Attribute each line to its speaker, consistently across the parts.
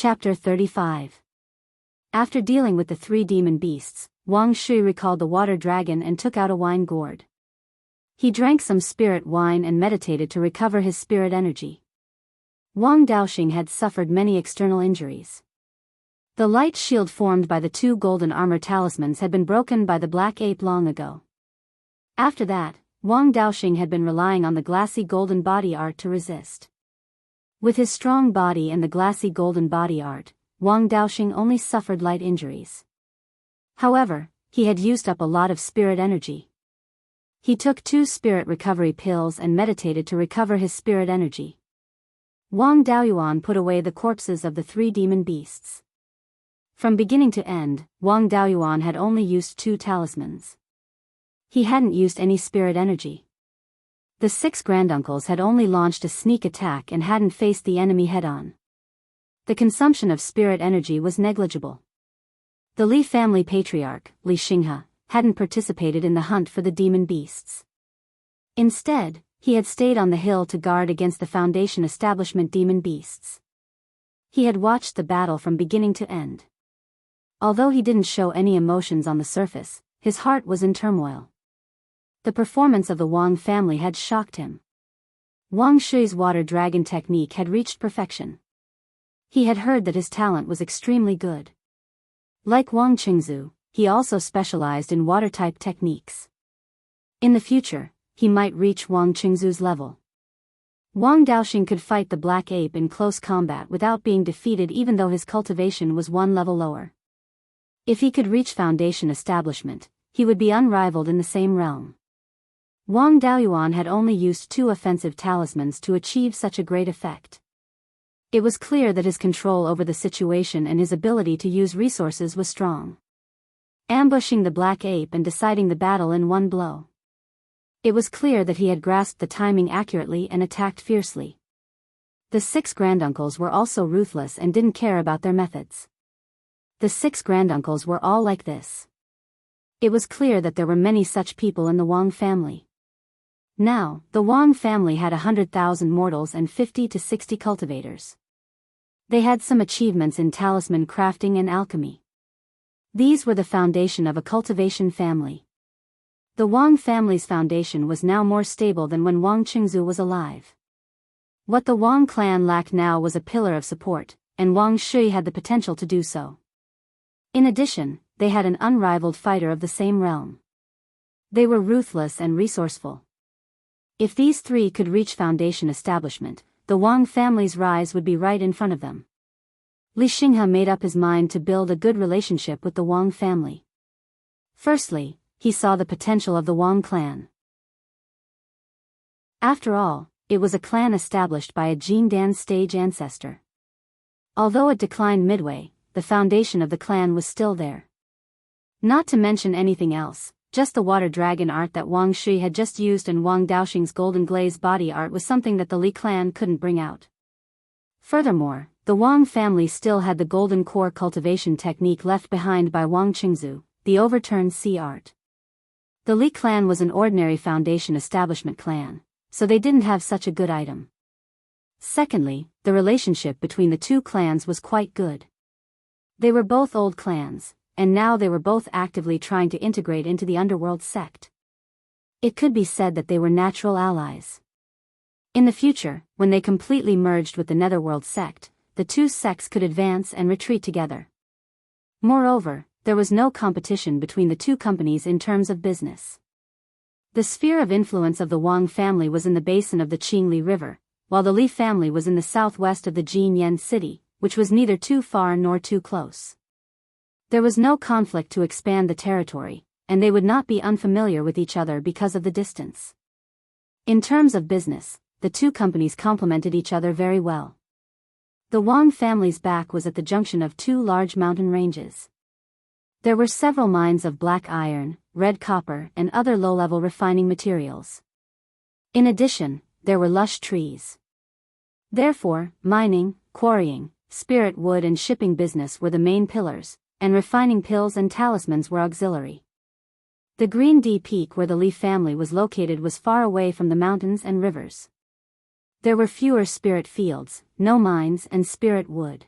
Speaker 1: Chapter 35. After dealing with the 3 demon beasts, Wang Shui recalled the water dragon and took out a wine gourd. He drank some spirit wine and meditated to recover his spirit energy. Wang Daoxing had suffered many external injuries. The light shield formed by the 2 golden armor talismans had been broken by the black ape long ago. After that, Wang Daoxing had been relying on the glassy golden body art to resist. With his strong body and the glassy golden body art, Wang Daoxing only suffered light injuries. However, he had used up a lot of spirit energy. He took 2 spirit recovery pills and meditated to recover his spirit energy. Wang Daoyuan put away the corpses of the 3 demon beasts. From beginning to end, Wang Daoyuan had only used 2 talismans. He hadn't used any spirit energy. The 6 granduncles had only launched a sneak attack and hadn't faced the enemy head-on. The consumption of spirit energy was negligible. The Li family patriarch, Li Xinghe, hadn't participated in the hunt for the demon beasts. Instead, he had stayed on the hill to guard against the Foundation establishment demon beasts. He had watched the battle from beginning to end. Although he didn't show any emotions on the surface, his heart was in turmoil. The performance of the Wang family had shocked him. Wang Shui's water dragon technique had reached perfection. He had heard that his talent was extremely good. Like Wang Qingzu, he also specialized in water-type techniques. In the future, he might reach Wang Qingzu's level. Wang Daoxing could fight the black ape in close combat without being defeated even though his cultivation was 1 level lower. If he could reach Foundation establishment, he would be unrivaled in the same realm. Wang Daoyuan had only used 2 offensive talismans to achieve such a great effect. It was clear that his control over the situation and his ability to use resources was strong. Ambushing the black ape and deciding the battle in 1 blow. It was clear that he had grasped the timing accurately and attacked fiercely. The 6 granduncles were also ruthless and didn't care about their methods. The 6 granduncles were all like this. It was clear that there were many such people in the Wang family. Now, the Wang family had 100,000 mortals and 50 to 60 cultivators. They had some achievements in talisman crafting and alchemy. These were the foundation of a cultivation family. The Wang family's foundation was now more stable than when Wang Qingzu was alive. What the Wang clan lacked now was a pillar of support, and Wang Shui had the potential to do so. In addition, they had an unrivaled fighter of the same realm. They were ruthless and resourceful. If these 3 could reach Foundation establishment, the Wang family's rise would be right in front of them. Li Xinghe made up his mind to build a good relationship with the Wang family. Firstly, he saw the potential of the Wang clan. After all, it was a clan established by a Jindan stage ancestor. Although it declined midway, the foundation of the clan was still there. Not to mention anything else, just the water dragon art that Wang Shui had just used and Wang Daoxing's golden glaze body art was something that the Li clan couldn't bring out. Furthermore, the Wang family still had the golden core cultivation technique left behind by Wang Qingzu, the overturned sea art. The Li clan was an ordinary Foundation establishment clan, so they didn't have such a good item. Secondly, the relationship between the 2 clans was quite good. They were both old clans, and now they were both actively trying to integrate into the underworld sect. It could be said that they were natural allies. In the future, when they completely merged with the netherworld sect, the 2 sects could advance and retreat together. Moreover, there was no competition between the 2 companies in terms of business. The sphere of influence of the Wang family was in the basin of the Qingli River, while the Li family was in the southwest of the Jinyan city, which was neither too far nor too close. There was no conflict to expand the territory, and they would not be unfamiliar with each other because of the distance. In terms of business, the 2 companies complemented each other very well. The Wang family's back was at the junction of 2 large mountain ranges. There were several mines of black iron, red copper, and other low-level refining materials. In addition, there were lush trees. Therefore, mining, quarrying, spirit wood and shipping business were the main pillars, and refining pills and talismans were auxiliary. The Green D Peak where the Li family was located was far away from the mountains and rivers. There were fewer spirit fields, no mines and spirit wood.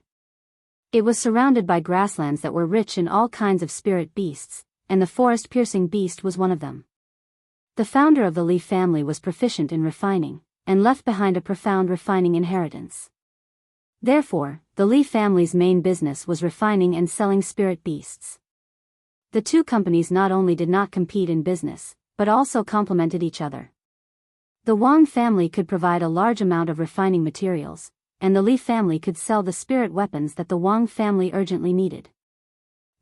Speaker 1: It was surrounded by grasslands that were rich in all kinds of spirit beasts, and the forest-piercing beast was one of them. The founder of the Li family was proficient in refining, and left behind a profound refining inheritance. Therefore, the Li family's main business was refining and selling spirit beasts. The two companies not only did not compete in business, but also complemented each other. The Wang family could provide a large amount of refining materials, and the Li family could sell the spirit weapons that the Wang family urgently needed.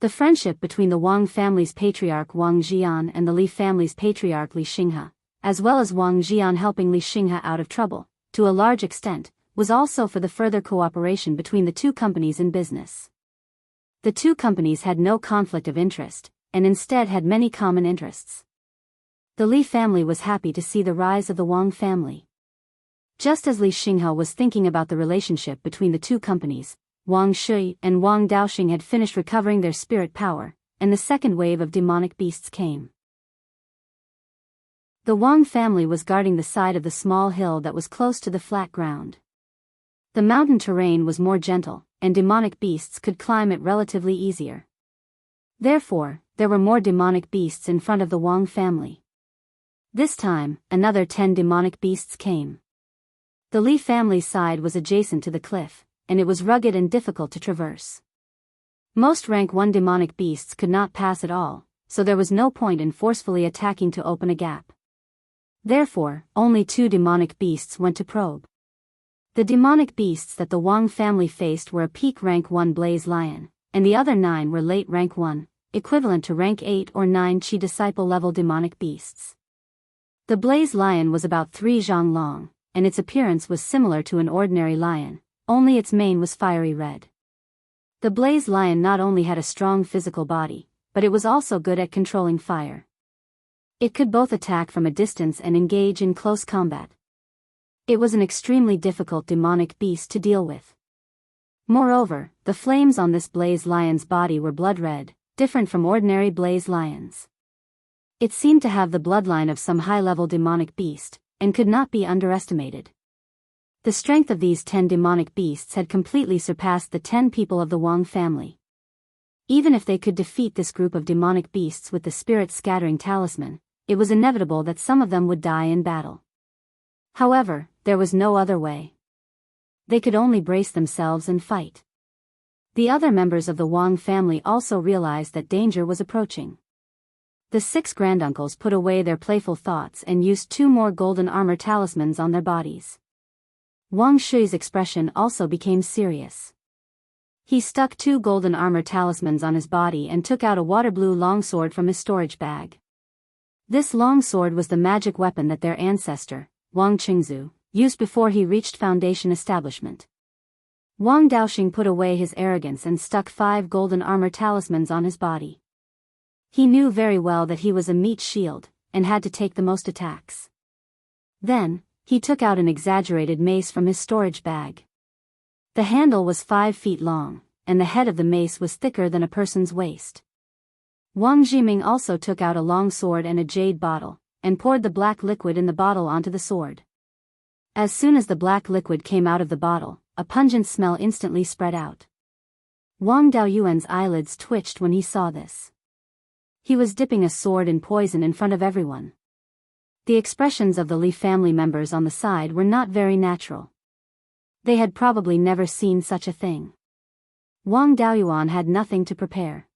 Speaker 1: The friendship between the Wang family's patriarch Wang Jian and the Li family's patriarch Li Xinghe, as well as Wang Jian helping Li Xinghe out of trouble, to a large extent, was also for the further cooperation between the two companies in business. The two companies had no conflict of interest, and instead had many common interests. The Li family was happy to see the rise of the Wang family. Just as Li Xinghe was thinking about the relationship between the two companies, Wang Shui and Wang Daoxing had finished recovering their spirit power, and the second wave of demonic beasts came. The Wang family was guarding the side of the small hill that was close to the flat ground. The mountain terrain was more gentle, and demonic beasts could climb it relatively easier. Therefore, there were more demonic beasts in front of the Wang family. This time, another 10 demonic beasts came. The Li family's side was adjacent to the cliff, and it was rugged and difficult to traverse. Most rank 1 demonic beasts could not pass at all, so there was no point in forcefully attacking to open a gap. Therefore, only 2 demonic beasts went to probe. The demonic beasts that the Wang family faced were a peak rank 1 blaze lion, and the other 9 were late rank 1, equivalent to rank 8 or 9 Chi disciple level demonic beasts. The blaze lion was about 3 zhang long, and its appearance was similar to an ordinary lion, only its mane was fiery red. The blaze lion not only had a strong physical body, but it was also good at controlling fire. It could both attack from a distance and engage in close combat. It was an extremely difficult demonic beast to deal with. Moreover, the flames on this blaze lion's body were blood red, different from ordinary blaze lions. It seemed to have the bloodline of some high-level demonic beast, and could not be underestimated. The strength of these 10 demonic beasts had completely surpassed the 10 people of the Wang family. Even if they could defeat this group of demonic beasts with the spirit-scattering talisman, it was inevitable that some of them would die in battle. However, there was no other way. They could only brace themselves and fight. The other members of the Wang family also realized that danger was approaching. The 6 granduncles put away their playful thoughts and used 2 more golden armor talismans on their bodies. Wang Shui's expression also became serious. He stuck 2 golden armor talismans on his body and took out a water-blue longsword from his storage bag. This longsword was the magic weapon that their ancestor, Wang Qingzu, used before he reached foundation establishment. Wang Daoxing put away his arrogance and stuck 5 golden armor talismans on his body. He knew very well that he was a meat shield, and had to take the most attacks. Then, he took out an exaggerated mace from his storage bag. The handle was 5 feet long, and the head of the mace was thicker than a person's waist. Wang Jiming also took out a long sword and a jade bottle, and poured the black liquid in the bottle onto the sword. As soon as the black liquid came out of the bottle, a pungent smell instantly spread out. Wang Daoyuan's eyelids twitched when he saw this. He was dipping a sword in poison in front of everyone. The expressions of the Li family members on the side were not very natural. They had probably never seen such a thing. Wang Daoyuan had nothing to prepare.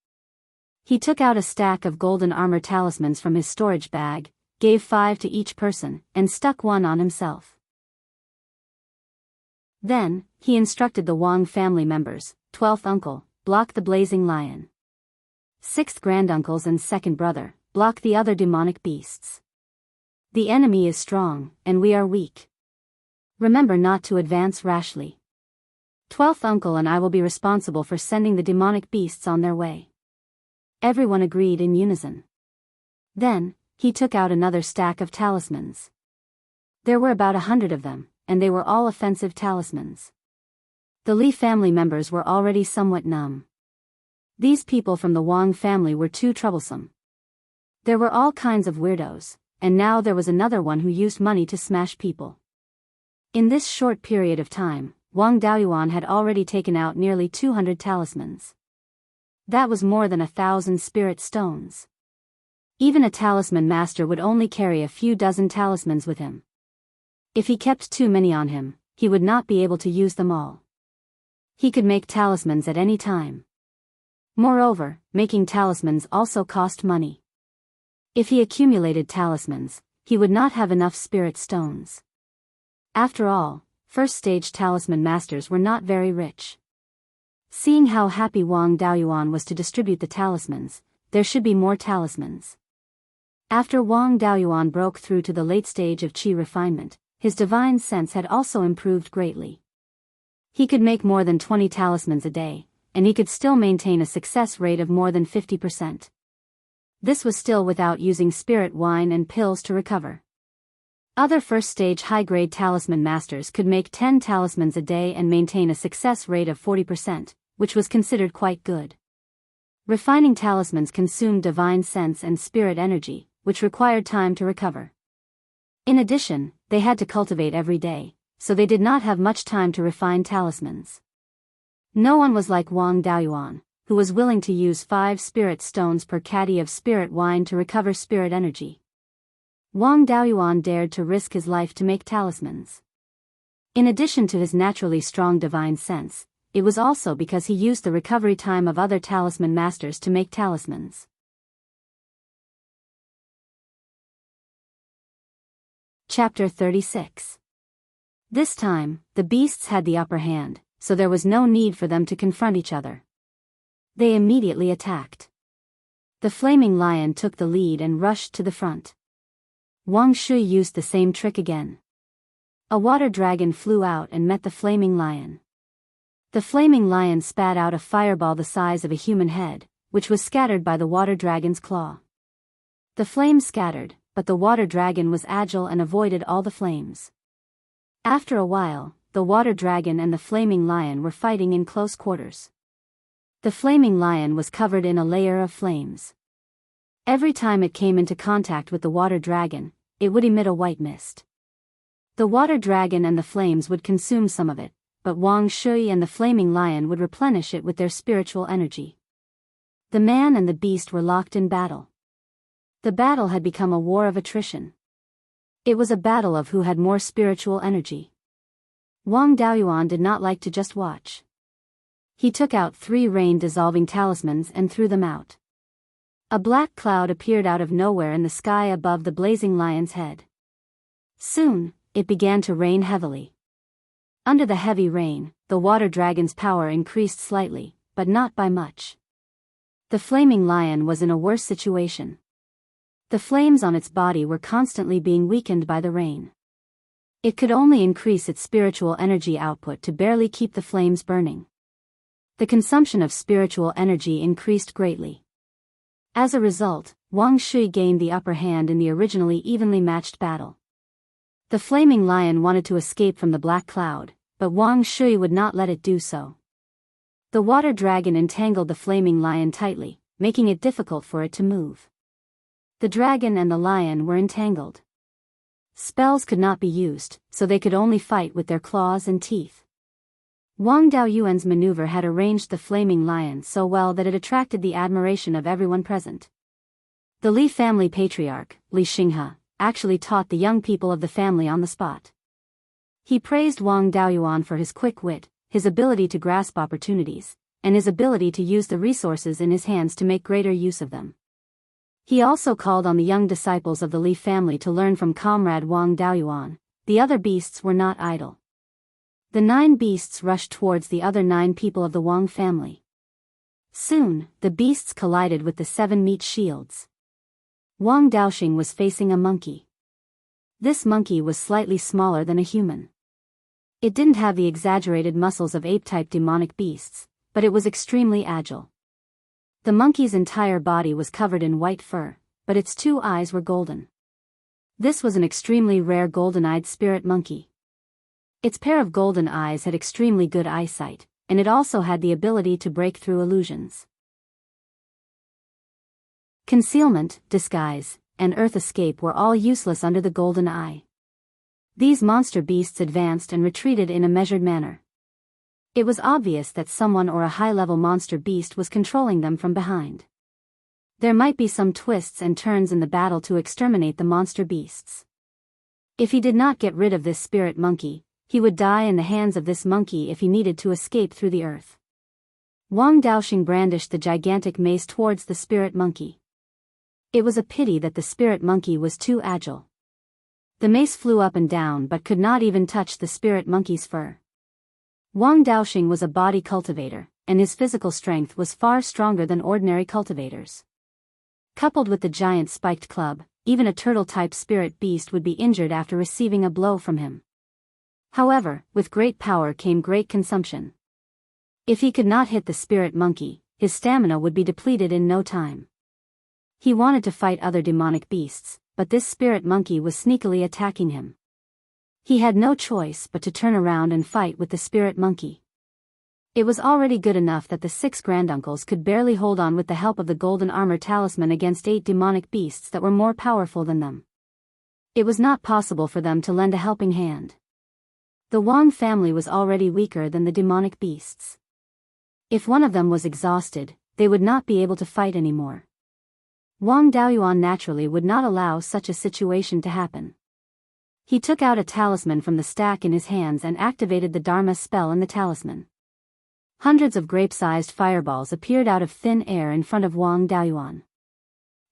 Speaker 1: He took out a stack of golden armor talismans from his storage bag, gave 5 to each person, and stuck 1 on himself. Then, he instructed the Wang family members, 12th uncle, block the blazing lion. 6th granduncles and 2nd brother, block the other demonic beasts. The enemy is strong, and we are weak. Remember not to advance rashly. 12th uncle and I will be responsible for sending the demonic beasts on their way. Everyone agreed in unison. Then, he took out another stack of talismans. There were about 100 of them, and they were all offensive talismans. The Li family members were already somewhat numb. These people from the Wang family were too troublesome. There were all kinds of weirdos, and now there was another one who used money to smash people. In this short period of time, Wang Daoyuan had already taken out nearly 200 talismans. That was more than 1,000 spirit stones. Even a talisman master would only carry a few dozen talismans with him. If he kept too many on him, he would not be able to use them all. He could make talismans at any time. Moreover, making talismans also cost money. If he accumulated talismans, he would not have enough spirit stones. After all, first-stage talisman masters were not very rich. Seeing how happy Wang Daoyuan was to distribute the talismans, there should be more talismans. After Wang Daoyuan broke through to the late stage of qi refinement, his divine sense had also improved greatly. He could make more than 20 talismans a day, and he could still maintain a success rate of more than 50%. This was still without using spirit wine and pills to recover. Other first-stage high-grade talisman masters could make 10 talismans a day and maintain a success rate of 40%, which was considered quite good. Refining talismans consumed divine sense and spirit energy, which required time to recover. In addition, they had to cultivate every day, so they did not have much time to refine talismans. No one was like Wang Daoyuan, who was willing to use 5 spirit stones per caddy of spirit wine to recover spirit energy. Wang Daoyuan dared to risk his life to make talismans. In addition to his naturally strong divine sense, it was also because he used the recovery time of other talisman masters to make talismans. Chapter 36. This time, the beasts had the upper hand, so there was no need for them to confront each other. They immediately attacked. The flaming lion took the lead and rushed to the front. Wang Shui used the same trick again. A water dragon flew out and met the flaming lion. The flaming lion spat out a fireball the size of a human head, which was scattered by the water dragon's claw. The flames scattered, but the water dragon was agile and avoided all the flames. After a while, the water dragon and the flaming lion were fighting in close quarters. The flaming lion was covered in a layer of flames. Every time it came into contact with the water dragon, it would emit a white mist. The water dragon and the flames would consume some of it, but Wang Shui and the flaming lion would replenish it with their spiritual energy. The man and the beast were locked in battle. The battle had become a war of attrition. It was a battle of who had more spiritual energy. Wang Daoyuan did not like to just watch. He took out 3 rain-dissolving talismans and threw them out. A black cloud appeared out of nowhere in the sky above the blazing lion's head. Soon, it began to rain heavily. Under the heavy rain, the water dragon's power increased slightly, but not by much. The flaming lion was in a worse situation. The flames on its body were constantly being weakened by the rain. It could only increase its spiritual energy output to barely keep the flames burning. The consumption of spiritual energy increased greatly. As a result, Wang Shui gained the upper hand in the originally evenly matched battle. The flaming lion wanted to escape from the black cloud, but Wang Shui would not let it do so. The water dragon entangled the flaming lion tightly, making it difficult for it to move. The dragon and the lion were entangled. Spells could not be used, so they could only fight with their claws and teeth. Wang Daoyuan's maneuver had arranged the flaming lion so well that it attracted the admiration of everyone present. The Li family patriarch, Li Xinghe, actually taught the young people of the family on the spot. He praised Wang Daoyuan for his quick wit, his ability to grasp opportunities, and his ability to use the resources in his hands to make greater use of them. He also called on the young disciples of the Li family to learn from comrade Wang Daoyuan. The other beasts were not idle. The 9 beasts rushed towards the other 9 people of the Wang family. Soon, the beasts collided with the 7 meat shields. Wang Daoxing was facing a monkey. This monkey was slightly smaller than a human. It didn't have the exaggerated muscles of ape-type demonic beasts, but it was extremely agile. The monkey's entire body was covered in white fur, but its 2 eyes were golden. This was an extremely rare golden-eyed spirit monkey. Its pair of golden eyes had extremely good eyesight, and it also had the ability to break through illusions. Concealment, disguise, and earth escape were all useless under the golden eye. These monster beasts advanced and retreated in a measured manner. It was obvious that someone or a high-level monster beast was controlling them from behind. There might be some twists and turns in the battle to exterminate the monster beasts. If he did not get rid of this spirit monkey, he would die in the hands of this monkey if he needed to escape through the earth. Wang Daoxing brandished the gigantic mace towards the spirit monkey. It was a pity that the spirit monkey was too agile. The mace flew up and down but could not even touch the spirit monkey's fur. Wang Daoxing was a body cultivator, and his physical strength was far stronger than ordinary cultivators. Coupled with the giant spiked club, even a turtle-type spirit beast would be injured after receiving a blow from him. However, with great power came great consumption. If he could not hit the spirit monkey, his stamina would be depleted in no time. He wanted to fight other demonic beasts, but this spirit monkey was sneakily attacking him. He had no choice but to turn around and fight with the spirit monkey. It was already good enough that the 6 granduncles could barely hold on with the help of the golden armor talisman against 8 demonic beasts that were more powerful than them. It was not possible for them to lend a helping hand. The Wang family was already weaker than the demonic beasts. If one of them was exhausted, they would not be able to fight anymore. Wang Daoyuan naturally would not allow such a situation to happen. He took out a talisman from the stack in his hands and activated the Dharma spell in the talisman. Hundreds of grape-sized fireballs appeared out of thin air in front of Wang Daoyuan.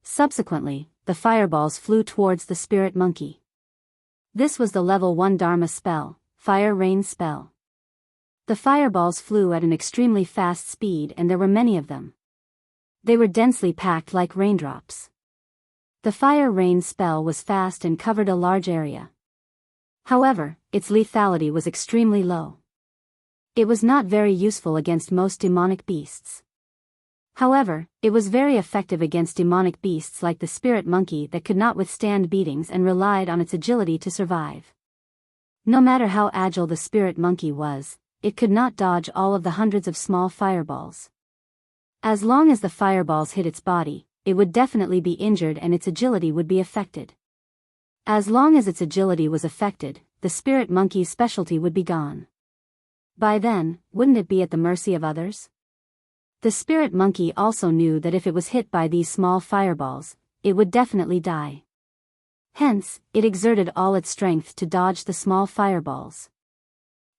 Speaker 1: Subsequently, the fireballs flew towards the spirit monkey. This was the level 1 Dharma spell, Fire Rain spell. The fireballs flew at an extremely fast speed and there were many of them. They were densely packed like raindrops. The Fire Rain spell was fast and covered a large area. However, its lethality was extremely low. It was not very useful against most demonic beasts. However, it was very effective against demonic beasts like the spirit monkey that could not withstand beatings and relied on its agility to survive. No matter how agile the spirit monkey was, it could not dodge all of the hundreds of small fireballs. As long as the fireballs hit its body, it would definitely be injured and its agility would be affected. As long as its agility was affected, the spirit monkey's specialty would be gone. By then, wouldn't it be at the mercy of others? The spirit monkey also knew that if it was hit by these small fireballs, it would definitely die. Hence, it exerted all its strength to dodge the small fireballs.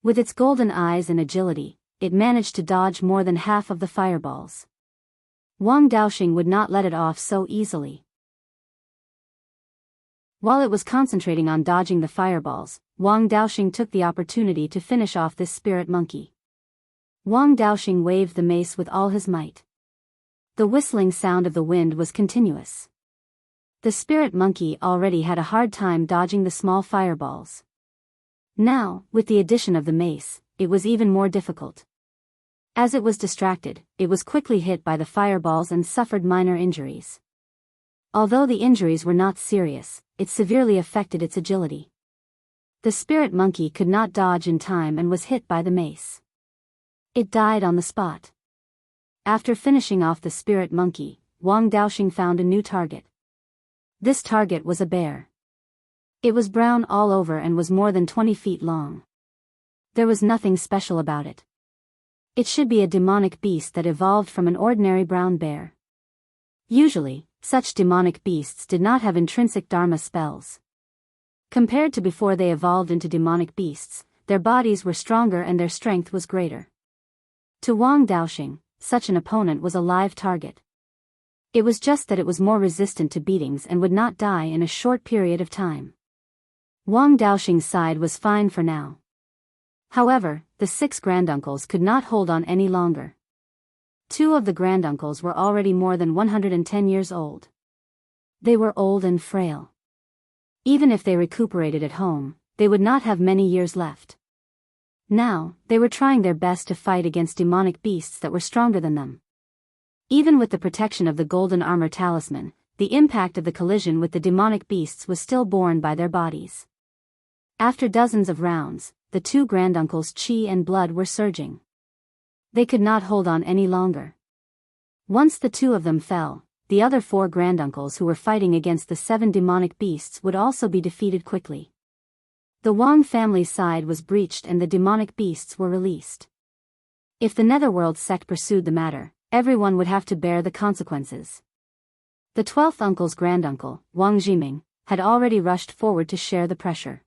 Speaker 1: With its golden eyes and agility, it managed to dodge more than half of the fireballs. Wang Daoxing would not let it off so easily. While it was concentrating on dodging the fireballs, Wang Daoxing took the opportunity to finish off this spirit monkey. Wang Daoxing waved the mace with all his might. The whistling sound of the wind was continuous. The spirit monkey already had a hard time dodging the small fireballs. Now, with the addition of the mace, it was even more difficult. As it was distracted, it was quickly hit by the fireballs and suffered minor injuries. Although the injuries were not serious, it severely affected its agility. The spirit monkey could not dodge in time and was hit by the mace. It died on the spot. After finishing off the spirit monkey, Wang Daoxing found a new target. This target was a bear. It was brown all over and was more than 20 feet long. There was nothing special about it. It should be a demonic beast that evolved from an ordinary brown bear. Usually, such demonic beasts did not have intrinsic dharma spells. Compared to before they evolved into demonic beasts, their bodies were stronger and their strength was greater. To Wang Daoxing, such an opponent was a live target. It was just that it was more resistant to beatings and would not die in a short period of time. Wang Daoxing's side was fine for now. However, the 6 granduncles could not hold on any longer. 2 of the granduncles were already more than 110 years old. They were old and frail. Even if they recuperated at home, they would not have many years left. Now, they were trying their best to fight against demonic beasts that were stronger than them. Even with the protection of the golden armor talisman, the impact of the collision with the demonic beasts was still borne by their bodies. After dozens of rounds, the 2 granduncles' chi and blood were surging. They could not hold on any longer. Once the 2 of them fell, the other 4 granduncles who were fighting against the 7 demonic beasts would also be defeated quickly. The Wang family's side was breached and the demonic beasts were released. If the Netherworld sect pursued the matter, everyone would have to bear the consequences. The 12th uncle's granduncle, Wang Jiming, had already rushed forward to share the pressure.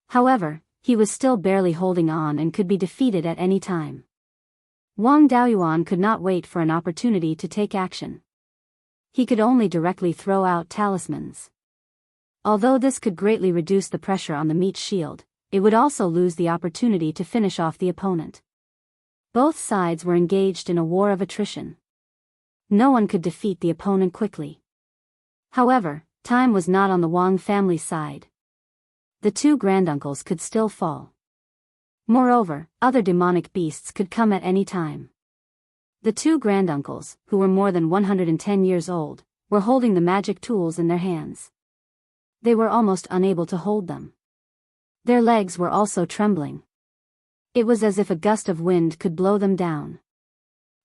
Speaker 1: However, he was still barely holding on and could be defeated at any time. Wang Daoyuan could not wait for an opportunity to take action. He could only directly throw out talismans. Although this could greatly reduce the pressure on the meat shield, it would also lose the opportunity to finish off the opponent. Both sides were engaged in a war of attrition. No one could defeat the opponent quickly. However, time was not on the Wang family side. The two granduncles could still fall. Moreover, other demonic beasts could come at any time. The two granduncles, who were more than 110 years old, were holding the magic tools in their hands. They were almost unable to hold them. Their legs were also trembling. It was as if a gust of wind could blow them down.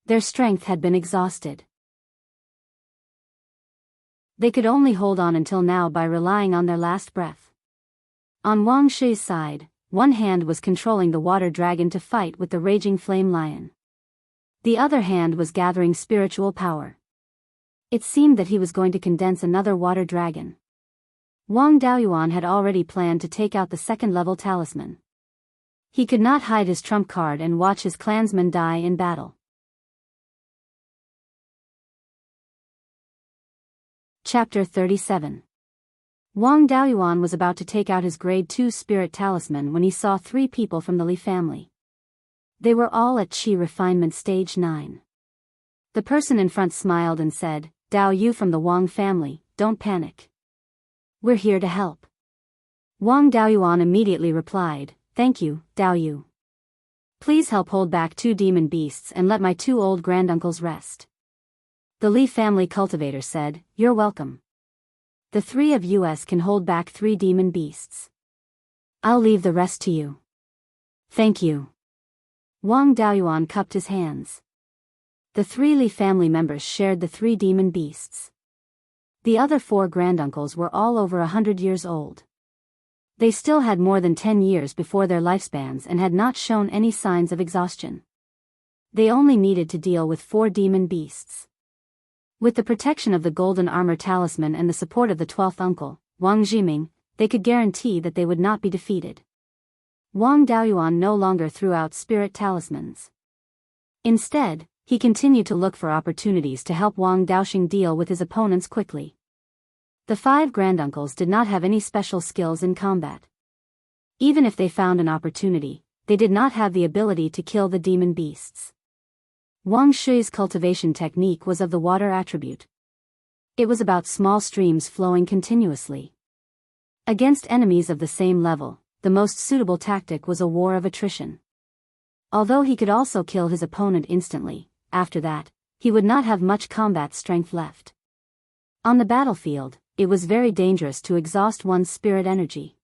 Speaker 1: Their strength had been exhausted. They could only hold on until now by relying on their last breath. On Wang Shi's side, one hand was controlling the water dragon to fight with the raging flame lion. The other hand was gathering spiritual power. It seemed that he was going to condense another water dragon. Wang Daoyuan had already planned to take out the second-level talisman. He could not hide his trump card and watch his clansmen die in battle. Chapter 37. Wang Daoyuan was about to take out his Grade 2 Spirit Talisman when he saw 3 people from the Li family. They were all at Qi Refinement Stage 9. The person in front smiled and said, "Dao Yu from the Wang family, don't panic. We're here to help." Wang Daoyuan immediately replied, "Thank you, Dao Yu. Please help hold back 2 demon beasts and let my 2 old granduncles rest." The Li family cultivator said, "You're welcome. The 3 of us can hold back 3 demon beasts. I'll leave the rest to you." "Thank you." Wang Daoyuan cupped his hands. The 3 Li family members shared the 3 demon beasts. The other 4 granduncles were all over 100 years old. They still had more than 10 years before their lifespans and had not shown any signs of exhaustion. They only needed to deal with 4 demon beasts. With the protection of the golden armor talisman and the support of the 12th uncle, Wang Jiming, they could guarantee that they would not be defeated. Wang Daoyuan no longer threw out spirit talismans. Instead, he continued to look for opportunities to help Wang Daoxing deal with his opponents quickly. The 5 granduncles did not have any special skills in combat. Even if they found an opportunity, they did not have the ability to kill the demon beasts. Wang Shi's cultivation technique was of the water attribute. It was about small streams flowing continuously. Against enemies of the same level, the most suitable tactic was a war of attrition. Although he could also kill his opponent instantly, after that, he would not have much combat strength left. On the battlefield, it was very dangerous to exhaust one's spirit energy.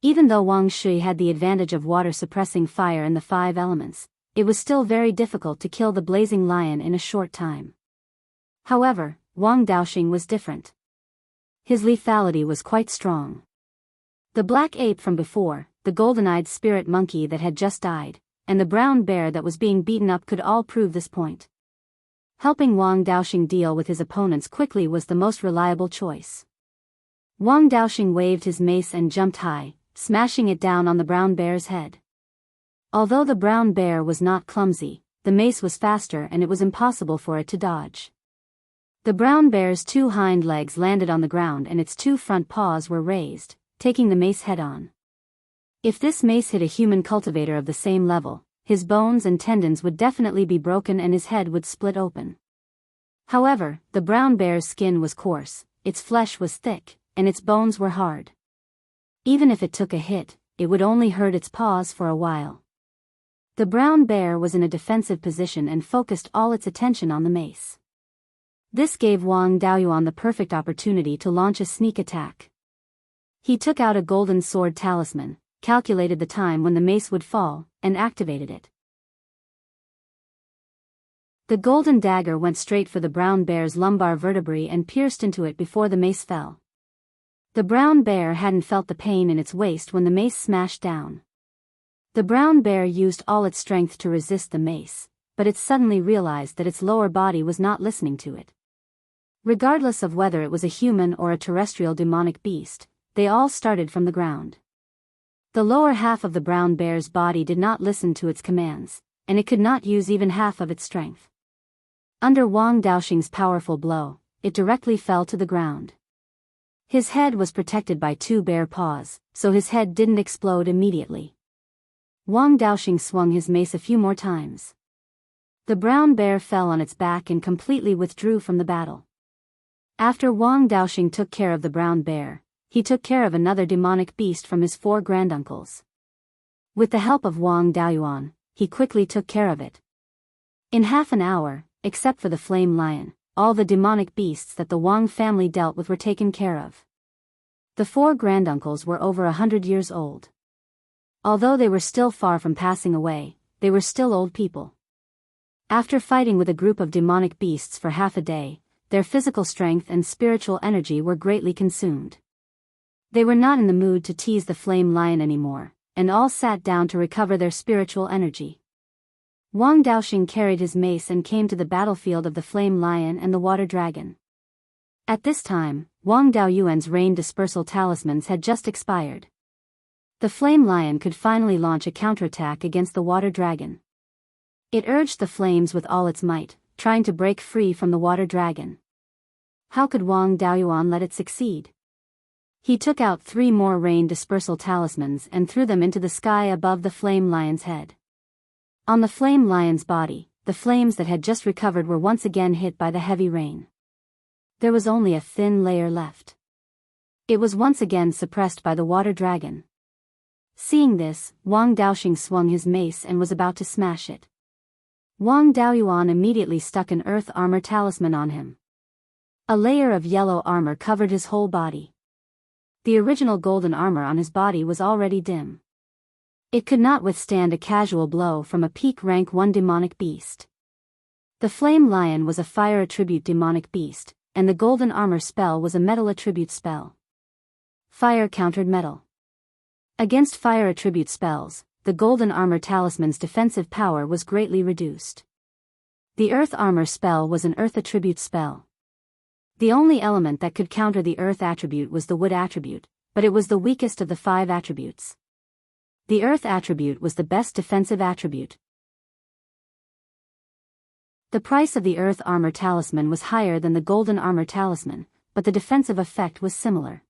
Speaker 1: Even though Wang Shi had the advantage of water suppressing fire and the 5 elements, it was still very difficult to kill the blazing lion in a short time. However, Wang Daoxing was different. His lethality was quite strong. The black ape from before, the golden-eyed spirit monkey that had just died, and the brown bear that was being beaten up could all prove this point. Helping Wang Daoxing deal with his opponents quickly was the most reliable choice. Wang Daoxing waved his mace and jumped high, smashing it down on the brown bear's head. Although the brown bear was not clumsy, the mace was faster and it was impossible for it to dodge. The brown bear's 2 hind legs landed on the ground and its 2 front paws were raised, taking the mace head-on. If this mace hit a human cultivator of the same level, his bones and tendons would definitely be broken and his head would split open. However, the brown bear's skin was coarse, its flesh was thick, and its bones were hard. Even if it took a hit, it would only hurt its paws for a while. The brown bear was in a defensive position and focused all its attention on the mace. This gave Wang Daoyuan the perfect opportunity to launch a sneak attack. He took out a golden sword talisman, calculated the time when the mace would fall, and activated it. The golden dagger went straight for the brown bear's lumbar vertebrae and pierced into it before the mace fell. The brown bear hadn't felt the pain in its waist when the mace smashed down. The brown bear used all its strength to resist the mace, but it suddenly realized that its lower body was not listening to it. Regardless of whether it was a human or a terrestrial demonic beast, they all started from the ground. The lower half of the brown bear's body did not listen to its commands, and it could not use even half of its strength. Under Wang Daoxing's powerful blow, it directly fell to the ground. His head was protected by two bear paws, so his head didn't explode immediately. Wang Daoxing swung his mace a few more times. The brown bear fell on its back and completely withdrew from the battle. After Wang Daoxing took care of the brown bear, he took care of another demonic beast from his 4 granduncles. With the help of Wang Daoyuan, he quickly took care of it. In half an hour, except for the flame lion, all the demonic beasts that the Wang family dealt with were taken care of. The 4 granduncles were over 100 years old. Although they were still far from passing away, they were still old people. After fighting with a group of demonic beasts for half a day, their physical strength and spiritual energy were greatly consumed. They were not in the mood to tease the flame lion anymore, and all sat down to recover their spiritual energy. Wang Daoxing carried his mace and came to the battlefield of the flame lion and the water dragon. At this time, Wang Daoyuan's rain dispersal talismans had just expired. The flame lion could finally launch a counterattack against the water dragon. It urged the flames with all its might, trying to break free from the water dragon. How could Wang Daoyuan let it succeed? He took out 3 more rain dispersal talismans and threw them into the sky above the flame lion's head. On the flame lion's body, the flames that had just recovered were once again hit by the heavy rain. There was only a thin layer left. It was once again suppressed by the water dragon. Seeing this, Wang Daoxing swung his mace and was about to smash it. Wang Daoyuan immediately stuck an earth armor talisman on him. A layer of yellow armor covered his whole body. The original golden armor on his body was already dim. It could not withstand a casual blow from a peak rank 1 demonic beast. The flame lion was a fire attribute demonic beast, and the golden armor spell was a metal attribute spell. Fire countered metal. Against fire attribute spells, the golden armor talisman's defensive power was greatly reduced. The earth armor spell was an earth attribute spell. The only element that could counter the earth attribute was the wood attribute, but it was the weakest of the 5 attributes. The earth attribute was the best defensive attribute. The price of the earth armor talisman was higher than the golden armor talisman, but the defensive effect was similar.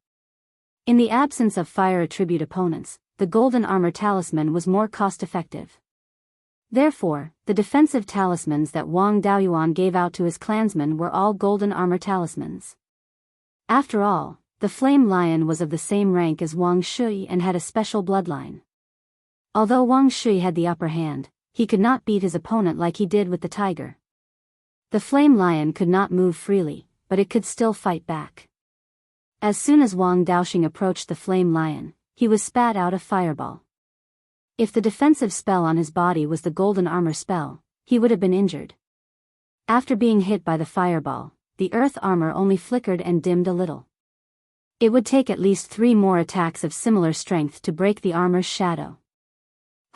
Speaker 1: In the absence of fire attribute opponents, the golden armor talisman was more cost-effective. Therefore, the defensive talismans that Wang Daoyuan gave out to his clansmen were all golden armor talismans. After all, the flame lion was of the same rank as Wang Shui and had a special bloodline. Although Wang Shui had the upper hand, he could not beat his opponent like he did with the tiger. The flame lion could not move freely, but it could still fight back. As soon as Wang Daoxing approached the flame lion, he was spat out a fireball. If the defensive spell on his body was the golden armor spell, he would have been injured. After being hit by the fireball, the earth armor only flickered and dimmed a little. It would take at least 3 more attacks of similar strength to break the armor's shadow.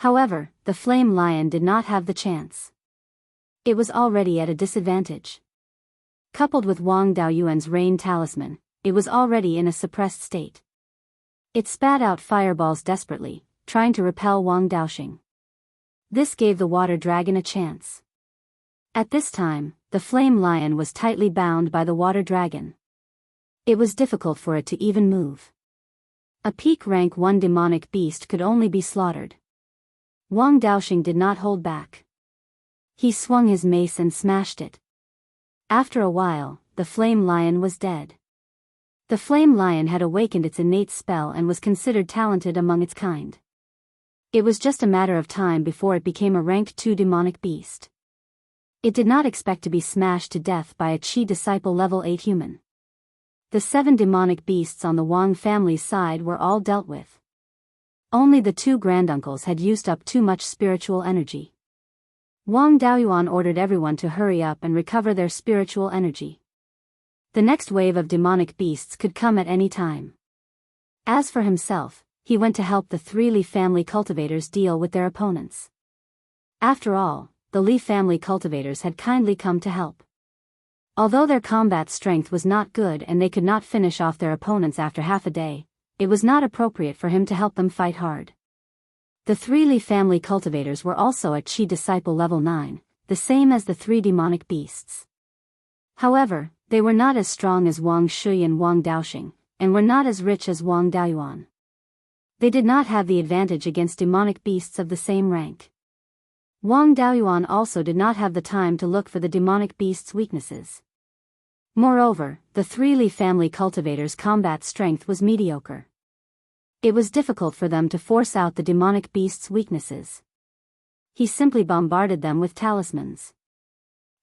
Speaker 1: However, the flame lion did not have the chance. It was already at a disadvantage. Coupled with Wang Daoyuan's rain talisman, it was already in a suppressed state. It spat out fireballs desperately, trying to repel Wang Daoxing. This gave the water dragon a chance. At this time, the flame lion was tightly bound by the water dragon. It was difficult for it to even move. A peak rank 1 demonic beast could only be slaughtered. Wang Daoxing did not hold back. He swung his mace and smashed it. After a while, the flame lion was dead. The flame lion had awakened its innate spell and was considered talented among its kind. It was just a matter of time before it became a rank 2 demonic beast. It did not expect to be smashed to death by a Qi disciple level 8 human. The 7 demonic beasts on the Wang family's side were all dealt with. Only the 2 granduncles had used up too much spiritual energy. Wang Daoyuan ordered everyone to hurry up and recover their spiritual energy. The next wave of demonic beasts could come at any time. As for himself, he went to help the three Li family cultivators deal with their opponents. After all, the Li family cultivators had kindly come to help. Although their combat strength was not good and they could not finish off their opponents after half a day, it was not appropriate for him to help them fight hard. The three Li family cultivators were also at Qi disciple level 9, the same as the three demonic beasts. However, they were not as strong as Wang Shui and Wang Daoxing, and were not as rich as Wang Daoyuan. They did not have the advantage against demonic beasts of the same rank. Wang Daoyuan also did not have the time to look for the demonic beast's weaknesses. Moreover, the three Li family cultivators' combat strength was mediocre. It was difficult for them to force out the demonic beast's weaknesses. He simply bombarded them with talismans.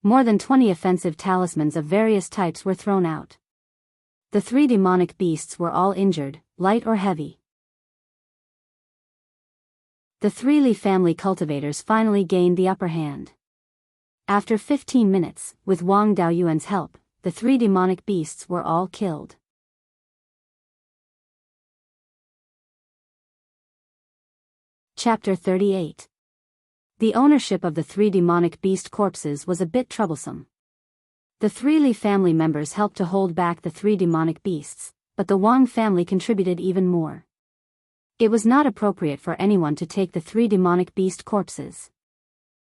Speaker 1: More than 20 offensive talismans of various types were thrown out. The three demonic beasts were all injured, light or heavy. The three Li family cultivators finally gained the upper hand. After 15 minutes, with Wang Daoyuan's help, the three demonic beasts were all killed. Chapter 38. The ownership of the three demonic beast corpses was a bit troublesome. The three Li family members helped to hold back the three demonic beasts, but the Wang family contributed even more. It was not appropriate for anyone to take the three demonic beast corpses.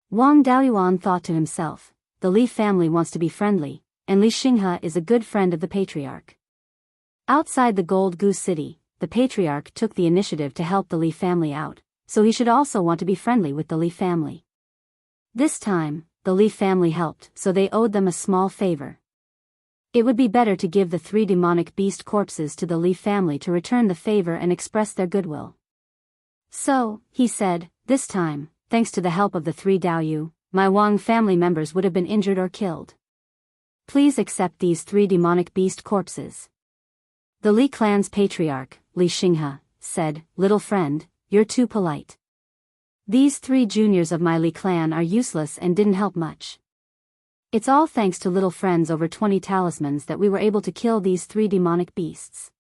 Speaker 1: Wang Daoyuan thought to himself, the Li family wants to be friendly, and Li Xinghe is a good friend of the patriarch. Outside the Gold Goose City, the patriarch took the initiative to help the Li family out, so he should also want to be friendly with the Li family. This time, the Li family helped, so they owed them a small favor. It would be better to give the three demonic beast corpses to the Li family to return the favor and express their goodwill. So, he said, this time, thanks to the help of the three Daoyu, my Wang family members would have been injured or killed. Please accept these three demonic beast corpses. The Li clan's patriarch, Li Xinghe, said, little friend, you're too polite. These three juniors of my Li clan are useless and didn't help much. It's all thanks to little friend's over 20 talismans that we were able to kill these three demonic beasts.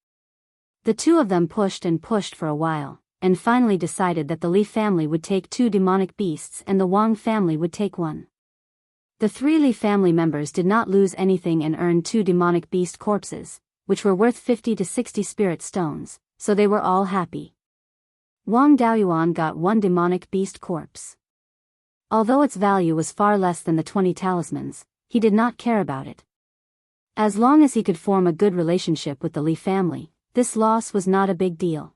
Speaker 1: The two of them pushed and pushed for a while, and finally decided that the Li family would take 2 demonic beasts and the Wang family would take 1. The 3 Li family members did not lose anything and earned 2 demonic beast corpses, which were worth 50 to 60 spirit stones, so they were all happy. Wang Daoyuan got 1 demonic beast corpse. Although its value was far less than the 20 talismans, he did not care about it. As long as he could form a good relationship with the Li family, this loss was not a big deal.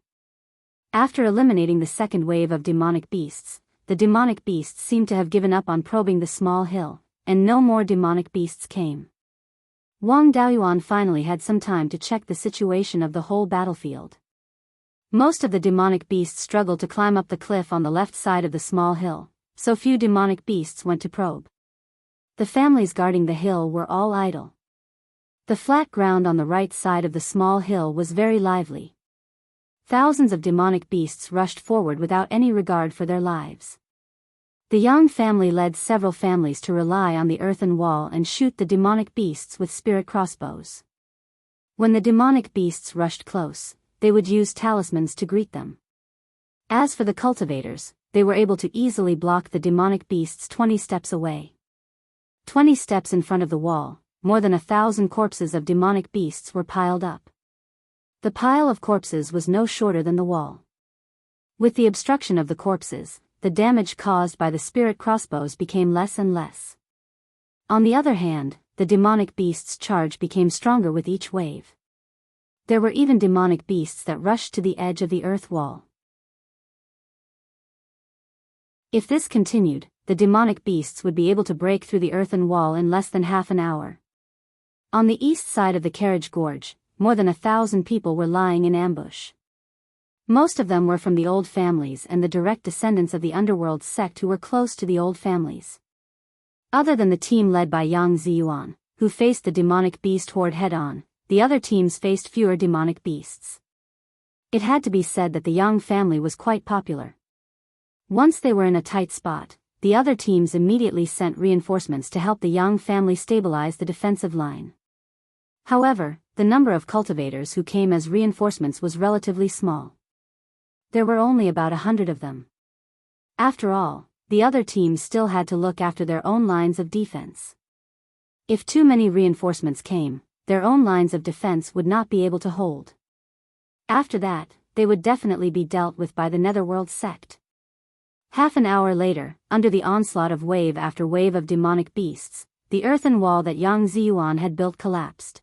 Speaker 1: After eliminating the second wave of demonic beasts, the demonic beasts seemed to have given up on probing the small hill, and no more demonic beasts came. Wang Daoyuan finally had some time to check the situation of the whole battlefield. Most of the demonic beasts struggled to climb up the cliff on the left side of the small hill, so few demonic beasts went to probe. The families guarding the hill were all idle. The flat ground on the right side of the small hill was very lively. Thousands of demonic beasts rushed forward without any regard for their lives. The Yang family led several families to rely on the earthen wall and shoot the demonic beasts with spirit crossbows. When the demonic beasts rushed close, they would use talismans to greet them. As for the cultivators, they were able to easily block the demonic beasts 20 steps away. 20 steps in front of the wall, more than 1,000 corpses of demonic beasts were piled up. The pile of corpses was no shorter than the wall. With the obstruction of the corpses, the damage caused by the spirit crossbows became less and less. On the other hand, the demonic beasts' charge became stronger with each wave. There were even demonic beasts that rushed to the edge of the earth wall. If this continued, the demonic beasts would be able to break through the earthen wall in less than half an hour. On the east side of the carriage gorge, more than 1,000 people were lying in ambush. Most of them were from the old families and the direct descendants of the underworld sect who were close to the old families. Other than the team led by Yang Ziyuan, who faced the demonic beast horde head-on, the other teams faced fewer demonic beasts. It had to be said that the Yang family was quite popular. Once they were in a tight spot, the other teams immediately sent reinforcements to help the Yang family stabilize the defensive line. However, the number of cultivators who came as reinforcements was relatively small. There were only about 100 of them. After all, the other teams still had to look after their own lines of defense. If too many reinforcements came, their own lines of defense would not be able to hold. After that, they would definitely be dealt with by the Netherworld sect. Half an hour later, under the onslaught of wave after wave of demonic beasts, the earthen wall that Yang Ziyuan had built collapsed.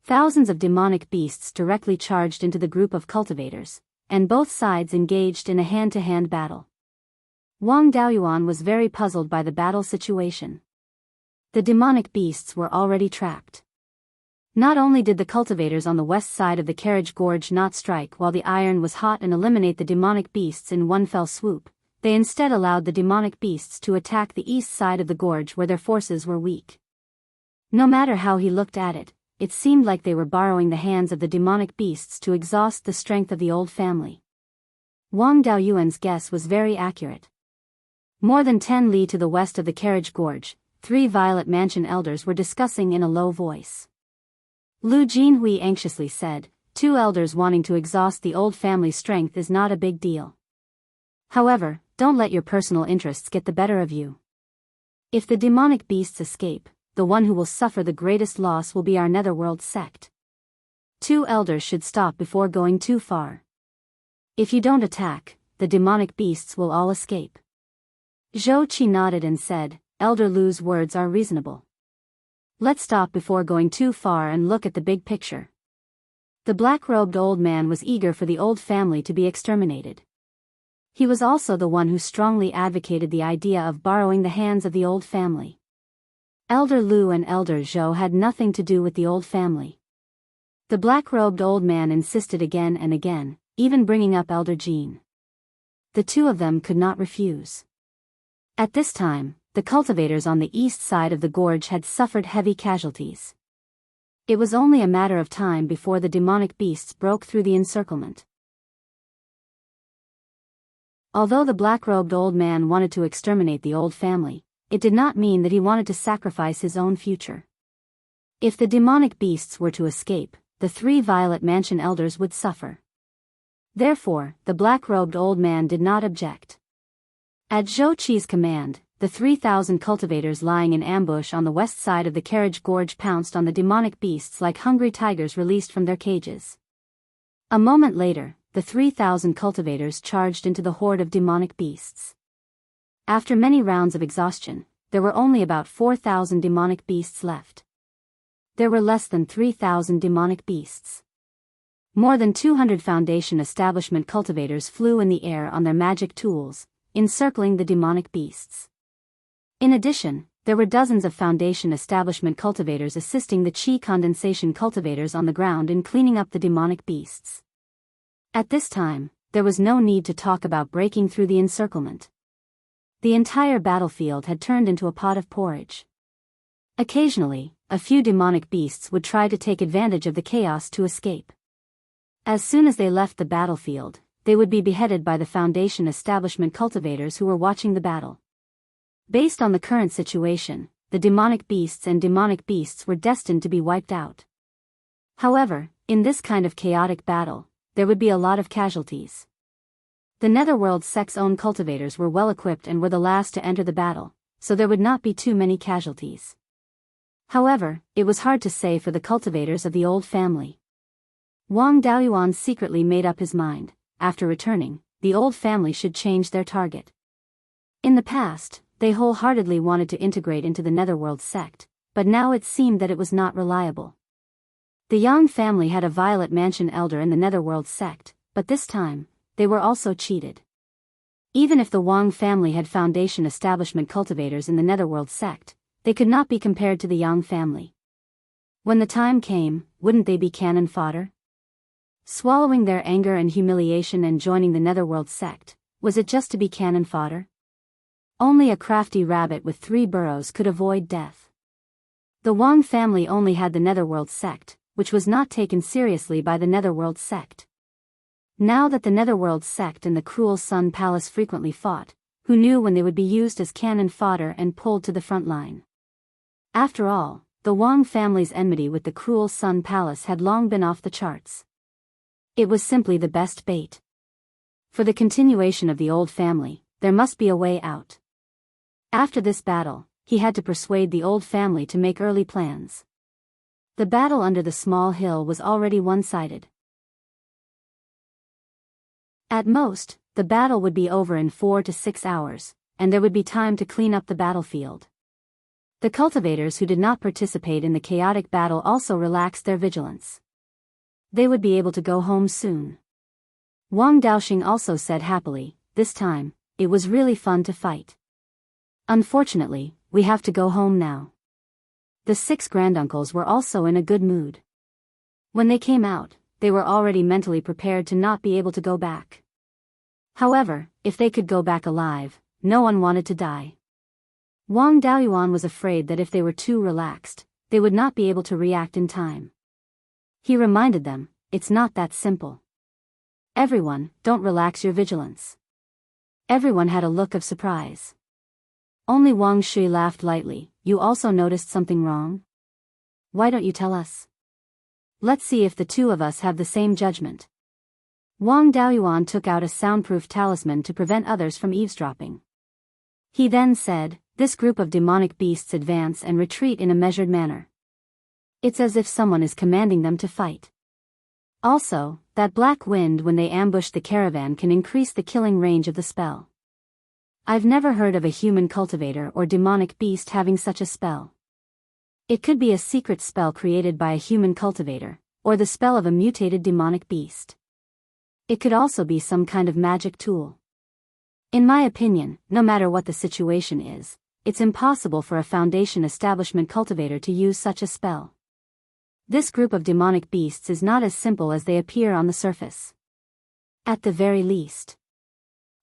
Speaker 1: Thousands of demonic beasts directly charged into the group of cultivators, and both sides engaged in a hand-to-hand battle. Wang Daoyuan was very puzzled by the battle situation. The demonic beasts were already trapped. Not only did the cultivators on the west side of the carriage gorge not strike while the iron was hot and eliminate the demonic beasts in one fell swoop, they instead allowed the demonic beasts to attack the east side of the gorge where their forces were weak. No matter how he looked at it, it seemed like they were borrowing the hands of the demonic beasts to exhaust the strength of the old family. Wang Daoyuan's guess was very accurate. More than 10 li to the west of the carriage gorge, 3 Violet Mansion elders were discussing in a low voice. Lu Jinhui anxiously said, 2 elders wanting to exhaust the old family's strength is not a big deal. However, don't let your personal interests get the better of you. If the demonic beasts escape, the one who will suffer the greatest loss will be our Netherworld sect. 2 elders should stop before going too far. If you don't attack, the demonic beasts will all escape. Zhou Qi nodded and said, Elder Lu's words are reasonable. Let's stop before going too far and look at the big picture. The black-robed old man was eager for the old family to be exterminated. He was also the one who strongly advocated the idea of borrowing the hands of the old family. Elder Lu and Elder Zhou had nothing to do with the old family. The black-robed old man insisted again and again, even bringing up Elder Jean. The 2 of them could not refuse. At this time, the cultivators on the east side of the gorge had suffered heavy casualties. It was only a matter of time before the demonic beasts broke through the encirclement. Although the black-robed old man wanted to exterminate the old family, it did not mean that he wanted to sacrifice his own future. If the demonic beasts were to escape, the 3 Violet Mansion elders would suffer. Therefore, the black-robed old man did not object. At Zhou Qi's command, the 3,000 cultivators lying in ambush on the west side of the carriage gorge pounced on the demonic beasts like hungry tigers released from their cages. A moment later, the 3,000 cultivators charged into the horde of demonic beasts. After many rounds of exhaustion, there were only about 4,000 demonic beasts left. There were less than 3,000 demonic beasts. More than 200 Foundation establishment cultivators flew in the air on their magic tools, encircling the demonic beasts. In addition, there were dozens of Foundation establishment cultivators assisting the Qi condensation cultivators on the ground in cleaning up the demonic beasts. At this time, there was no need to talk about breaking through the encirclement. The entire battlefield had turned into a pot of porridge. Occasionally, a few demonic beasts would try to take advantage of the chaos to escape. As soon as they left the battlefield, they would be beheaded by the Foundation establishment cultivators who were watching the battle. Based on the current situation, the demonic beasts and demonic beasts were destined to be wiped out. However, in this kind of chaotic battle, there would be a lot of casualties. The Netherworld sect's own cultivators were well equipped and were the last to enter the battle, so there would not be too many casualties. However, it was hard to say for the cultivators of the old family. Wang Daoyuan secretly made up his mind. After returning, the old family should change their target. In the past, they wholeheartedly wanted to integrate into the Netherworld sect, but now it seemed that it was not reliable. The Yang family had a Violet Mansion elder in the Netherworld sect, but this time, they were also cheated. Even if the Wang family had Foundation establishment cultivators in the Netherworld sect, they could not be compared to the Yang family. When the time came, wouldn't they be cannon fodder? Swallowing their anger and humiliation and joining the Netherworld sect, was it just to be cannon fodder? Only a crafty rabbit with 3 burrows could avoid death. The Wang family only had the Netherworld sect, which was not taken seriously by the Netherworld sect. Now that the Netherworld sect and the Cruel Sun Palace frequently fought, who knew when they would be used as cannon fodder and pulled to the front line? After all, the Wang family's enmity with the Cruel Sun Palace had long been off the charts. It was simply the best bait. For the continuation of the old family, there must be a way out. After this battle, he had to persuade the old family to make early plans. The battle under the small hill was already one-sided. At most, the battle would be over in 4 to 6 hours, and there would be time to clean up the battlefield. The cultivators who did not participate in the chaotic battle also relaxed their vigilance. They would be able to go home soon. Wang Daoxing also said happily, "This time, it was really fun to fight. Unfortunately, we have to go home now." The 6 granduncles were also in a good mood. When they came out, they were already mentally prepared to not be able to go back. However, if they could go back alive, no one wanted to die. Wang Daoyuan was afraid that if they were too relaxed, they would not be able to react in time. He reminded them, "It's not that simple. Everyone, don't relax your vigilance." Everyone had a look of surprise. Only Wang Shui laughed lightly. "You also noticed something wrong? Why don't you tell us? Let's see if the two of us have the same judgment." Wang Daoyuan took out a soundproof talisman to prevent others from eavesdropping. He then said, "This group of demonic beasts advance and retreat in a measured manner. It's as if someone is commanding them to fight. Also, that black wind when they ambush the caravan can increase the killing range of the spell. I've never heard of a human cultivator or demonic beast having such a spell. It could be a secret spell created by a human cultivator, or the spell of a mutated demonic beast. It could also be some kind of magic tool. In my opinion, no matter what the situation is, it's impossible for a Foundation establishment cultivator to use such a spell. This group of demonic beasts is not as simple as they appear on the surface. At the very least."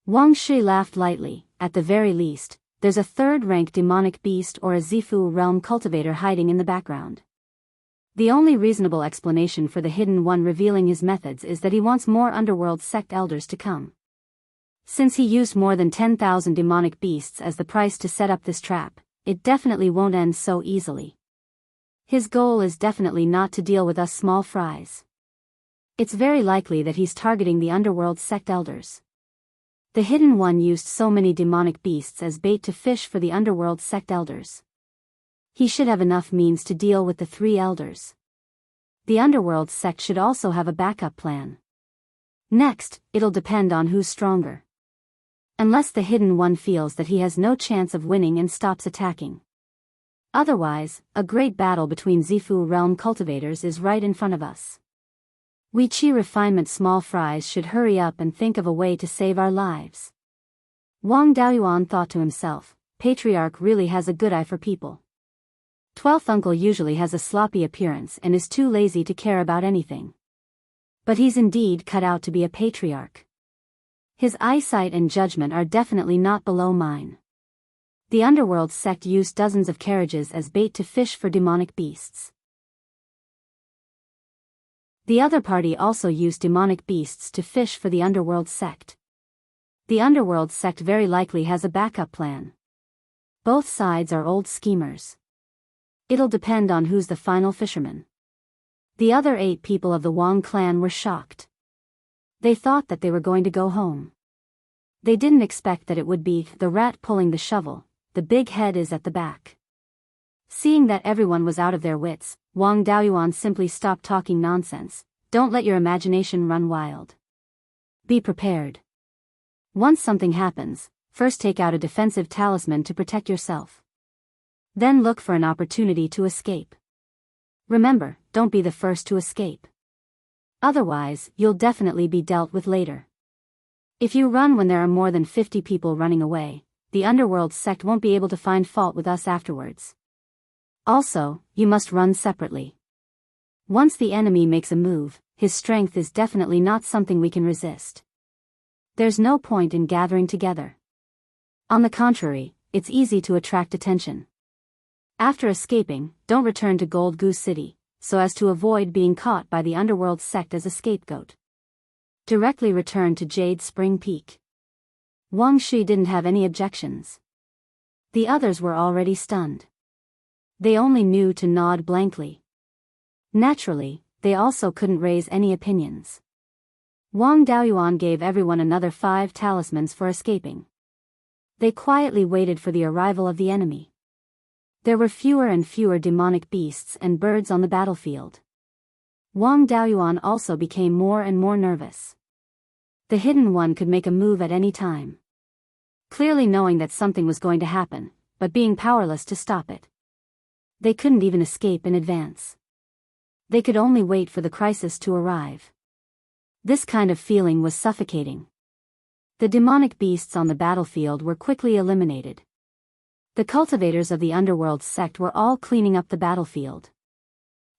Speaker 1: Wang Shui laughed lightly. "At the very least, there's a third-rank demonic beast or a Zifu realm cultivator hiding in the background. The only reasonable explanation for the hidden one revealing his methods is that he wants more underworld sect elders to come. Since he used more than 10,000 demonic beasts as the price to set up this trap, it definitely won't end so easily. His goal is definitely not to deal with us small fries. It's very likely that he's targeting the underworld sect elders. The hidden one used so many demonic beasts as bait to fish for the underworld sect elders. He should have enough means to deal with the 3 elders. The underworld sect should also have a backup plan. Next, it'll depend on who's stronger. Unless the hidden one feels that he has no chance of winning and stops attacking. Otherwise, a great battle between Zifu realm cultivators is right in front of us. We Qi refinement small fries should hurry up and think of a way to save our lives." Wang Daoyuan thought to himself, "Patriarch really has a good eye for people. 12th uncle usually has a sloppy appearance and is too lazy to care about anything. But he's indeed cut out to be a patriarch. His eyesight and judgment are definitely not below mine." The underworld sect used dozens of carriages as bait to fish for demonic beasts. The other party also used demonic beasts to fish for the underworld sect. The underworld sect very likely has a backup plan. Both sides are old schemers. It'll depend on who's the final fisherman. The other 8 people of the Wang clan were shocked. They thought that they were going to go home. They didn't expect that it would be the rat pulling the shovel. The big head is at the back. Seeing that everyone was out of their wits, Wang Daoyuan simply stopped talking nonsense. "Don't let your imagination run wild. Be prepared. Once something happens, first take out a defensive talisman to protect yourself. Then look for an opportunity to escape. Remember, don't be the first to escape. Otherwise, you'll definitely be dealt with later. If you run when there are more than 50 people running away, the underworld sect won't be able to find fault with us afterwards. Also, you must run separately. Once the enemy makes a move, his strength is definitely not something we can resist. There's no point in gathering together. On the contrary, it's easy to attract attention. After escaping, don't return to Gold Goose City, so as to avoid being caught by the underworld sect as a scapegoat. Directly return to Jade Spring Peak." Wang Shi didn't have any objections. The others were already stunned. They only knew to nod blankly. Naturally, they also couldn't raise any opinions. Wang Daoyuan gave everyone another 5 talismans for escaping. They quietly waited for the arrival of the enemy. There were fewer and fewer demonic beasts and birds on the battlefield. Wang Daoyuan also became more and more nervous. The hidden one could make a move at any time. Clearly knowing that something was going to happen, but being powerless to stop it. They couldn't even escape in advance. They could only wait for the crisis to arrive. This kind of feeling was suffocating. The demonic beasts on the battlefield were quickly eliminated. The cultivators of the underworld sect were all cleaning up the battlefield.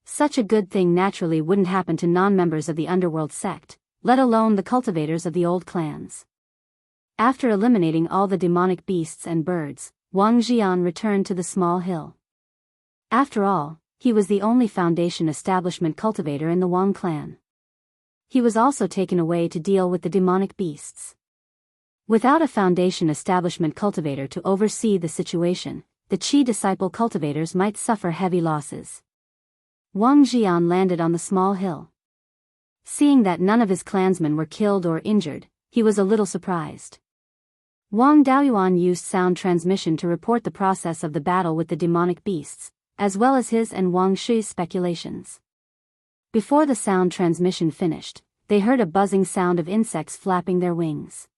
Speaker 1: Such a good thing naturally wouldn't happen to non-members of the underworld sect, let alone the cultivators of the old clans. After eliminating all the demonic beasts and birds, Wang Jian returned to the small hill. After all, he was the only foundation establishment cultivator in the Wang clan. He was also taken away to deal with the demonic beasts. Without a foundation establishment cultivator to oversee the situation, the Qi disciple cultivators might suffer heavy losses. Wang Jian landed on the small hill. Seeing that none of his clansmen were killed or injured, he was a little surprised. Wang Daoyuan used sound transmission to report the process of the battle with the demonic beasts, as well as his and Wang Shi's speculations. Before the sound transmission finished, they heard a buzzing sound of insects flapping their wings.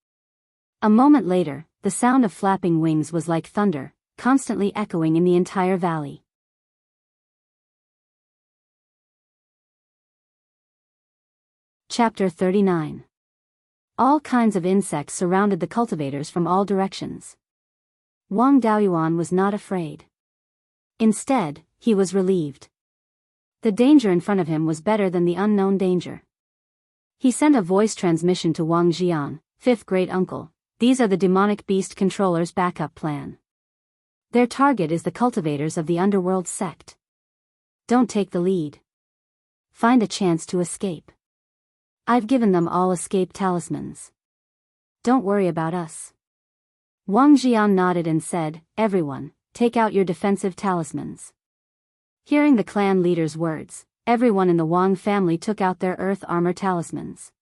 Speaker 1: A moment later, the sound of flapping wings was like thunder, constantly echoing in the entire valley. Chapter 39. All kinds of insects surrounded the cultivators from all directions. Wang Daoyuan was not afraid. Instead, he was relieved. The danger in front of him was better than the unknown danger. He sent a voice transmission to Wang Jian, 5th great uncle. These are the demonic beast controllers' backup plan. Their target is the cultivators of the underworld sect. Don't take the lead. Find a chance to escape. I've given them all escape talismans. Don't worry about us. Wang Jian nodded and said, everyone, take out your defensive talismans. Hearing the clan leader's words, everyone in the Wang family took out their earth armor talismans.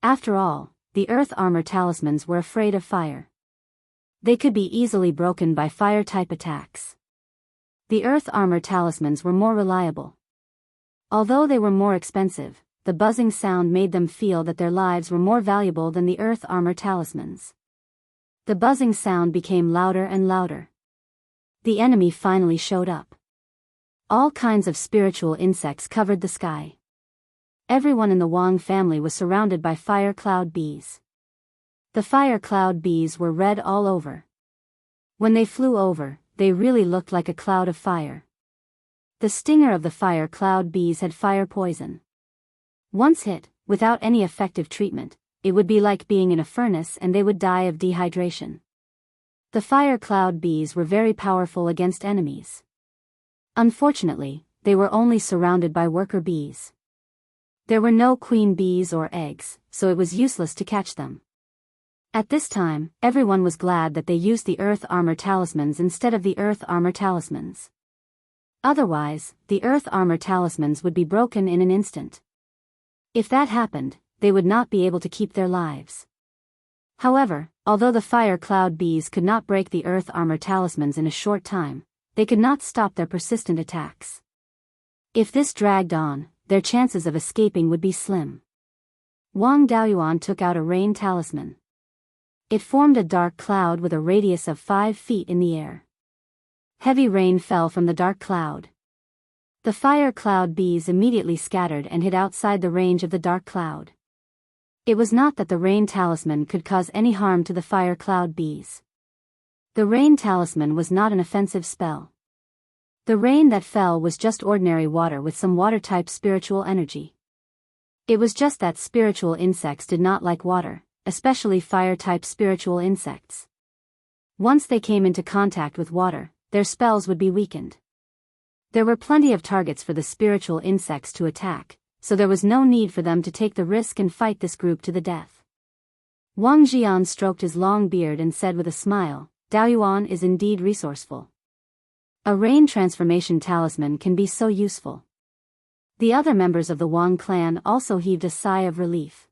Speaker 1: After all, the earth armor talismans were afraid of fire. They could be easily broken by fire-type attacks. The earth armor talismans were more reliable. Although they were more expensive, the buzzing sound made them feel that their lives were more valuable than the earth armor talismans. The buzzing sound became louder and louder. The enemy finally showed up. All kinds of spiritual insects covered the sky. Everyone in the Wang family was surrounded by fire cloud bees. The fire cloud bees were red all over. When they flew over, they really looked like a cloud of fire. The stinger of the fire cloud bees had fire poison. Once hit, without any effective treatment, it would be like being in a furnace and they would die of dehydration. The fire cloud bees were very powerful against enemies. Unfortunately, they were only surrounded by worker bees. There were no queen bees or eggs, so it was useless to catch them. At this time, everyone was glad that they used the earth armor talismans instead of the earth armor talismans. Otherwise, the earth armor talismans would be broken in an instant. If that happened, they would not be able to keep their lives. However, although the fire cloud bees could not break the earth armor talismans in a short time, they could not stop their persistent attacks. If this dragged on, their chances of escaping would be slim. Wang Daoyuan took out a rain talisman. It formed a dark cloud with a radius of 5 feet in the air. Heavy rain fell from the dark cloud. The fire cloud bees immediately scattered and hid outside the range of the dark cloud. It was not that the rain talisman could cause any harm to the fire cloud bees. The rain talisman was not an offensive spell. The rain that fell was just ordinary water with some water-type spiritual energy. It was just that spiritual insects did not like water, especially fire-type spiritual insects. Once they came into contact with water, their spells would be weakened. There were plenty of targets for the spiritual insects to attack, so there was no need for them to take the risk and fight this group to the death. Wang Jian stroked his long beard and said with a smile, Daoyuan is indeed resourceful. A rain transformation talisman can be so useful. The other members of the Wang clan also heaved a sigh of relief.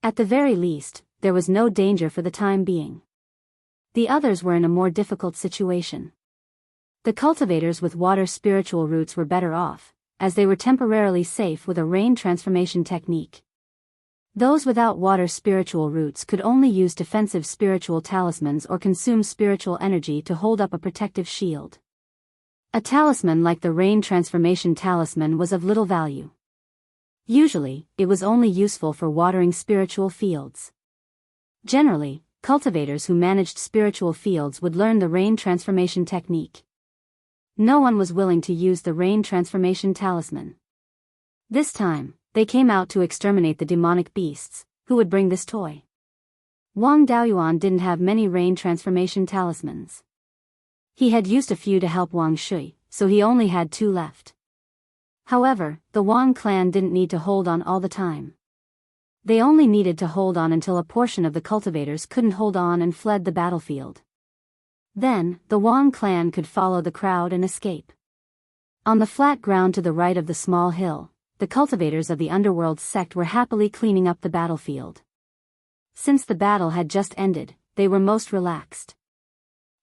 Speaker 1: At the very least, there was no danger for the time being. The others were in a more difficult situation. The cultivators with water spiritual roots were better off, as they were temporarily safe with a rain transformation technique. Those without water spiritual roots could only use defensive spiritual talismans or consume spiritual energy to hold up a protective shield. A talisman like the rain transformation talisman was of little value. Usually, it was only useful for watering spiritual fields. Generally, cultivators who managed spiritual fields would learn the rain transformation technique. No one was willing to use the rain transformation talisman. This time, they came out to exterminate the demonic beasts, who would bring this toy. Wang Daoyuan didn't have many rain transformation talismans. He had used a few to help Wang Shui, so he only had 2 left. However, the Wang clan didn't need to hold on all the time. They only needed to hold on until a portion of the cultivators couldn't hold on and fled the battlefield. Then, the Wang clan could follow the crowd and escape. On the flat ground to the right of the small hill, the cultivators of the underworld sect were happily cleaning up the battlefield. Since the battle had just ended, they were most relaxed.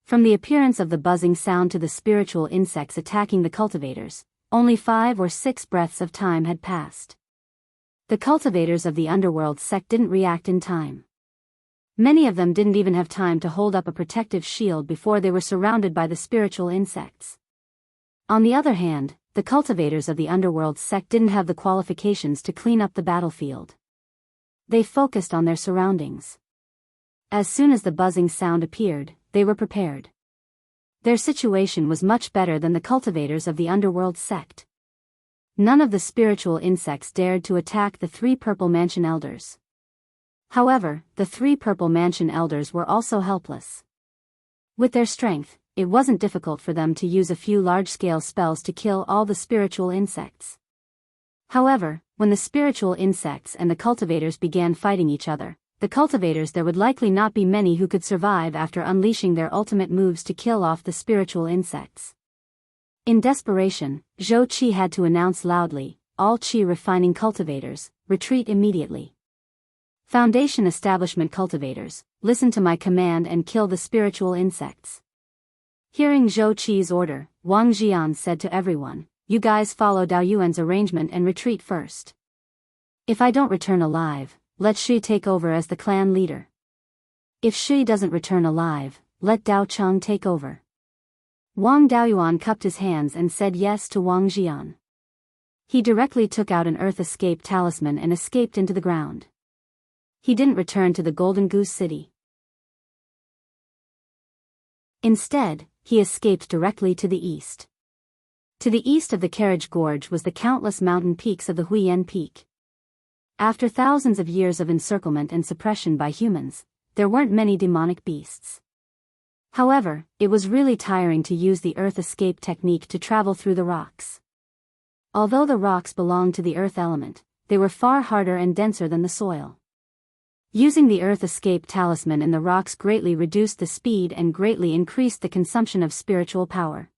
Speaker 1: From the appearance of the buzzing sound to the spiritual insects attacking the cultivators, only 5 or 6 breaths of time had passed. The cultivators of the underworld sect didn't react in time. Many of them didn't even have time to hold up a protective shield before they were surrounded by the spiritual insects. On the other hand, the cultivators of the underworld sect didn't have the qualifications to clean up the battlefield. They focused on their surroundings. As soon as the buzzing sound appeared, they were prepared. Their situation was much better than the cultivators of the underworld sect. None of the spiritual insects dared to attack the 3 purple mansion elders. However, the 3 purple mansion elders were also helpless. With their strength, it wasn't difficult for them to use a few large-scale spells to kill all the spiritual insects. However, when the spiritual insects and the cultivators began fighting each other, the cultivators there would likely not be many who could survive after unleashing their ultimate moves to kill off the spiritual insects. In desperation, Zhou Qi had to announce loudly, "All Qi refining cultivators, retreat immediately. Foundation establishment cultivators, listen to my command and kill the spiritual insects." Hearing Zhou Qi's order, Wang Jian said to everyone, "You guys follow Daoyuan's arrangement and retreat first. If I don't return alive, let Shi take over as the clan leader. If Shi doesn't return alive, let Dao Cheng take over." Wang Daoyuan cupped his hands and said yes to Wang Jian. He directly took out an earth escape talisman and escaped into the ground. He didn't return to the Golden Goose City. Instead, he escaped directly to the east. To the east of the Carriage Gorge was the countless mountain peaks of the Huiyan Peak. After thousands of years of encirclement and suppression by humans, there weren't many demonic beasts. However, it was really tiring to use the earth escape technique to travel through the rocks. Although the rocks belonged to the earth element, they were far harder and denser than the soil. Using the earth escape talisman in the rocks greatly reduced the speed and greatly increased the consumption of spiritual power.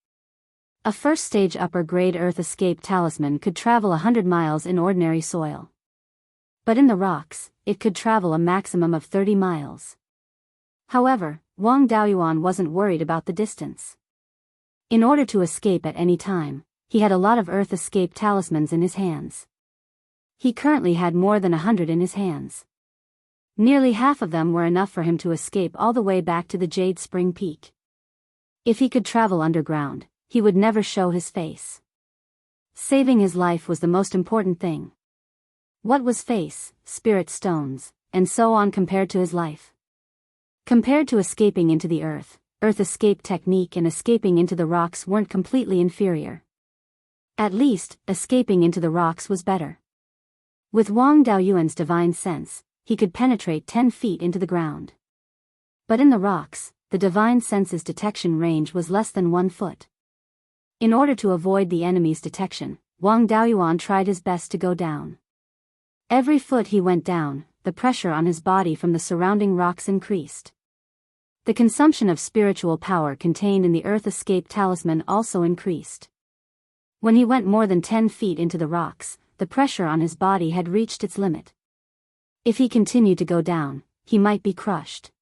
Speaker 1: A first-stage upper-grade earth escape talisman could travel 100 miles in ordinary soil. But in the rocks, it could travel a maximum of 30 miles. However, Wang Daoyuan wasn't worried about the distance. In order to escape at any time, he had a lot of earth escape talismans in his hands. He currently had more than 100 in his hands. Nearly half of them were enough for him to escape all the way back to the Jade Spring Peak. If he could travel underground, he would never show his face. Saving his life was the most important thing. What was face, spirit stones, and so on compared to his life? Compared to escaping into the earth escape technique and escaping into the rocks weren't completely inferior. At least, escaping into the rocks was better. With Wang Daoyuan's divine sense, he could penetrate 10 feet into the ground. But in the rocks, the divine sense's detection range was less than 1 foot. In order to avoid the enemy's detection, Wang Daoyuan tried his best to go down. Every foot he went down, the pressure on his body from the surrounding rocks increased. The consumption of spiritual power contained in the earth escape talisman also increased. When he went more than 10 feet into the rocks, the pressure on his body had reached its limit. If he continued to go down, he might be crushed.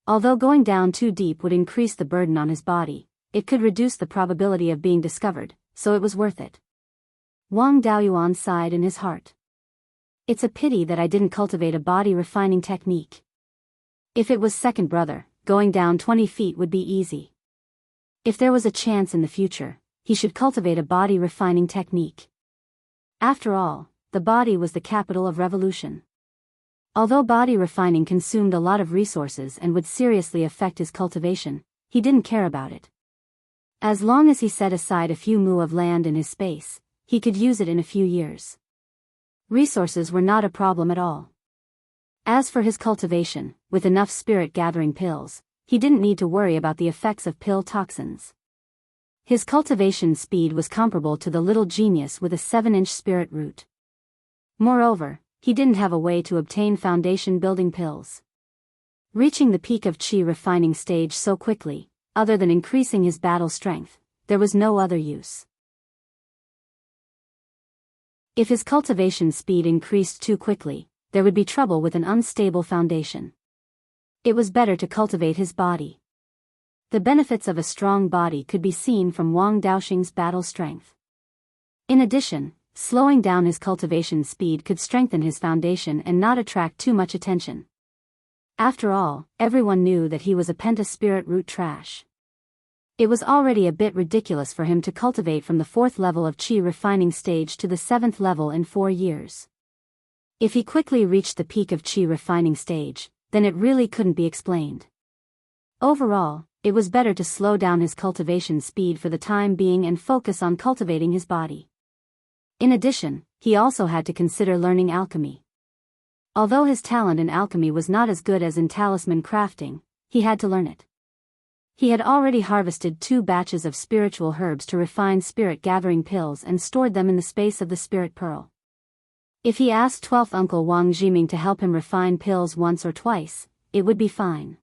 Speaker 1: Although going down too deep would increase the burden on his body, it could reduce the probability of being discovered, so it was worth it. Wang Daoyuan sighed in his heart. It's a pity that I didn't cultivate a body-refining technique. If it was second brother, going down 20 feet would be easy. If there was a chance in the future, he should cultivate a body-refining technique. After all, the body was the capital of revolution. Although body refining consumed a lot of resources and would seriously affect his cultivation, he didn't care about it. As long as he set aside a few mu of land in his space, he could use it in a few years. Resources were not a problem at all. As for his cultivation, with enough spirit-gathering pills, he didn't need to worry about the effects of pill toxins. His cultivation speed was comparable to the little genius with a 7-inch spirit root. Moreover, he didn't have a way to obtain foundation-building pills. Reaching the peak of chi refining stage so quickly, other than increasing his battle strength, there was no other use. If his cultivation speed increased too quickly, there would be trouble with an unstable foundation. It was better to cultivate his body. The benefits of a strong body could be seen from Wang Daoxing's battle strength. In addition, slowing down his cultivation speed could strengthen his foundation and not attract too much attention. After all, everyone knew that he was a penta-spirit root trash. It was already a bit ridiculous for him to cultivate from the 4th level of chi refining stage to the 7th level in 4 years. If he quickly reached the peak of chi refining stage, then it really couldn't be explained. Overall, it was better to slow down his cultivation speed for the time being and focus on cultivating his body. In addition, he also had to consider learning alchemy. Although his talent in alchemy was not as good as in talisman crafting, he had to learn it. He had already harvested 2 batches of spiritual herbs to refine spirit-gathering pills and stored them in the space of the spirit pearl. If he asked 12th Uncle Wang Jiming to help him refine pills once or twice, it would be fine.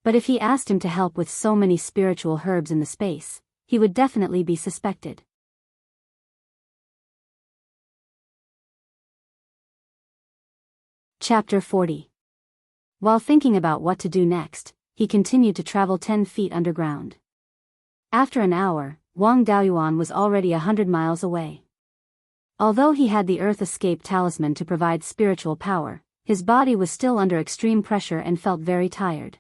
Speaker 1: But if he asked him to help with so many spiritual herbs in the space, he would definitely be suspected. Chapter 40. While thinking about what to do next, he continued to travel 10 feet underground. After an hour, Wang Daoyuan was already 100 miles away. Although he had the Earth Escape Talisman to provide spiritual power, his body was still under extreme pressure and felt very tired.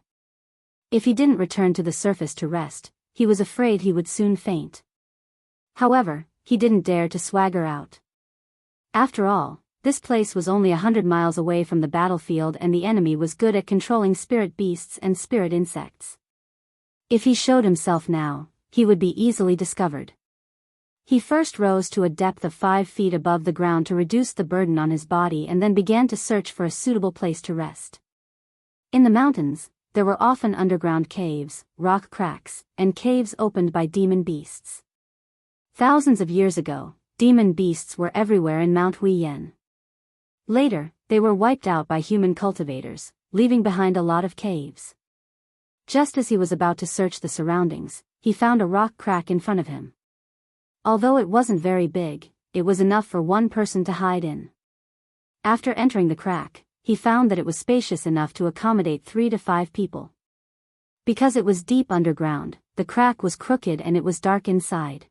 Speaker 1: If he didn't return to the surface to rest, he was afraid he would soon faint. However, he didn't dare to swagger out. After all, this place was only 100 miles away from the battlefield and the enemy was good at controlling spirit beasts and spirit insects. If he showed himself now, he would be easily discovered. He first rose to a depth of 5 feet above the ground to reduce the burden on his body and then began to search for a suitable place to rest. In the mountains, there were often underground caves, rock cracks, and caves opened by demon beasts. Thousands of years ago, demon beasts were everywhere in Mount Huiyan. Later, they were wiped out by human cultivators, leaving behind a lot of caves. Just as he was about to search the surroundings, he found a rock crack in front of him. Although it wasn't very big, it was enough for one person to hide in. After entering the crack, he found that it was spacious enough to accommodate 3 to 5 people. Because it was deep underground, the crack was crooked and it was dark inside.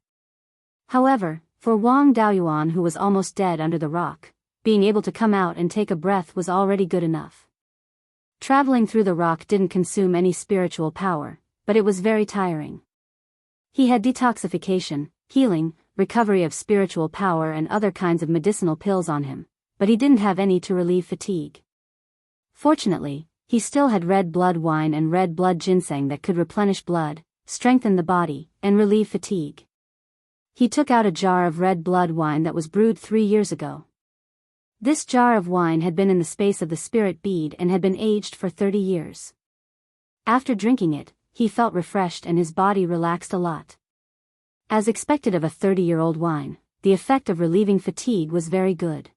Speaker 1: However, for Wang Daoyuan, who was almost dead under the rock, being able to come out and take a breath was already good enough. Traveling through the rock didn't consume any spiritual power, but it was very tiring. He had detoxification, healing, recovery of spiritual power and other kinds of medicinal pills on him, but he didn't have any to relieve fatigue. Fortunately, he still had red blood wine and red blood ginseng that could replenish blood, strengthen the body, and relieve fatigue. He took out a jar of red blood wine that was brewed 3 years ago. This jar of wine had been in the space of the spirit bead and had been aged for 30 years. After drinking it, he felt refreshed and his body relaxed a lot. As expected of a 30-year-old wine, the effect of relieving fatigue was very good.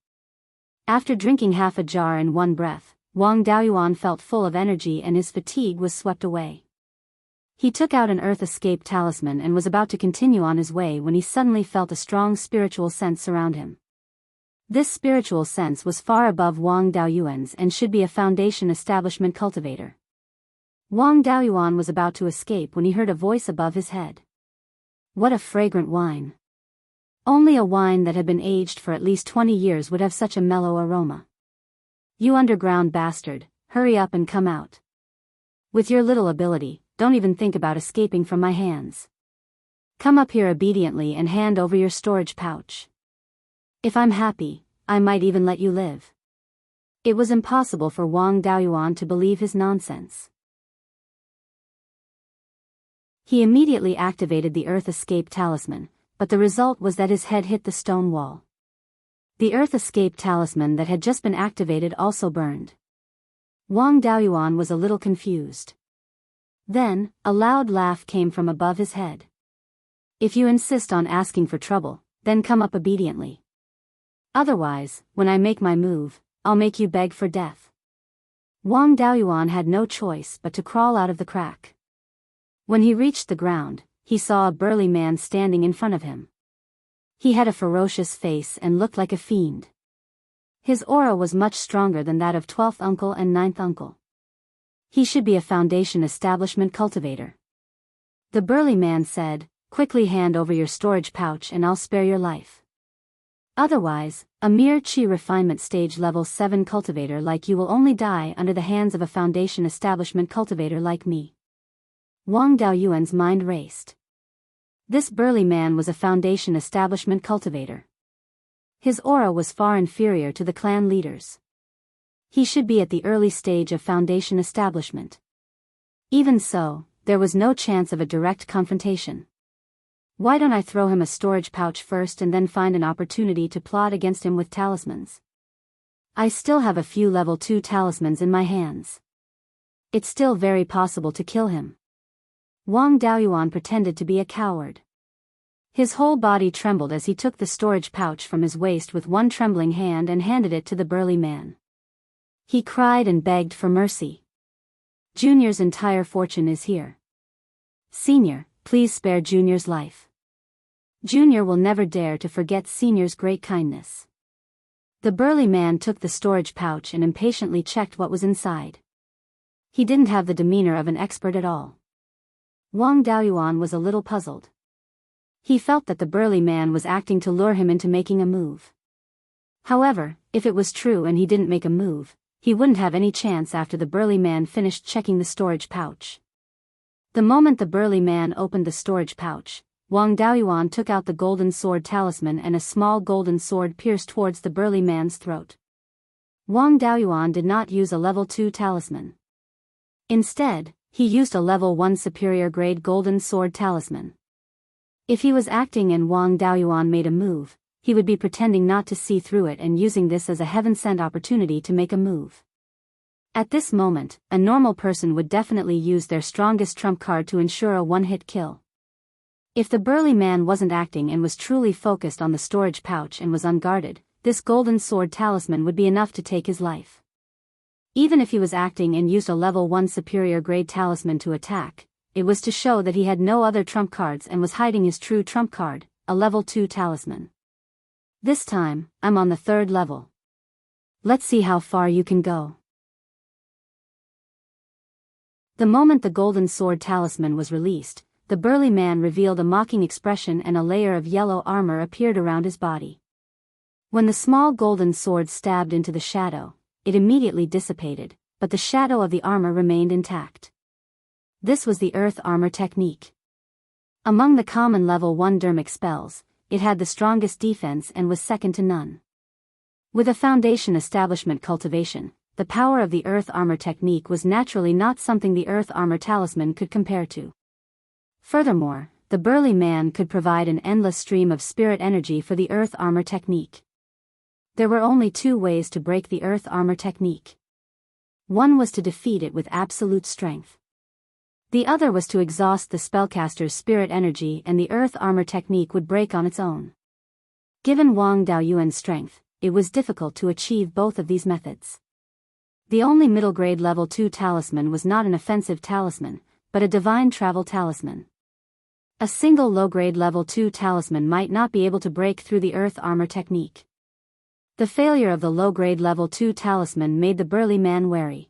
Speaker 1: After drinking half a jar in one breath, Wang Daoyuan felt full of energy and his fatigue was swept away. He took out an Earth Escape Talisman and was about to continue on his way when he suddenly felt a strong spiritual sense surround him. This spiritual sense was far above Wang Daoyuan's and should be a foundation establishment cultivator. Wang Daoyuan was about to escape when he heard a voice above his head. What a fragrant wine! Only a wine that had been aged for at least 20 years would have such a mellow aroma. You underground bastard, hurry up and come out. With your little ability, don't even think about escaping from my hands. Come up here obediently and hand over your storage pouch. If I'm happy, I might even let you live. It was impossible for Wang Daoyuan to believe his nonsense. He immediately activated the Earth Escape Talisman, but the result was that his head hit the stone wall. The Earth Escape Talisman that had just been activated also burned. Wang Daoyuan was a little confused. Then, a loud laugh came from above his head. If you insist on asking for trouble, then come up obediently. Otherwise, when I make my move, I'll make you beg for death. Wang Daoyuan had no choice but to crawl out of the crack. When he reached the ground, he saw a burly man standing in front of him. He had a ferocious face and looked like a fiend. His aura was much stronger than that of 12th uncle and 9th uncle. He should be a foundation establishment cultivator. The burly man said, quickly hand over your storage pouch and I'll spare your life. Otherwise, a mere chi refinement stage level 7 cultivator like you will only die under the hands of a foundation establishment cultivator like me. Wang Daoyuan's mind raced. This burly man was a foundation establishment cultivator. His aura was far inferior to the clan leaders. He should be at the early stage of foundation establishment. Even so, there was no chance of a direct confrontation. Why don't I throw him a storage pouch first and then find an opportunity to plot against him with talismans? I still have a few level 2 talismans in my hands. It's still very possible to kill him. Wang Daoyuan pretended to be a coward. His whole body trembled as he took the storage pouch from his waist with one trembling hand and handed it to the burly man. He cried and begged for mercy. Junior's entire fortune is here. Senior, please spare Junior's life. Junior will never dare to forget Senior's great kindness. The burly man took the storage pouch and impatiently checked what was inside. He didn't have the demeanor of an expert at all. Wang Daoyuan was a little puzzled. He felt that the burly man was acting to lure him into making a move. However, if it was true and he didn't make a move, he wouldn't have any chance after the burly man finished checking the storage pouch. The moment the burly man opened the storage pouch, Wang Daoyuan took out the golden sword talisman and a small golden sword pierced towards the burly man's throat. Wang Daoyuan did not use a level 2 talisman. Instead, he used a level 1 superior grade golden sword talisman. If he was acting and Wang Daoyuan made a move, he would be pretending not to see through it and using this as a heaven-sent opportunity to make a move. At this moment, a normal person would definitely use their strongest trump card to ensure a one-hit kill. If the burly man wasn't acting and was truly focused on the storage pouch and was unguarded, this golden sword talisman would be enough to take his life. Even if he was acting and used a level 1 superior grade talisman to attack, it was to show that he had no other trump cards and was hiding his true trump card, a level 2 talisman. This time, I'm on the 3rd level. Let's see how far you can go. The moment the golden sword talisman was released, the burly man revealed a mocking expression and a layer of yellow armor appeared around his body. When the small golden sword stabbed into the shadow, it immediately dissipated, but the shadow of the armor remained intact. This was the earth armor technique. Among the common level 1 dermic spells, it had the strongest defense and was second to none. With a foundation establishment cultivation, the power of the earth armor technique was naturally not something the earth armor talisman could compare to. Furthermore, the burly man could provide an endless stream of spirit energy for the earth armor technique. There were only 2 ways to break the earth armor technique. One was to defeat it with absolute strength. The other was to exhaust the spellcaster's spirit energy and the earth armor technique would break on its own. Given Wang Daoyuan's strength, it was difficult to achieve both of these methods. The only middle grade level 2 talisman was not an offensive talisman, but a divine travel talisman. A single low grade level 2 talisman might not be able to break through the earth armor technique. The failure of the low-grade level 2 talisman made the burly man wary.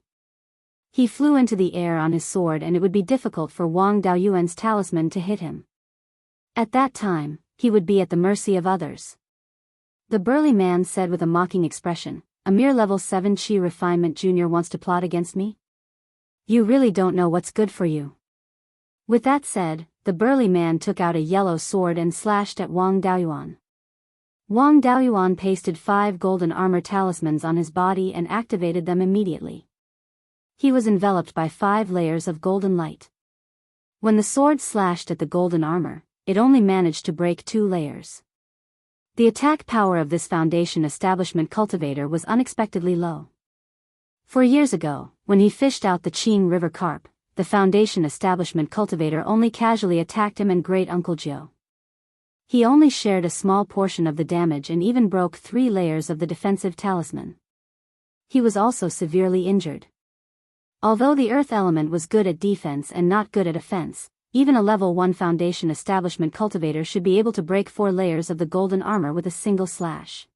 Speaker 1: He flew into the air on his sword and it would be difficult for Wang Daoyuan's talisman to hit him. At that time, he would be at the mercy of others. The burly man said with a mocking expression, "A mere level 7 Qi refinement junior wants to plot against me? You really don't know what's good for you." With that said, the burly man took out a yellow sword and slashed at Wang Daoyuan. Wang Daoyuan pasted 5 golden armor talismans on his body and activated them immediately. He was enveloped by 5 layers of golden light. When the sword slashed at the golden armor, it only managed to break 2 layers. The attack power of this Foundation Establishment cultivator was unexpectedly low. 4 years ago, when he fished out the Qing River carp, the Foundation Establishment cultivator only casually attacked him and Great Uncle Jiao. He only shared a small portion of the damage and even broke 3 layers of the defensive talisman. He was also severely injured. Although the earth element was good at defense and not good at offense, even a level 1 Foundation Establishment cultivator should be able to break 4 layers of the golden armor with a single slash.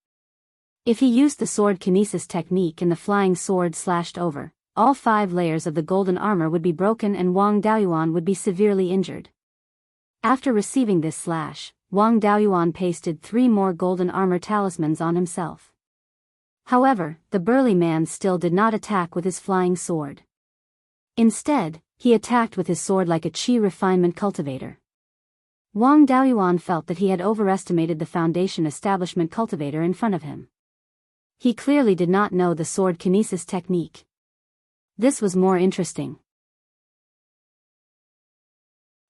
Speaker 1: If he used the sword kinesis technique and the flying sword slashed over, all 5 layers of the golden armor would be broken and Wang Daoyuan would be severely injured. After receiving this slash, Wang Daoyuan pasted 3 more golden armor talismans on himself. However, the burly man still did not attack with his flying sword. Instead, he attacked with his sword like a Qi refinement cultivator. Wang Daoyuan felt that he had overestimated the Foundation Establishment cultivator in front of him. He clearly did not know the sword kinesis technique. This was more interesting.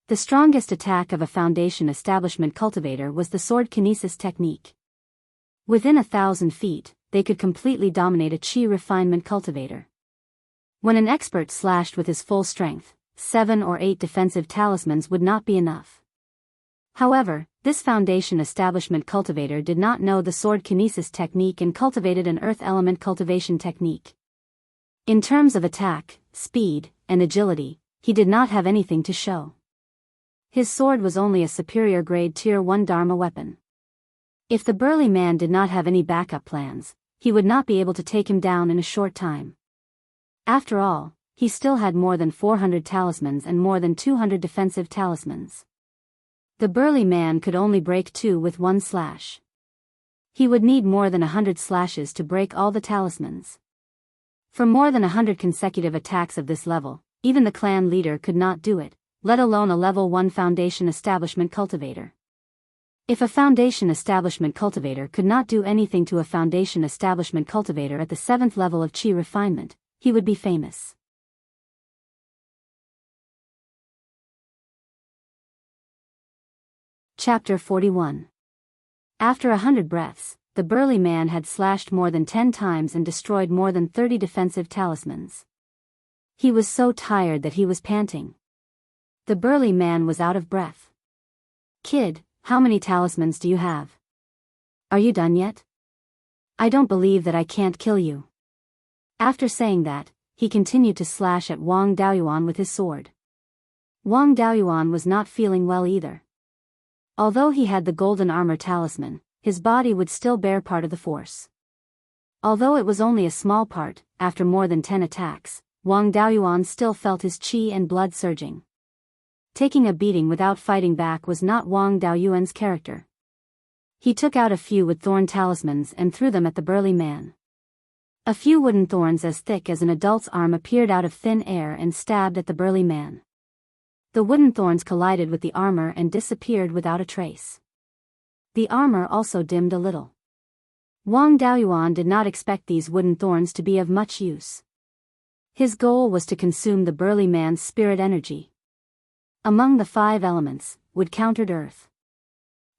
Speaker 1: The strongest attack of a Foundation Establishment cultivator was the sword kinesis technique. Within 1,000 feet, they could completely dominate a Qi refinement cultivator. When an expert slashed with his full strength, 7 or 8 defensive talismans would not be enough. However, this Foundation Establishment cultivator did not know the sword kinesis technique and cultivated an earth element cultivation technique. In terms of attack, speed, and agility, he did not have anything to show. His sword was only a superior grade tier 1 Dharma weapon. If the burly man did not have any backup plans, he would not be able to take him down in a short time. After all, he still had more than 400 talismans and more than 200 defensive talismans. The burly man could only break 2 with 1 slash. He would need more than 100 slashes to break all the talismans. For more than 100 consecutive attacks of this level, even the clan leader could not do it, let alone a level 1 Foundation Establishment cultivator. If a Foundation Establishment cultivator could not do anything to a Foundation Establishment cultivator at the 7th level of Qi refinement, he would be famous. Chapter 41. After 100 breaths, the burly man had slashed more than 10 times and destroyed more than 30 defensive talismans. He was so tired that he was panting. The burly man was out of breath. "Kid, how many talismans do you have? Are you done yet? I don't believe that I can't kill you." After saying that, he continued to slash at Wang Daoyuan with his sword. Wang Daoyuan was not feeling well either. Although he had the golden armor talisman, his body would still bear part of the force. Although it was only a small part, after more than 10 attacks, Wang Daoyuan still felt his qi and blood surging. Taking a beating without fighting back was not Wang Daoyuan's character. He took out a few wood thorn talismans and threw them at the burly man. A few wooden thorns as thick as an adult's arm appeared out of thin air and stabbed at the burly man. The wooden thorns collided with the armor and disappeared without a trace. The armor also dimmed a little. Wang Daoyuan did not expect these wooden thorns to be of much use. His goal was to consume the burly man's spirit energy. Among the 5 elements, wood countered earth.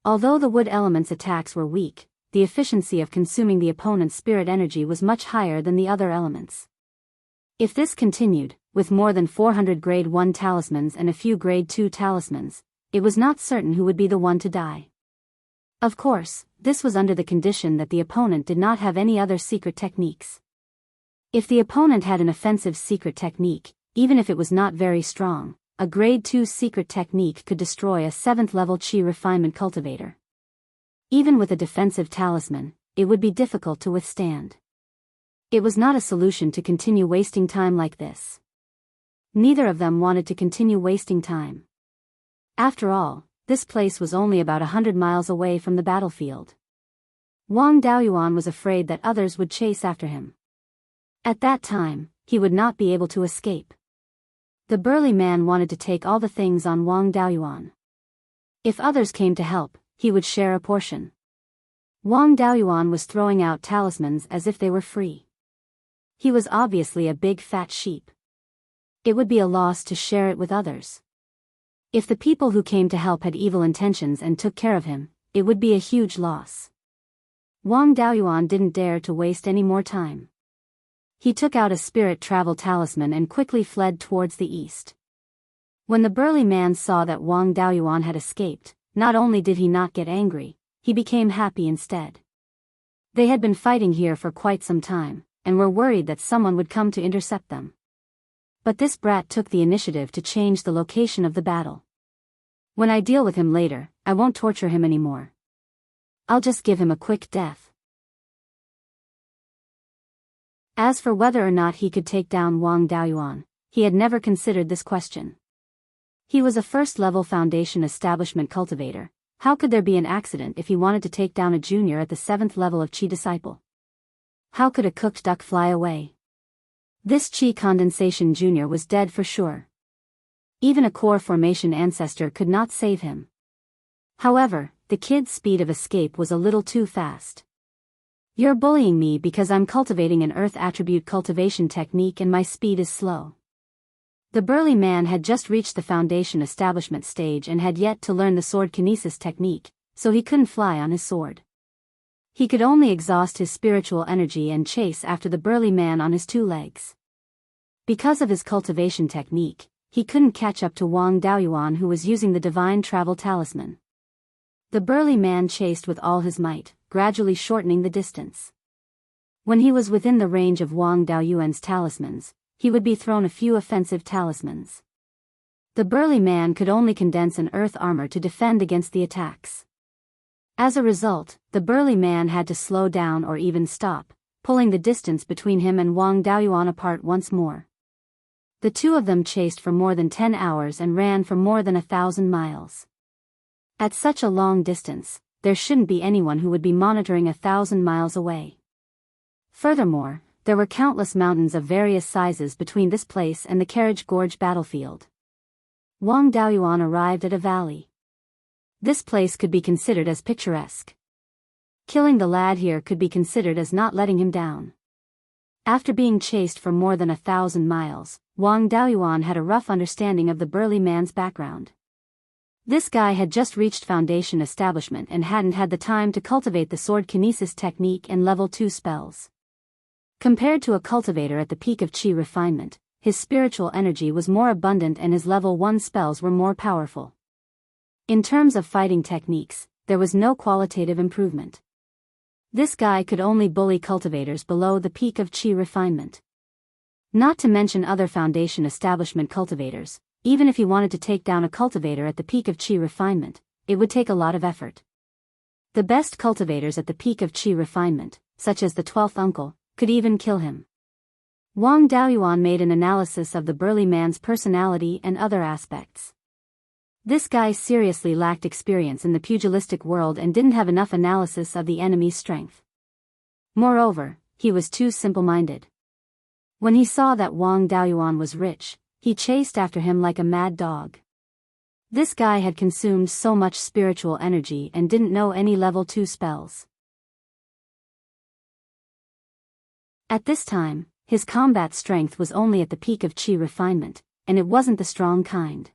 Speaker 1: Although the wood element's attacks were weak, the efficiency of consuming the opponent's spirit energy was much higher than the other elements. If this continued, with more than 400 grade 1 talismans and a few grade 2 talismans, it was not certain who would be the one to die. Of course, this was under the condition that the opponent did not have any other secret techniques. If the opponent had an offensive secret technique, even if it was not very strong, a grade 2 secret technique could destroy a 7th level Qi refinement cultivator. Even with a defensive talisman, it would be difficult to withstand. It was not a solution to continue wasting time like this. Neither of them wanted to continue wasting time. After all, this place was only about 100 miles away from the battlefield. Wang Daoyuan was afraid that others would chase after him. At that time, he would not be able to escape. The burly man wanted to take all the things on Wang Daoyuan. If others came to help, he would share a portion. Wang Daoyuan was throwing out talismans as if they were free. He was obviously a big fat sheep. It would be a loss to share it with others. If the people who came to help had evil intentions and took care of him, it would be a huge loss. Wang Daoyuan didn't dare to waste any more time. He took out a spirit travel talisman and quickly fled towards the east. When the burly man saw that Wang Daoyuan had escaped, not only did he not get angry, he became happy instead. They had been fighting here for quite some time, and were worried that someone would come to intercept them. But this brat took the initiative to change the location of the battle. When I deal with him later, I won't torture him anymore. I'll just give him a quick death. As for whether or not he could take down Wang Daoyuan, he had never considered this question. He was a first-level foundation establishment cultivator. How could there be an accident if he wanted to take down a junior at the 7th level of Qi disciple? How could a cooked duck fly away? This Qi condensation junior was dead for sure. Even a core formation ancestor could not save him. However, the kid's speed of escape was a little too fast. You're bullying me because I'm cultivating an earth attribute cultivation technique and my speed is slow. The burly man had just reached the foundation establishment stage and had yet to learn the sword kinesis technique, so he couldn't fly on his sword. He could only exhaust his spiritual energy and chase after the burly man on his 2 legs. Because of his cultivation technique, he couldn't catch up to Wang Daoyuan, who was using the divine travel talisman. The burly man chased with all his might, gradually shortening the distance. When he was within the range of Wang Daoyuan's talismans, he would be thrown a few offensive talismans. The burly man could only condense an earth armor to defend against the attacks. As a result, the burly man had to slow down or even stop, pulling the distance between him and Wang Daoyuan apart once more. The two of them chased for more than 10 hours and ran for more than 1,000 miles. At such a long distance, there shouldn't be anyone who would be monitoring 1,000 miles away. Furthermore, there were countless mountains of various sizes between this place and the Carriage Gorge battlefield. Wang Daoyuan arrived at a valley. This place could be considered as picturesque. Killing the lad here could be considered as not letting him down. After being chased for more than 1,000 miles, Wang Daoyuan had a rough understanding of the burly man's background. This guy had just reached foundation establishment and hadn't had the time to cultivate the sword kinesis technique and level 2 spells. Compared to a cultivator at the peak of Qi refinement, his spiritual energy was more abundant and his level 1 spells were more powerful. In terms of fighting techniques, there was no qualitative improvement. This guy could only bully cultivators below the peak of Qi refinement. Not to mention other foundation establishment cultivators. Even if he wanted to take down a cultivator at the peak of Qi refinement, it would take a lot of effort. The best cultivators at the peak of Qi refinement, such as the 12th uncle, could even kill him. Wang Daoyuan made an analysis of the burly man's personality and other aspects. This guy seriously lacked experience in the pugilistic world and didn't have enough analysis of the enemy's strength. Moreover, he was too simple-minded. When he saw that Wang Daoyuan was rich, he chased after him like a mad dog. This guy had consumed so much spiritual energy and didn't know any level 2 spells. At this time, his combat strength was only at the peak of Qi refinement, and it wasn't the strong kind.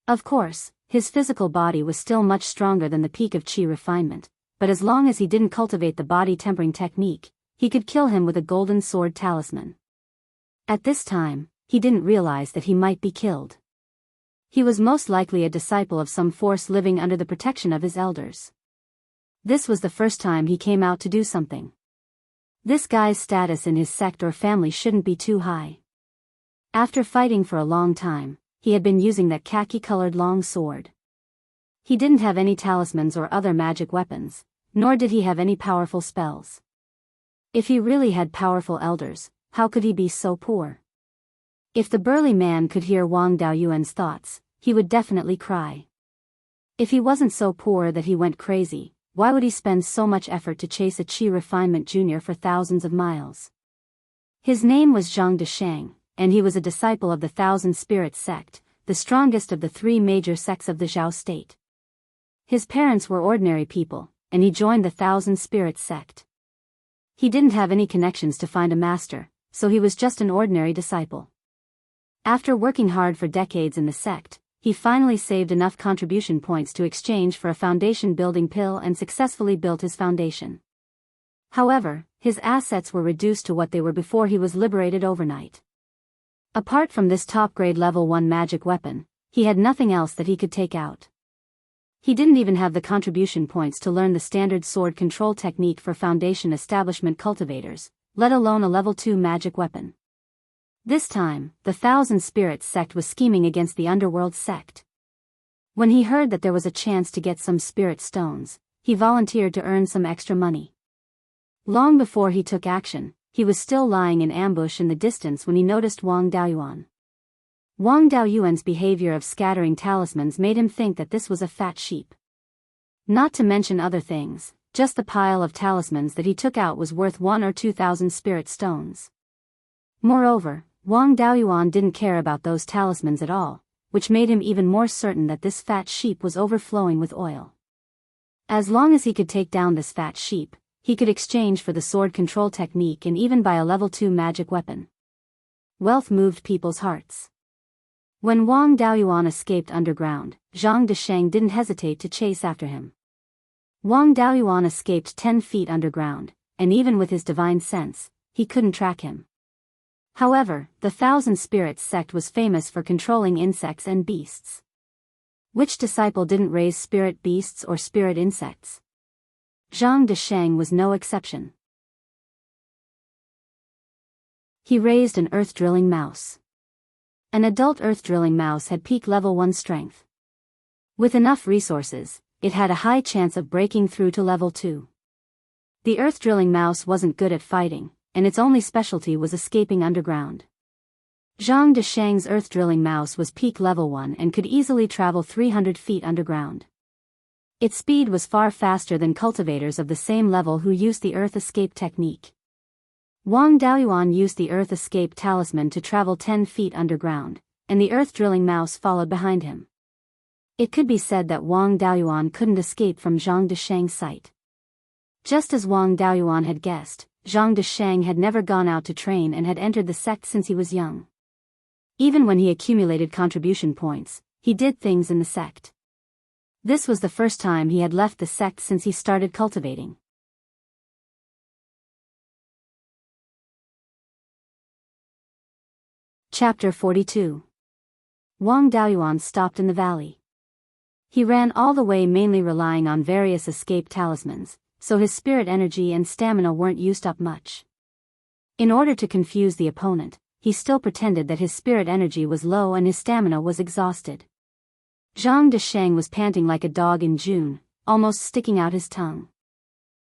Speaker 1: Of course, his physical body was still much stronger than the peak of Qi refinement, but as long as he didn't cultivate the body tempering technique, he could kill him with a golden sword talisman. At this time, he didn't realize that he might be killed. He was most likely a disciple of some force living under the protection of his elders. This was the first time he came out to do something. This guy's status in his sect or family shouldn't be too high. After fighting for a long time, he had been using that khaki-colored long sword. He didn't have any talismans or other magic weapons, nor did he have any powerful spells. If he really had powerful elders, how could he be so poor? If the burly man could hear Wang Daoyuan's thoughts, he would definitely cry. If he wasn't so poor that he went crazy, why would he spend so much effort to chase a Qi refinement junior for thousands of miles? His name was Zhang Deshang, and he was a disciple of the Thousand Spirits sect, the strongest of the three major sects of the Zhao state. His parents were ordinary people, and he joined the Thousand Spirits sect. He didn't have any connections to find a master, so he was just an ordinary disciple. After working hard for decades in the sect, he finally saved enough contribution points to exchange for a foundation-building pill and successfully built his foundation. However, his assets were reduced to what they were before he was liberated overnight. Apart from this top-grade level 1 magic weapon, he had nothing else that he could take out. He didn't even have the contribution points to learn the standard sword control technique for foundation establishment cultivators, let alone a level 2 magic weapon. This time, the Thousand Spirits sect was scheming against the Underworld sect. When he heard that there was a chance to get some spirit stones, he volunteered to earn some extra money. Long before he took action, he was still lying in ambush in the distance when he noticed Wang Daoyuan. Wang Daoyuan's behavior of scattering talismans made him think that this was a fat sheep. Not to mention other things, just the pile of talismans that he took out was worth 1 or 2,000 spirit stones. Moreover, Wang Daoyuan didn't care about those talismans at all, which made him even more certain that this fat sheep was overflowing with oil. As long as he could take down this fat sheep, he could exchange for the sword control technique and even buy a level 2 magic weapon. Wealth moved people's hearts. When Wang Daoyuan escaped underground, Zhang Deshang didn't hesitate to chase after him. Wang Daoyuan escaped 10 feet underground, and even with his divine sense, he couldn't track him. However, the Thousand Spirits sect was famous for controlling insects and beasts. Which disciple didn't raise spirit beasts or spirit insects? Zhang Deshang was no exception. He raised an earth-drilling mouse. An adult earth-drilling mouse had peak level 1 strength. With enough resources, it had a high chance of breaking through to level 2. The earth-drilling mouse wasn't good at fighting, and its only specialty was escaping underground. Zhang Deshang's earth-drilling mouse was peak level 1 and could easily travel 300 feet underground. Its speed was far faster than cultivators of the same level who used the earth escape technique. Wang Daoyuan used the earth escape talisman to travel 10 feet underground, and the earth-drilling mouse followed behind him. It could be said that Wang Daoyuan couldn't escape from Zhang Deshang's sight. Just as Wang Daoyuan had guessed, Zhang Deshang had never gone out to train and had entered the sect since he was young. Even when he accumulated contribution points, he did things in the sect. This was the first time he had left the sect since he started cultivating. Chapter 42. Wang Daoyuan stopped in the valley. He ran all the way mainly relying on various escape talismans, so his spirit energy and stamina weren't used up much. In order to confuse the opponent, he still pretended that his spirit energy was low and his stamina was exhausted. Zhang Deshang was panting like a dog in June, almost sticking out his tongue.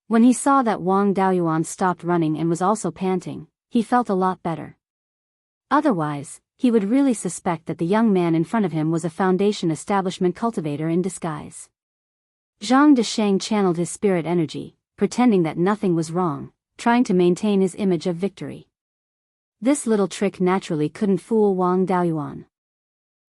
Speaker 1: When he saw that Wang Daoyuan stopped running and was also panting, he felt a lot better. Otherwise, he would really suspect that the young man in front of him was a foundation establishment cultivator in disguise. Zhang Deshang channeled his spirit energy, pretending that nothing was wrong, trying to maintain his image of victory. This little trick naturally couldn't fool Wang Daoyuan.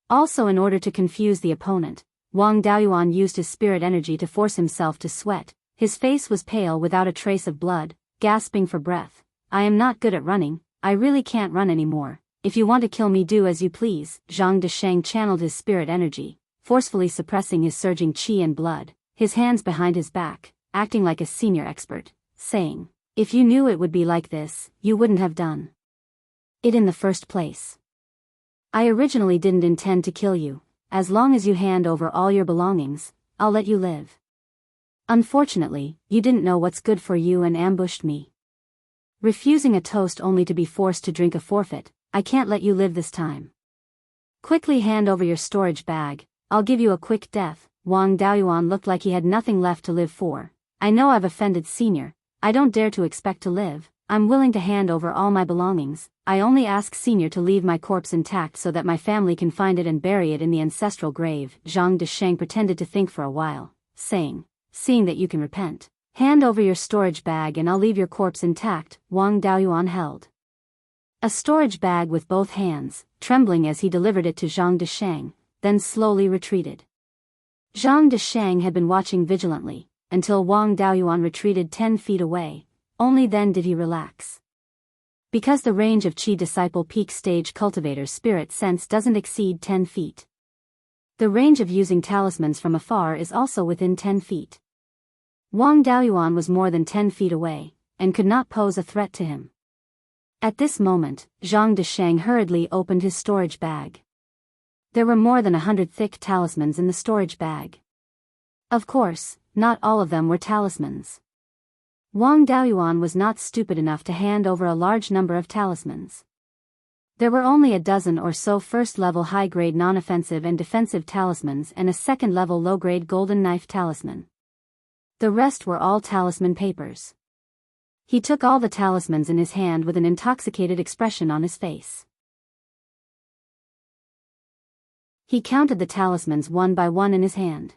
Speaker 1: Also, in order to confuse the opponent, Wang Daoyuan used his spirit energy to force himself to sweat. His face was pale without a trace of blood, gasping for breath. "I am not good at running, I really can't run anymore. If you want to kill me, do as you please." Zhang Deshang channeled his spirit energy, forcefully suppressing his surging qi and blood, his hands behind his back, acting like a senior expert, saying, "If you knew it would be like this, you wouldn't have done it in the first place. I originally didn't intend to kill you. As long as you hand over all your belongings, I'll let you live. Unfortunately, you didn't know what's good for you and ambushed me. Refusing a toast only to be forced to drink a forfeit. I can't let you live this time. Quickly hand over your storage bag, I'll give you a quick death." Wang Daoyuan looked like he had nothing left to live for, I know I've offended Senior. I don't dare to expect to live. I'm willing to hand over all my belongings. I only ask Senior to leave my corpse intact so that my family can find it and bury it in the ancestral grave. Zhang Desheng pretended to think for a while, saying, seeing that you can repent, hand over your storage bag and I'll leave your corpse intact. Wang Daoyuan held a storage bag with both hands, trembling as he delivered it to Zhang Desheng, then slowly retreated. Zhang Desheng had been watching vigilantly, until Wang Daoyuan retreated 10 feet away. Only then did he relax. Because the range of Qi Disciple Peak Stage Cultivator's spirit sense doesn't exceed 10 feet. The range of using talismans from afar is also within 10 feet. Wang Daoyuan was more than 10 feet away, and could not pose a threat to him. At this moment, Zhang Desheng hurriedly opened his storage bag. There were more than 100 thick talismans in the storage bag. Of course, not all of them were talismans. Wang Daoyuan was not stupid enough to hand over a large number of talismans. There were only a dozen or so first-level high-grade non-offensive and defensive talismans and a second-level low-grade golden knife talisman. The rest were all talisman papers. He took all the talismans in his hand with an intoxicated expression on his face. He counted the talismans one by one in his hand.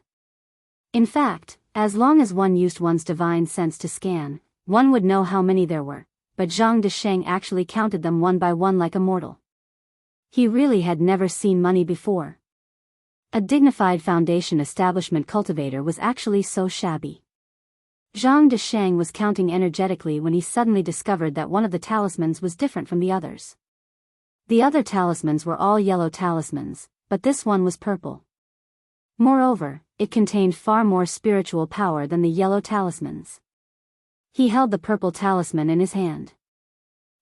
Speaker 1: In fact, as long as one used one's divine sense to scan, one would know how many there were, but Zhang Desheng actually counted them one by one like a mortal. He really had never seen money before. A dignified foundation establishment cultivator was actually so shabby. Zhang Desheng was counting energetically when he suddenly discovered that one of the talismans was different from the others. The other talismans were all yellow talismans, but this one was purple. Moreover, it contained far more spiritual power than the yellow talismans. He held the purple talisman in his hand.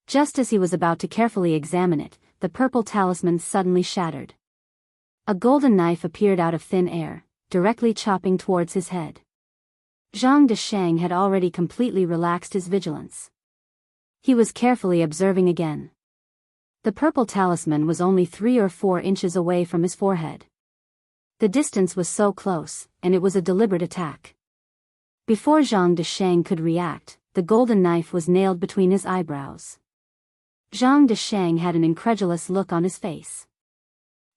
Speaker 1: Just as he was about to carefully examine it, the purple talisman suddenly shattered. A golden knife appeared out of thin air, directly chopping towards his head. Zhang Desheng had already completely relaxed his vigilance. He was carefully observing again. The purple talisman was only 3 or 4 inches away from his forehead. The distance was so close, and it was a deliberate attack. Before Zhang Desheng could react, the golden knife was nailed between his eyebrows. Zhang Desheng had an incredulous look on his face.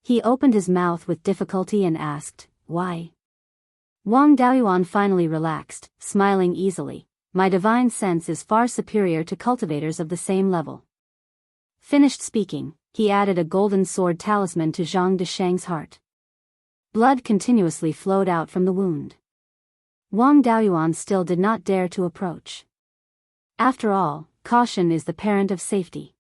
Speaker 1: He opened his mouth with difficulty and asked, "Why?" Wang Daoyuan finally relaxed, smiling easily. "My divine sense is far superior to cultivators of the same level." Finished speaking, he added a golden sword talisman to Zhang Desheng's heart. Blood continuously flowed out from the wound. Wang Daoyuan still did not dare to approach. After all, caution is the parent of safety.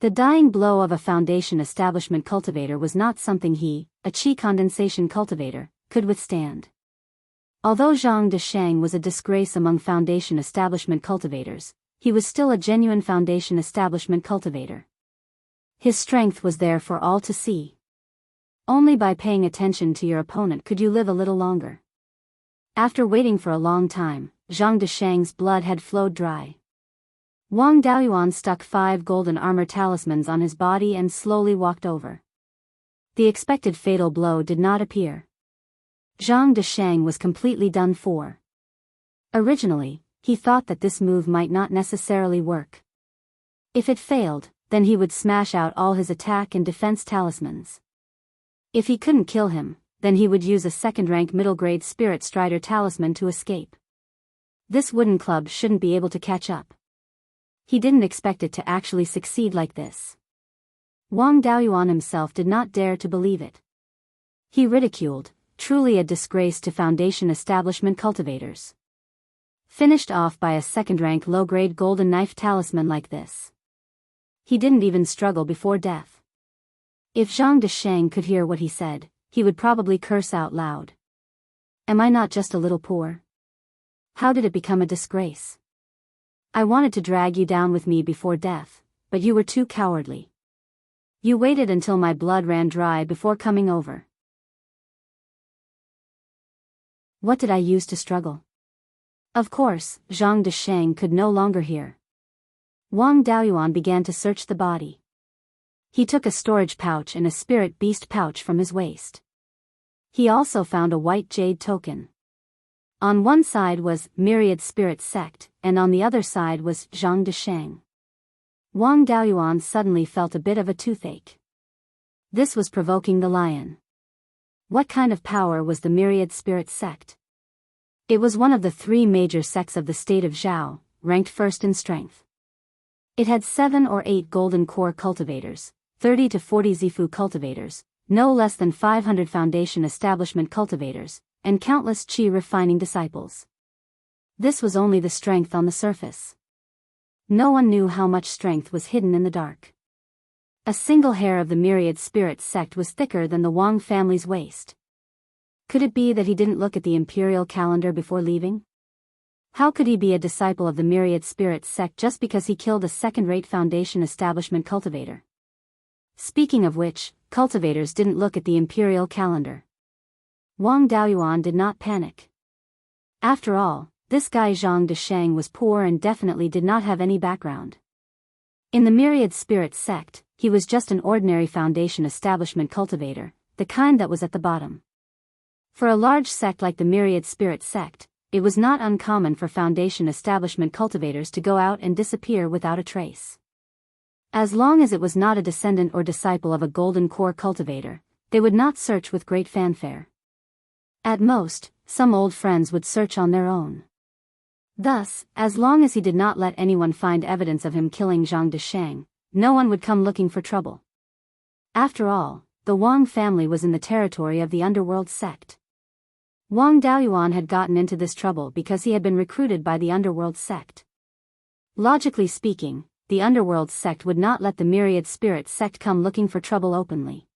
Speaker 1: The dying blow of a foundation establishment cultivator was not something he, a Qi condensation cultivator, could withstand. Although Zhang Desheng was a disgrace among foundation establishment cultivators, he was still a genuine foundation establishment cultivator. His strength was there for all to see. Only by paying attention to your opponent could you live a little longer. After waiting for a long time, Zhang Desheng's blood had flowed dry. Wang Daoyuan stuck 5 golden armor talismans on his body and slowly walked over. The expected fatal blow did not appear. Zhang Desheng was completely done for. Originally, he thought that this move might not necessarily work. If it failed, then he would smash out all his attack and defense talismans. If he couldn't kill him, then he would use a second-rank middle-grade Spirit Strider talisman to escape. This wooden club shouldn't be able to catch up. He didn't expect it to actually succeed like this. Wang Daoyuan himself did not dare to believe it. He ridiculed, truly a disgrace to foundation establishment cultivators. Finished off by a second-rank low-grade golden knife talisman like this. He didn't even struggle before death. If Zhang Desheng could hear what he said, he would probably curse out loud. Am I not just a little poor? How did it become a disgrace? I wanted to drag you down with me before death, but you were too cowardly. You waited until my blood ran dry before coming over. What did I use to struggle? Of course, Zhang Desheng could no longer hear. Wang Daoyuan began to search the body. He took a storage pouch and a spirit beast pouch from his waist. He also found a white jade token. On one side was Myriad Spirit Sect, and on the other side was Zhang Desheng. Wang Daoyuan suddenly felt a bit of a toothache. This was provoking the lion. What kind of power was the Myriad Spirit Sect? It was one of the 3 major sects of the state of Zhao, ranked first in strength. It had 7 or 8 golden core cultivators, 30 to 40 Zifu cultivators, no less than 500 foundation establishment cultivators, and countless qi refining disciples. This was only the strength on the surface. No one knew how much strength was hidden in the dark. A single hair of the Myriad Spirit Sect was thicker than the Wang family's waist. Could it be that he didn't look at the imperial calendar before leaving? How could he be a disciple of the Myriad Spirit Sect just because he killed a second-rate foundation establishment cultivator? Speaking of which, cultivators didn't look at the imperial calendar. Wang Daoyuan did not panic. After all, this guy Zhang Desheng was poor and definitely did not have any background. In the Myriad Spirit Sect, he was just an ordinary foundation establishment cultivator, the kind that was at the bottom. For a large sect like the Myriad Spirit Sect, it was not uncommon for foundation establishment cultivators to go out and disappear without a trace. As long as it was not a descendant or disciple of a golden core cultivator, they would not search with great fanfare. At most, some old friends would search on their own. Thus, as long as he did not let anyone find evidence of him killing Zhang Desheng, no one would come looking for trouble. After all, the Wang family was in the territory of the underworld sect. Wang Daoyuan had gotten into this trouble because he had been recruited by the underworld sect. Logically speaking, the underworld sect would not let the Myriad Spirit Sect come looking for trouble openly.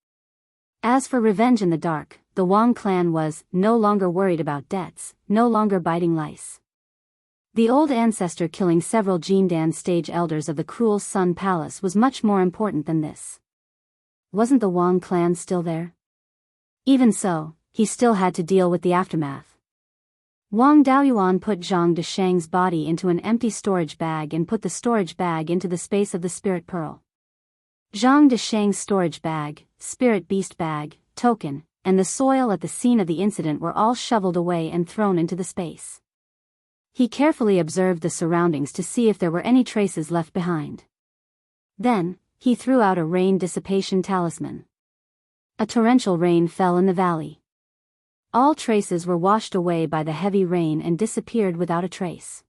Speaker 1: As for revenge in the dark, the Wang clan was no longer worried about debts, no longer biting lice. The old ancestor killing several Jindan stage elders of the Cruel Sun Palace was much more important than this. Wasn't the Wang clan still there? Even so, he still had to deal with the aftermath. Wang Daoyuan put Zhang Desheng's body into an empty storage bag and put the storage bag into the space of the spirit pearl. Zhang Desheng's storage bag, spirit beast bag, token, and the soil at the scene of the incident were all shoveled away and thrown into the space. He carefully observed the surroundings to see if there were any traces left behind. Then, he threw out a rain dissipation talisman. A torrential rain fell in the valley. All traces were washed away by the heavy rain and disappeared without a trace.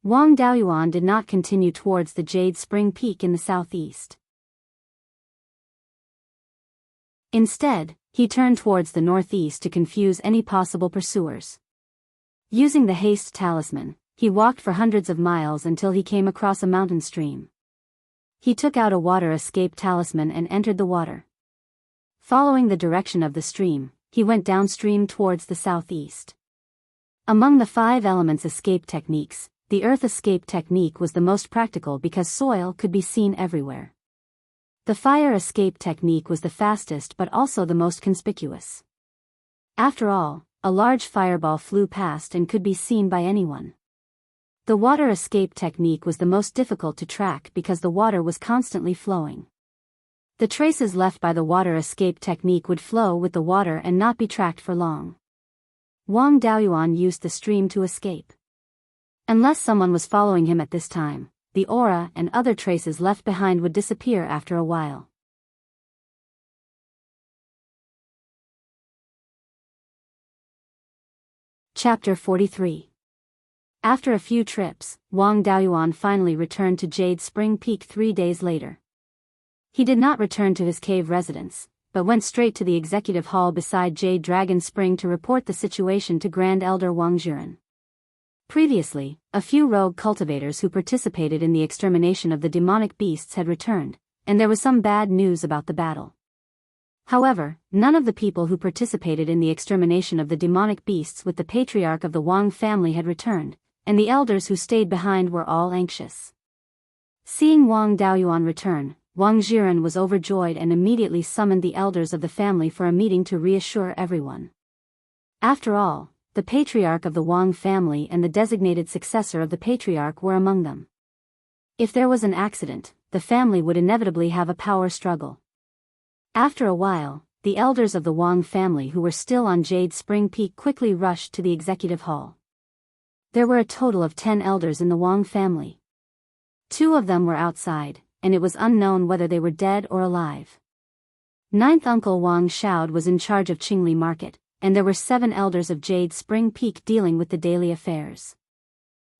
Speaker 1: Wang Daoyuan did not continue towards the Jade Spring Peak in the southeast. Instead, he turned towards the northeast to confuse any possible pursuers. Using the haste talisman, he walked for hundreds of miles until he came across a mountain stream. He took out a water escape talisman and entered the water. Following the direction of the stream, he went downstream towards the southeast. Among the 5 elements escape techniques, the earth escape technique was the most practical because soil could be seen everywhere. The fire escape technique was the fastest but also the most conspicuous. After all, a large fireball flew past and could be seen by anyone. The water escape technique was the most difficult to track because the water was constantly flowing. The traces left by the water escape technique would flow with the water and not be tracked for long. Wang Daoyuan used the stream to escape. Unless someone was following him at this time, the aura and other traces left behind would disappear after a while. Chapter 43. After a few trips, Wang Daoyuan finally returned to Jade Spring Peak 3 days later. He did not return to his cave residence, but went straight to the executive hall beside Jade Dragon Spring to report the situation to Grand Elder Wang Zhiren. Previously, a few rogue cultivators who participated in the extermination of the demonic beasts had returned, and there was some bad news about the battle. However, none of the people who participated in the extermination of the demonic beasts with the patriarch of the Wang family had returned, and the elders who stayed behind were all anxious. Seeing Wang Daoyuan return, Wang Zhiren was overjoyed and immediately summoned the elders of the family for a meeting to reassure everyone. After all, the patriarch of the Wang family and the designated successor of the patriarch were among them. If there was an accident, the family would inevitably have a power struggle. After a while, the elders of the Wang family who were still on Jade Spring Peak quickly rushed to the executive hall. There were a total of 10 elders in the Wang family. 2 of them were outside, and it was unknown whether they were dead or alive. Ninth Uncle Wang Shaod was in charge of Qingli Market, and there were 7 elders of Jade Spring Peak dealing with the daily affairs.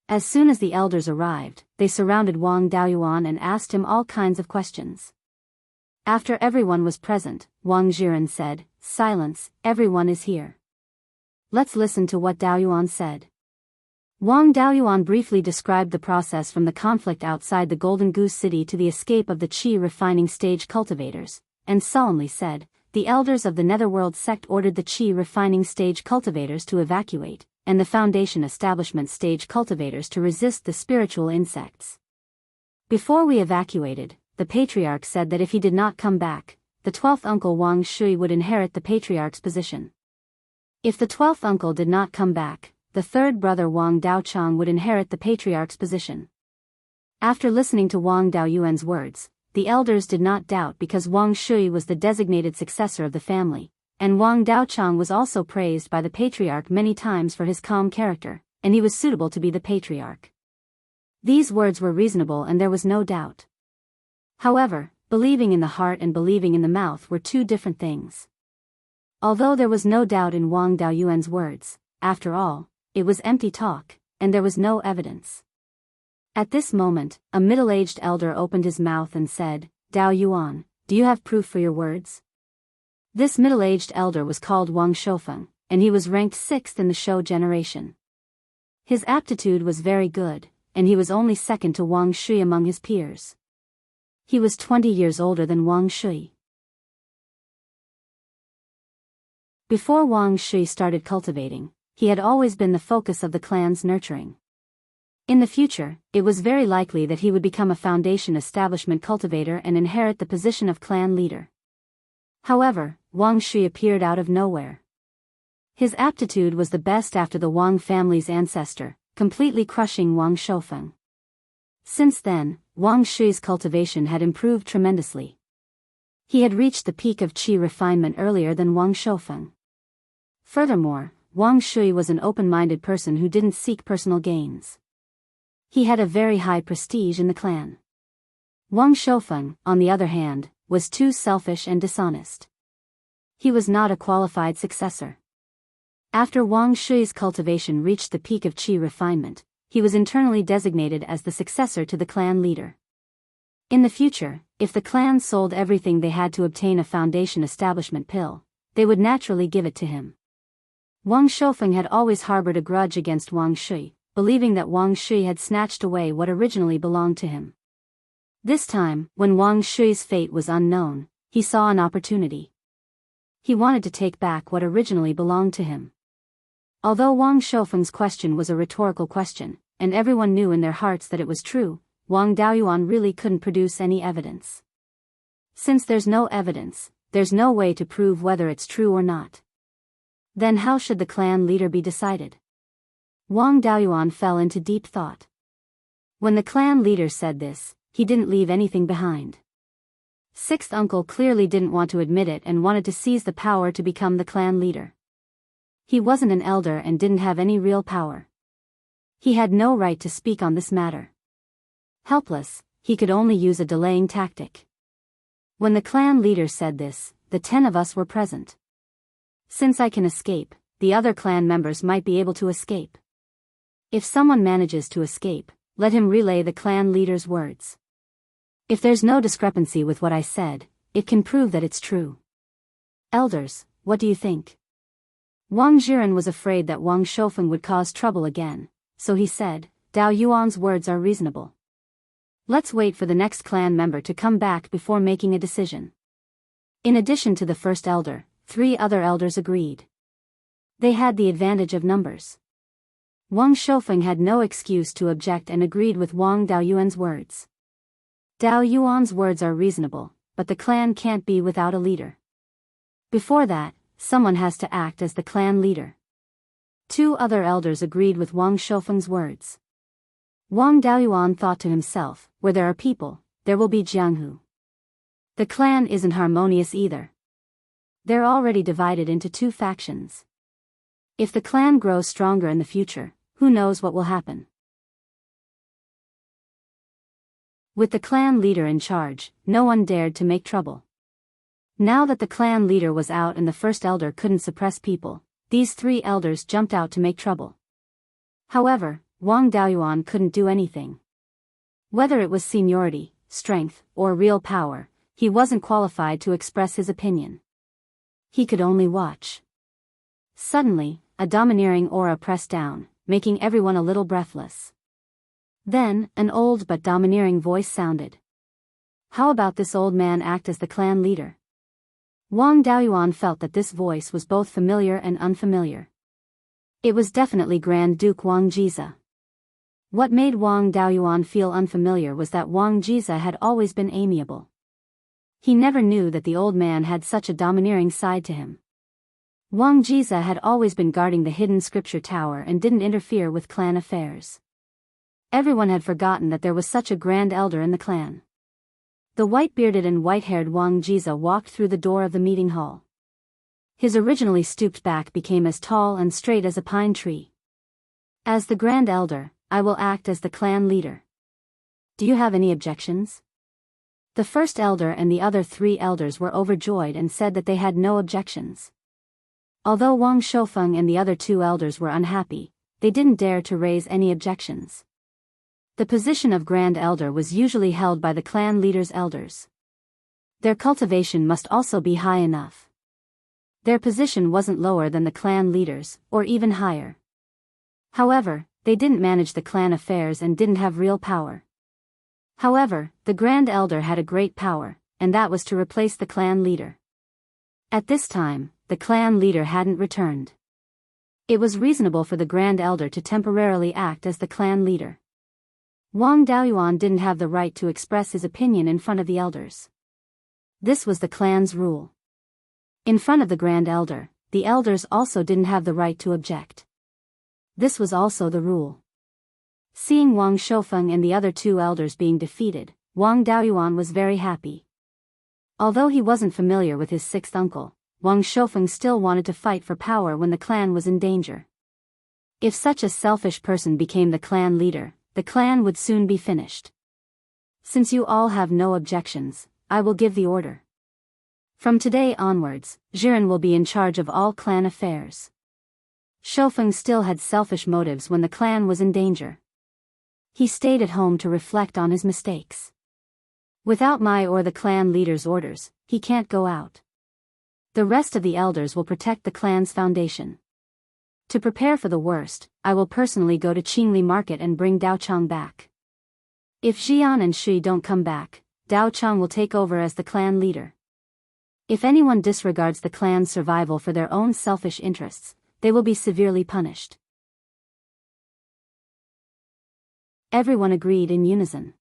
Speaker 1: As soon as the elders arrived, they surrounded Wang Daoyuan and asked him all kinds of questions. After everyone was present, Wang Jiren said, "Silence, everyone is here. Let's listen to what Daoyuan said." Wang Daoyuan briefly described the process from the conflict outside the Golden Goose City to the escape of the Qi refining stage cultivators, and solemnly said, "The elders of the Netherworld sect ordered the Qi refining stage cultivators to evacuate, and the Foundation establishment stage cultivators to resist the spiritual insects. Before we evacuated, the Patriarch said that if he did not come back, the 12th uncle Wang Shui would inherit the Patriarch's position. If the 12th uncle did not come back, the 3rd brother Wang Daochang would inherit the Patriarch's position." After listening to Wang Daoyuan's words, the elders did not doubt because Wang Shui was the designated successor of the family, and Wang Daochang was also praised by the Patriarch many times for his calm character, and he was suitable to be the Patriarch. These words were reasonable and there was no doubt. However, believing in the heart and believing in the mouth were 2 different things. Although there was no doubt in Wang Daoyuan's words, after all, it was empty talk, and there was no evidence. At this moment, a middle-aged elder opened his mouth and said, "Daoyuan, do you have proof for your words?" This middle-aged elder was called Wang Shoufeng, and he was ranked 6th in the Shou generation. His aptitude was very good, and he was only second to Wang Shui among his peers. He was 20 years older than Wang Shui. Before Wang Shui started cultivating, he had always been the focus of the clan's nurturing. In the future, it was very likely that he would become a foundation establishment cultivator and inherit the position of clan leader. However, Wang Shui appeared out of nowhere. His aptitude was the best after the Wang family's ancestor, completely crushing Wang Shoufeng. Since then, Wang Shui's cultivation had improved tremendously. He had reached the peak of qi refinement earlier than Wang Shoufeng. Furthermore, Wang Shui was an open-minded person who didn't seek personal gains. He had a very high prestige in the clan. Wang Shoufeng, on the other hand, was too selfish and dishonest. He was not a qualified successor. After Wang Shui's cultivation reached the peak of qi refinement, he was internally designated as the successor to the clan leader. In the future, if the clan sold everything they had to obtain a foundation establishment pill, they would naturally give it to him. Wang Shoufeng had always harbored a grudge against Wang Shui, believing that Wang Shui had snatched away what originally belonged to him. This time, when Wang Shui's fate was unknown, he saw an opportunity. He wanted to take back what originally belonged to him. Although Wang Shoufeng's question was a rhetorical question, and everyone knew in their hearts that it was true, Wang Daoyuan really couldn't produce any evidence. Since there's no evidence, there's no way to prove whether it's true or not. Then how should the clan leader be decided? Wang Daoyuan fell into deep thought. When the clan leader said this, he didn't leave anything behind. 6th uncle clearly didn't want to admit it and wanted to seize the power to become the clan leader. He wasn't an elder and didn't have any real power. He had no right to speak on this matter. Helpless, he could only use a delaying tactic. When the clan leader said this, the 10 of us were present. Since I can escape, the other clan members might be able to escape. If someone manages to escape, let him relay the clan leader's words. If there's no discrepancy with what I said, it can prove that it's true. Elders, what do you think? Wang Jiren was afraid that Wang Shoufeng would cause trouble again, so he said, Daoyuan's words are reasonable. Let's wait for the next clan member to come back before making a decision. In addition to the first elder, 3 other elders agreed. They had the advantage of numbers. Wang Shoufeng had no excuse to object and agreed with Wang Daoyuan's words. Daoyuan's words are reasonable, but the clan can't be without a leader. Before that, someone has to act as the clan leader. 2 other elders agreed with Wang Shoufeng's words. Wang Daoyuan thought to himself, where there are people, there will be Jianghu. The clan isn't harmonious either. They're already divided into two factions. If the clan grows stronger in the future, who knows what will happen? With the clan leader in charge, no one dared to make trouble. Now that the clan leader was out and the first elder couldn't suppress people, these three elders jumped out to make trouble. However, Wang Daoyuan couldn't do anything. Whether it was seniority, strength, or real power, he wasn't qualified to express his opinion. He could only watch. Suddenly, a domineering aura pressed down, making everyone a little breathless. Then, an old but domineering voice sounded. How about this old man act as the clan leader? Wang Daoyuan felt that this voice was both familiar and unfamiliar. It was definitely Grand Duke Wang Jiza. What made Wang Daoyuan feel unfamiliar was that Wang Jiza had always been amiable. He never knew that the old man had such a domineering side to him. Wang Jiza had always been guarding the hidden scripture tower and didn't interfere with clan affairs. Everyone had forgotten that there was such a grand elder in the clan. The white-bearded and white-haired Wang Jiza walked through the door of the meeting hall. His originally stooped back became as tall and straight as a pine tree. As the grand elder, I will act as the clan leader. Do you have any objections? The first elder and the other three elders were overjoyed and said that they had no objections. Although Wang Shoufeng and the other two elders were unhappy, they didn't dare to raise any objections. The position of Grand Elder was usually held by the clan leader's elders. Their cultivation must also be high enough. Their position wasn't lower than the clan leaders, or even higher. However, they didn't manage the clan affairs and didn't have real power. However, the Grand Elder had a great power, and that was to replace the clan leader. At this time, the clan leader hadn't returned. It was reasonable for the Grand Elder to temporarily act as the clan leader. Wang Daoyuan didn't have the right to express his opinion in front of the elders. This was the clan's rule. In front of the Grand Elder, the elders also didn't have the right to object. This was also the rule. Seeing Wang Shoufeng and the other two elders being defeated, Wang Daoyuan was very happy. Although he wasn't familiar with his sixth uncle, Wang Shoufeng still wanted to fight for power when the clan was in danger. If such a selfish person became the clan leader, the clan would soon be finished. Since you all have no objections, I will give the order. From today onwards, Jiren will be in charge of all clan affairs. Shoufeng still had selfish motives when the clan was in danger. He stayed at home to reflect on his mistakes. Without my or the clan leader's orders, he can't go out. The rest of the elders will protect the clan's foundation. To prepare for the worst, I will personally go to Qingli Market and bring Dao Chang back. If Xian and Shui don't come back, Dao Chang will take over as the clan leader. If anyone disregards the clan's survival for their own selfish interests, they will be severely punished. Everyone agreed in unison.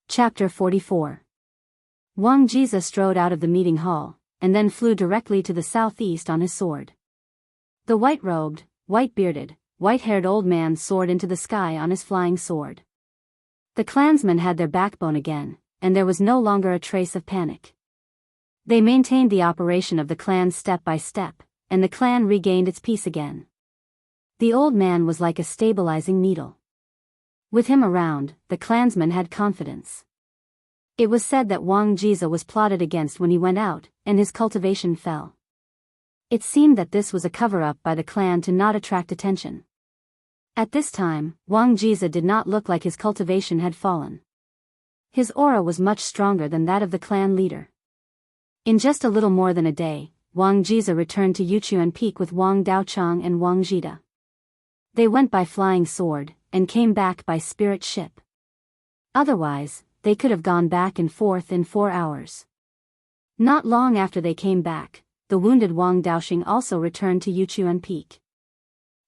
Speaker 1: Chapter 44. Wang Jiza strode out of the meeting hall, and then flew directly to the southeast on his sword. The white-robed, white-bearded, white-haired old man soared into the sky on his flying sword. The clansmen had their backbone again, and there was no longer a trace of panic. They maintained the operation of the clan step by step, and the clan regained its peace again. The old man was like a stabilizing needle. With him around, the clansmen had confidence. It was said that Wang Jiza was plotted against when he went out, and his cultivation fell. It seemed that this was a cover-up by the clan to not attract attention. At this time, Wang Jiza did not look like his cultivation had fallen. His aura was much stronger than that of the clan leader. In just a little more than a day, Wang Jiza returned to Yuchuan Peak with Wang Daochang and Wang Jida. They went by flying sword, and came back by spirit ship. Otherwise, they could have gone back and forth in 4 hours. Not long after they came back, the wounded Wang Daoxing also returned to Yuchuan Peak.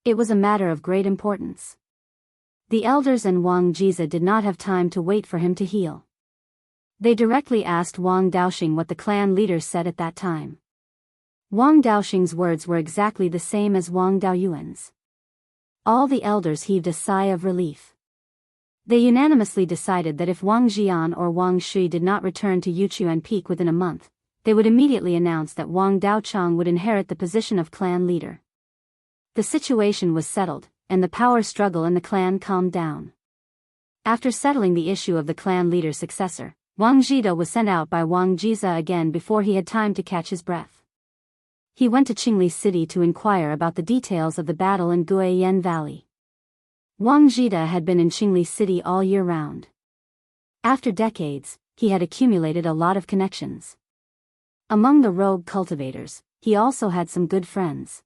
Speaker 1: It was a matter of great importance. The elders and Wang Jiza did not have time to wait for him to heal. They directly asked Wang Daoxing what the clan leaders said at that time. Wang Daoxing's words were exactly the same as Wang Daoyuan's. All the elders heaved a sigh of relief. They unanimously decided that if Wang Jian or Wang Shui did not return to Yuchuan Peak within a month, they would immediately announce that Wang Daochang would inherit the position of clan leader. The situation was settled, and the power struggle in the clan calmed down. After settling the issue of the clan leader's successor, Wang Zhida was sent out by Wang Jiza again before he had time to catch his breath. He went to Qingli City to inquire about the details of the battle in Guiyan Valley. Wang Zhida had been in Qingli City all year round. After decades, he had accumulated a lot of connections. Among the rogue cultivators, he also had some good friends.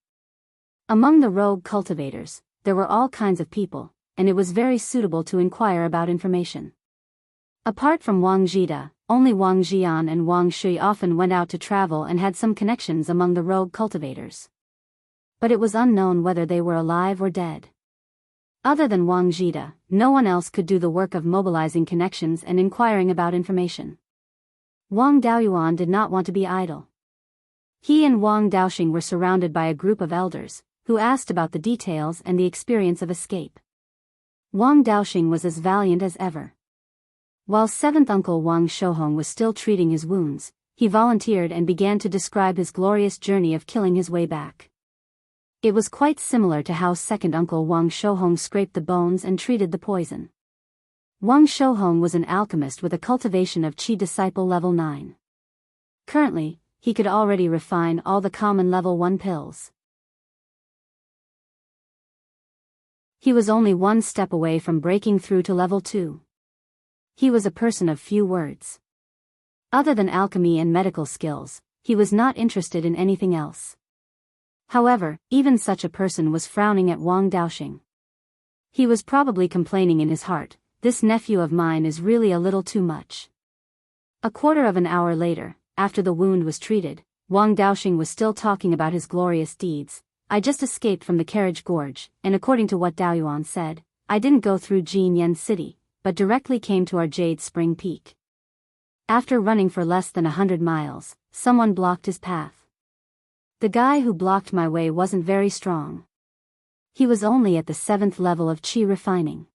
Speaker 1: Among the rogue cultivators, there were all kinds of people, and it was very suitable to inquire about information. Apart from Wang Zhida, only Wang Jian and Wang Shui often went out to travel and had some connections among the rogue cultivators. But it was unknown whether they were alive or dead. Other than Wang Zhida, no one else could do the work of mobilizing connections and inquiring about information. Wang Daoyuan did not want to be idle. He and Wang Daoxing were surrounded by a group of elders, who asked about the details and the experience of escape. Wang Daoxing was as valiant as ever. While seventh uncle Wang Shouhong was still treating his wounds, he volunteered and began to describe his glorious journey of killing his way back. It was quite similar to how second uncle Wang Shouhong scraped the bones and treated the poison. Wang Shouhong was an alchemist with a cultivation of Qi disciple level 9. Currently, he could already refine all the common level 1 pills. He was only one step away from breaking through to level 2. He was a person of few words. Other than alchemy and medical skills, he was not interested in anything else. However, even such a person was frowning at Wang Daoxing. He was probably complaining in his heart, "This nephew of mine is really a little too much." A quarter of an hour later, after the wound was treated, Wang Daoxing was still talking about his glorious deeds. "I just escaped from the carriage gorge, and according to what Daoyuan said, I didn't go through Jiangyan City, but directly came to our Jade Spring Peak. After running for less than 100 miles, someone blocked his path. The guy who blocked my way wasn't very strong. He was only at the 7th level of Qi refining.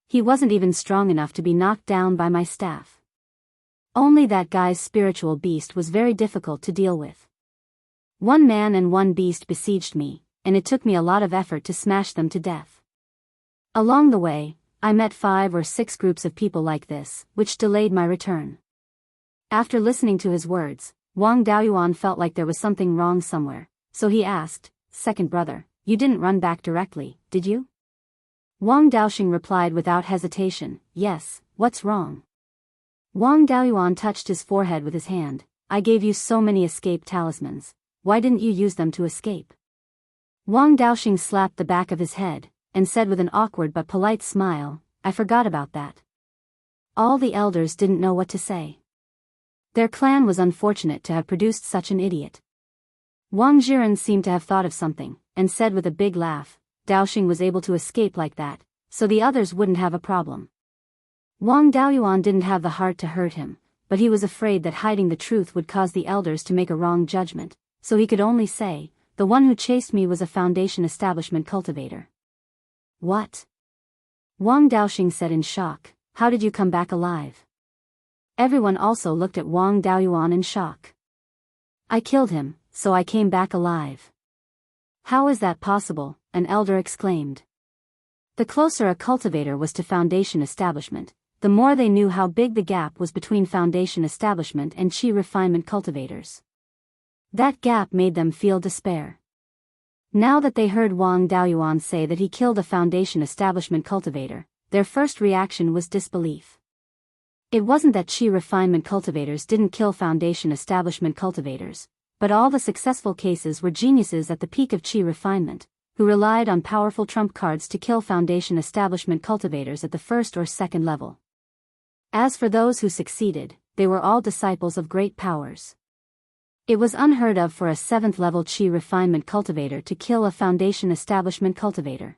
Speaker 1: He wasn't even strong enough to be knocked down by my staff. Only that guy's spiritual beast was very difficult to deal with. One man and one beast besieged me, and it took me a lot of effort to smash them to death. Along the way, I met 5 or 6 groups of people like this, which delayed my return." After listening to his words, Wang Daoyuan felt like there was something wrong somewhere, so he asked, "Second brother, you didn't run back directly, did you?" Wang Daoxing replied without hesitation, "Yes, what's wrong?" Wang Daoyuan touched his forehead with his hand. "I gave you so many escape talismans. Why didn't you use them to escape?" Wang Daoxing slapped the back of his head, and said with an awkward but polite smile, "I forgot about that." All the elders didn't know what to say. Their clan was unfortunate to have produced such an idiot. Wang Jiren seemed to have thought of something, and said with a big laugh, "Daoxing was able to escape like that, so the others wouldn't have a problem." Wang Daoyuan didn't have the heart to hurt him, but he was afraid that hiding the truth would cause the elders to make a wrong judgment, so he could only say, "The one who chased me was a Foundation establishment cultivator." "What?" Wang Daoxing said in shock, "How did you come back alive?" Everyone also looked at Wang Daoyuan in shock. "I killed him, so I came back alive." "How is that possible?" an elder exclaimed. The closer a cultivator was to Foundation establishment, the more they knew how big the gap was between Foundation establishment and Qi refinement cultivators. That gap made them feel despair. Now that they heard Wang Daoyuan say that he killed a Foundation establishment cultivator, their first reaction was disbelief. It wasn't that Qi refinement cultivators didn't kill Foundation establishment cultivators, but all the successful cases were geniuses at the peak of Qi refinement, who relied on powerful trump cards to kill Foundation establishment cultivators at the 1st or 2nd level. As for those who succeeded, they were all disciples of great powers. It was unheard of for a 7th level Qi refinement cultivator to kill a Foundation establishment cultivator.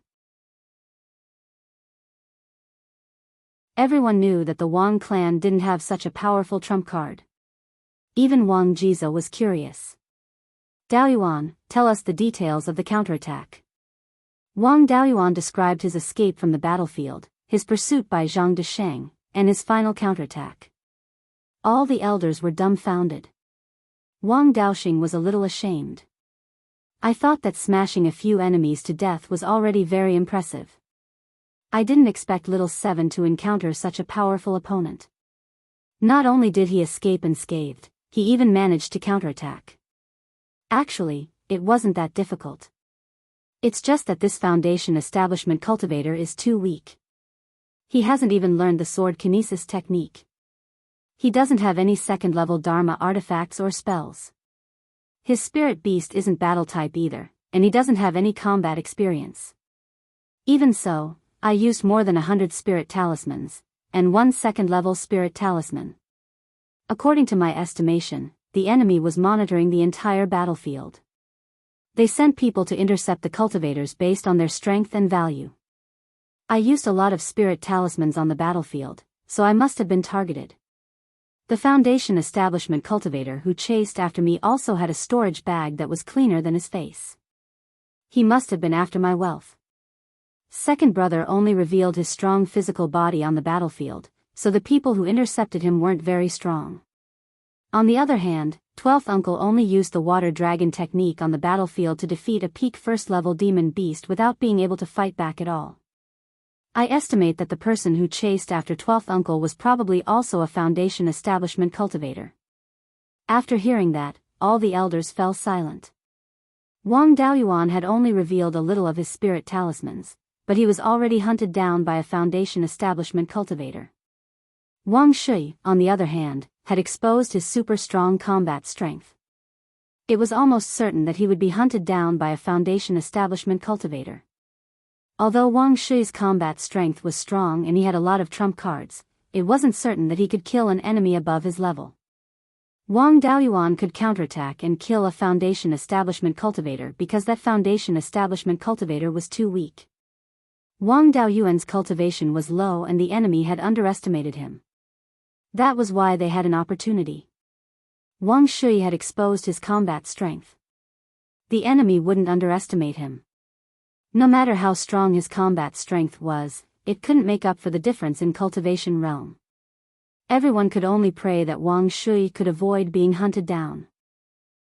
Speaker 1: Everyone knew that the Wang clan didn't have such a powerful trump card. Even Wang Jiza was curious. "Daoyuan, tell us the details of the counterattack." Wang Daoyuan described his escape from the battlefield, his pursuit by Zhang Desheng, and his final counterattack. All the elders were dumbfounded. Wang Daoxing was a little ashamed. I thought that smashing a few enemies to death was already very impressive. I didn't expect little Seven to encounter such a powerful opponent. Not only did he escape unscathed, he even managed to counterattack. Actually, it wasn't that difficult. It's just that this foundation establishment cultivator is too weak. He hasn't even learned the sword kinesis technique. He doesn't have any second-level Dharma artifacts or spells. His spirit beast isn't battle-type either, and he doesn't have any combat experience. Even so, I used more than 100 spirit talismans, and 1 second-level spirit talisman. According to my estimation, the enemy was monitoring the entire battlefield. They sent people to intercept the cultivators based on their strength and value. I used a lot of spirit talismans on the battlefield, so I must have been targeted. The Foundation establishment cultivator who chased after me also had a storage bag that was cleaner than his face. He must have been after my wealth. Second brother only revealed his strong physical body on the battlefield, so the people who intercepted him weren't very strong. On the other hand, 12th uncle only used the water dragon technique on the battlefield to defeat a peak first-level demon beast without being able to fight back at all. I estimate that the person who chased after 12th uncle was probably also a Foundation establishment cultivator. After hearing that, all the elders fell silent. Wang Daoyuan had only revealed a little of his spirit talismans, but he was already hunted down by a Foundation establishment cultivator. Wang Shui, on the other hand, had exposed his super strong combat strength. It was almost certain that he would be hunted down by a Foundation establishment cultivator. Although Wang Shui's combat strength was strong and he had a lot of trump cards, it wasn't certain that he could kill an enemy above his level. Wang Daoyuan could counterattack and kill a Foundation establishment cultivator because that Foundation establishment cultivator was too weak. Wang Daoyuan's cultivation was low and the enemy had underestimated him. That was why they had an opportunity. Wang Shui had exposed his combat strength. The enemy wouldn't underestimate him. No matter how strong his combat strength was, it couldn't make up for the difference in cultivation realm. Everyone could only pray that Wang Shui could avoid being hunted down.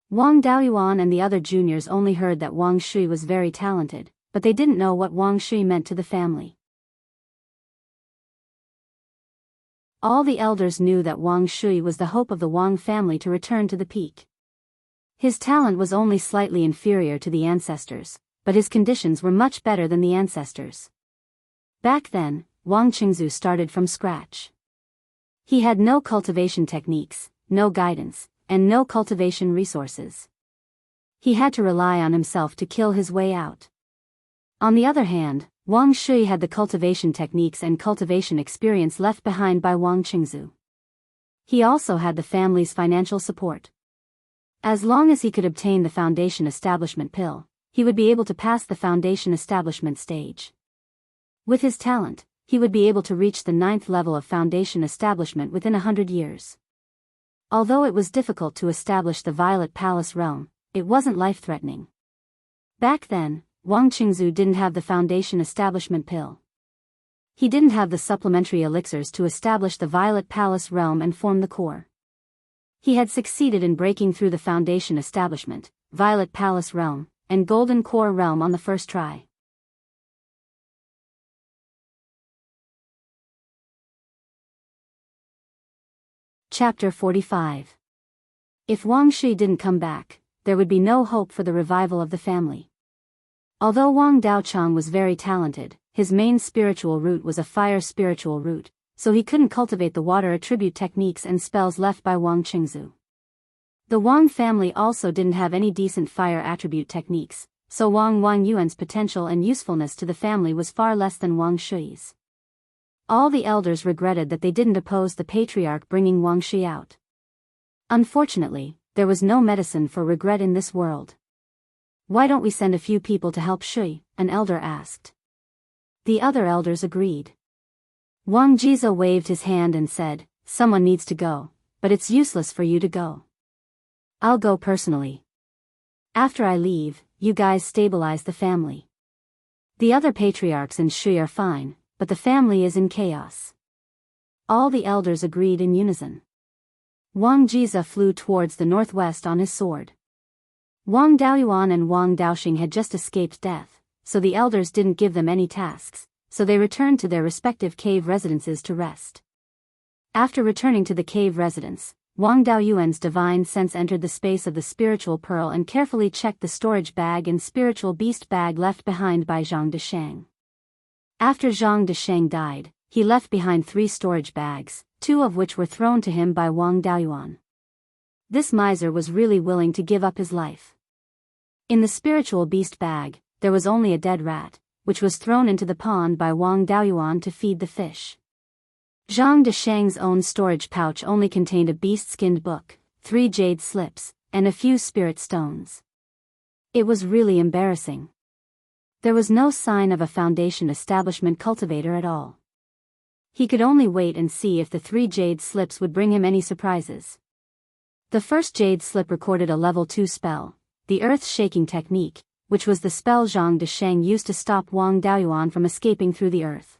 Speaker 1: Wang Daoyuan and the other juniors only heard that Wang Shui was very talented, but they didn't know what Wang Shui meant to the family. All the elders knew that Wang Shui was the hope of the Wang family to return to the peak. His talent was only slightly inferior to the ancestors, but his conditions were much better than the ancestors. Back then, Wang Qingzu started from scratch. He had no cultivation techniques, no guidance, and no cultivation resources. He had to rely on himself to kill his way out. On the other hand, Wang Shui had the cultivation techniques and cultivation experience left behind by Wang Qingzu. He also had the family's financial support. As long as he could obtain the Foundation establishment pill, he would be able to pass the Foundation establishment stage. With his talent, he would be able to reach the 9th level of Foundation establishment within 100 years. Although it was difficult to establish the Violet Palace realm, it wasn't life-threatening. Back then, Wang Qingzu didn't have the Foundation establishment pill. He didn't have the supplementary elixirs to establish the Violet Palace realm and form the core. He had succeeded in breaking through the Foundation establishment, Violet Palace realm, and Golden Core realm on the first try. Chapter 45. If Wang Shui didn't come back, there would be no hope for the revival of the family. Although Wang Daochang was very talented, his main spiritual root was a fire spiritual root, so he couldn't cultivate the water attribute techniques and spells left by Wang Qingzu. The Wang family also didn't have any decent fire attribute techniques, so Wang Yuan's potential and usefulness to the family was far less than Wang Shui's. All the elders regretted that they didn't oppose the patriarch bringing Wang Shui out. Unfortunately, there was no medicine for regret in this world. Why don't we send a few people to help Shui? An elder asked. The other elders agreed. Wang Jizo waved his hand and said, "Someone needs to go, but it's useless for you to go. I'll go personally. After I leave, you guys stabilize the family. The other patriarchs and Shui are fine, but the family is in chaos." All the elders agreed in unison. Wang Jize flew towards the northwest on his sword. Wang Daoyuan and Wang Daoxing had just escaped death, so the elders didn't give them any tasks, so they returned to their respective cave residences to rest. After returning to the cave residence, Wang Daoyuan's divine sense entered the space of the spiritual pearl and carefully checked the storage bag and spiritual beast bag left behind by Zhang Deshang. After Zhang Deshang died, he left behind 3 storage bags, 2 of which were thrown to him by Wang Daoyuan. This miser was really willing to give up his life. In the spiritual beast bag, there was only a dead rat, which was thrown into the pond by Wang Daoyuan to feed the fish. Zhang Deshang's own storage pouch only contained a beast-skinned book, 3 jade slips, and a few spirit stones. It was really embarrassing. There was no sign of a foundation establishment cultivator at all. He could only wait and see if the 3 jade slips would bring him any surprises. The first jade slip recorded a level 2 spell, the earth-shaking technique, which was the spell Zhang Deshang used to stop Wang Daoyuan from escaping through the earth.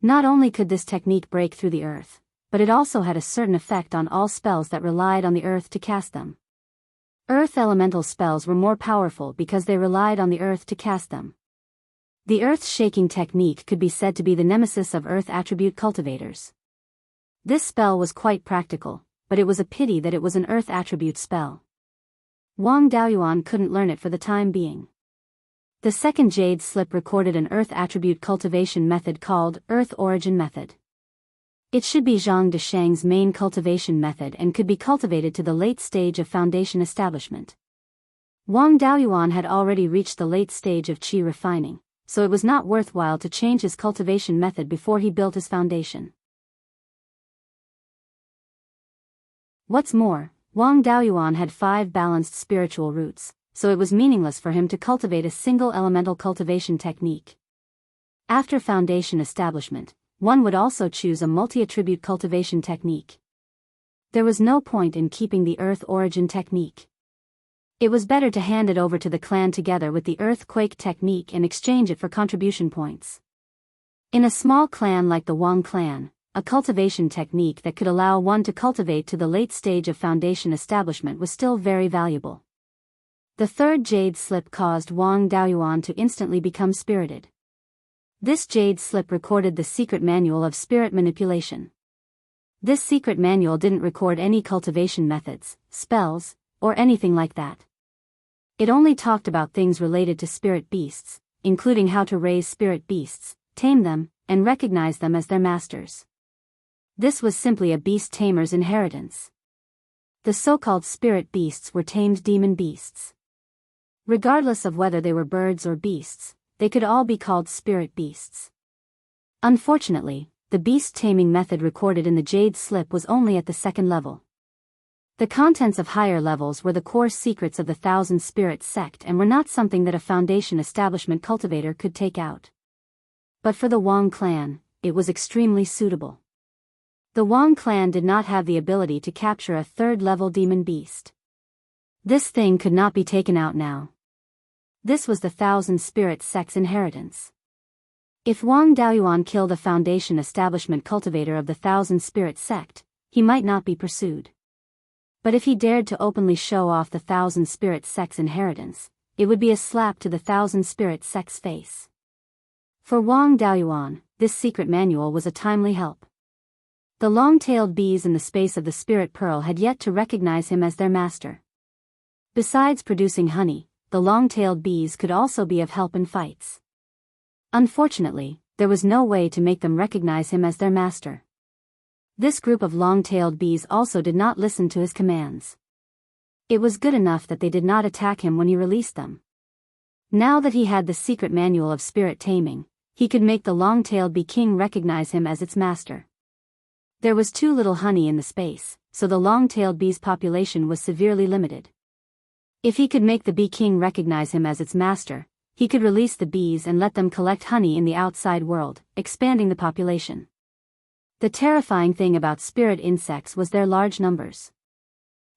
Speaker 1: Not only could this technique break through the earth, but it also had a certain effect on all spells that relied on the earth to cast them. Earth elemental spells were more powerful because they relied on the earth to cast them. The earth-shaking technique could be said to be the nemesis of earth attribute cultivators. This spell was quite practical, but it was a pity that it was an earth attribute spell. Wang Daoyuan couldn't learn it for the time being. The second jade slip recorded an earth attribute cultivation method called Earth Origin Method. It should be Zhang Deshang's main cultivation method and could be cultivated to the late stage of foundation establishment. Wang Daoyuan had already reached the late stage of qi refining, so it was not worthwhile to change his cultivation method before he built his foundation. What's more, Wang Daoyuan had 5 balanced spiritual roots, so it was meaningless for him to cultivate a single elemental cultivation technique. After foundation establishment, one would also choose a multi-attribute cultivation technique. There was no point in keeping the earth origin technique. It was better to hand it over to the clan together with the earthquake technique and exchange it for contribution points. In a small clan like the Wang clan, a cultivation technique that could allow one to cultivate to the late stage of foundation establishment was still very valuable. The third jade slip caused Wang Daoyuan to instantly become spirited. This jade slip recorded the secret manual of spirit manipulation. This secret manual didn't record any cultivation methods, spells, or anything like that. It only talked about things related to spirit beasts, including how to raise spirit beasts, tame them, and recognize them as their masters. This was simply a beast tamer's inheritance. The so-called spirit beasts were tamed demon beasts. Regardless of whether they were birds or beasts, they could all be called spirit beasts. Unfortunately, the beast taming method recorded in the jade slip was only at the 2nd level. The contents of higher levels were the core secrets of the Thousand Spirits sect and were not something that a foundation establishment cultivator could take out. But for the Wang clan, it was extremely suitable. The Wang clan did not have the ability to capture a 3rd-level demon beast. This thing could not be taken out now. This was the Thousand Spirits sect's inheritance. If Wang Daoyuan killed a foundation establishment cultivator of the Thousand Spirits sect, he might not be pursued. But if he dared to openly show off the Thousand Spirits sect's inheritance, it would be a slap to the Thousand Spirits sect's face. For Wang Daoyuan, this secret manual was a timely help. The long-tailed bees in the space of the spirit pearl had yet to recognize him as their master. Besides producing honey, the long-tailed bees could also be of help in fights. Unfortunately, there was no way to make them recognize him as their master. This group of long-tailed bees also did not listen to his commands. It was good enough that they did not attack him when he released them. Now that he had the secret manual of spirit taming, he could make the long-tailed bee king recognize him as its master. There was too little honey in the space, so the long-tailed bee's population was severely limited. If he could make the bee king recognize him as its master, he could release the bees and let them collect honey in the outside world, expanding the population. The terrifying thing about spirit insects was their large numbers.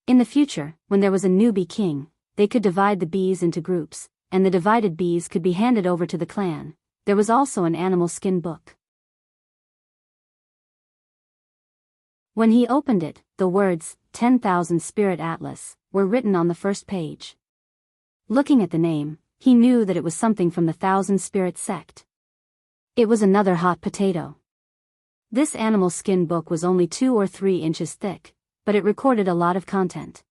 Speaker 1: In the future, when there was a new bee king, they could divide the bees into groups, and the divided bees could be handed over to the clan. There was also an animal skin book. When he opened it, the words, 10,000 Spirit Atlas, were written on the first page. Looking at the name, he knew that it was something from the Thousand Spirit sect. It was another hot potato. This animal skin book was only 2 or 3 inches thick, but it recorded a lot of content.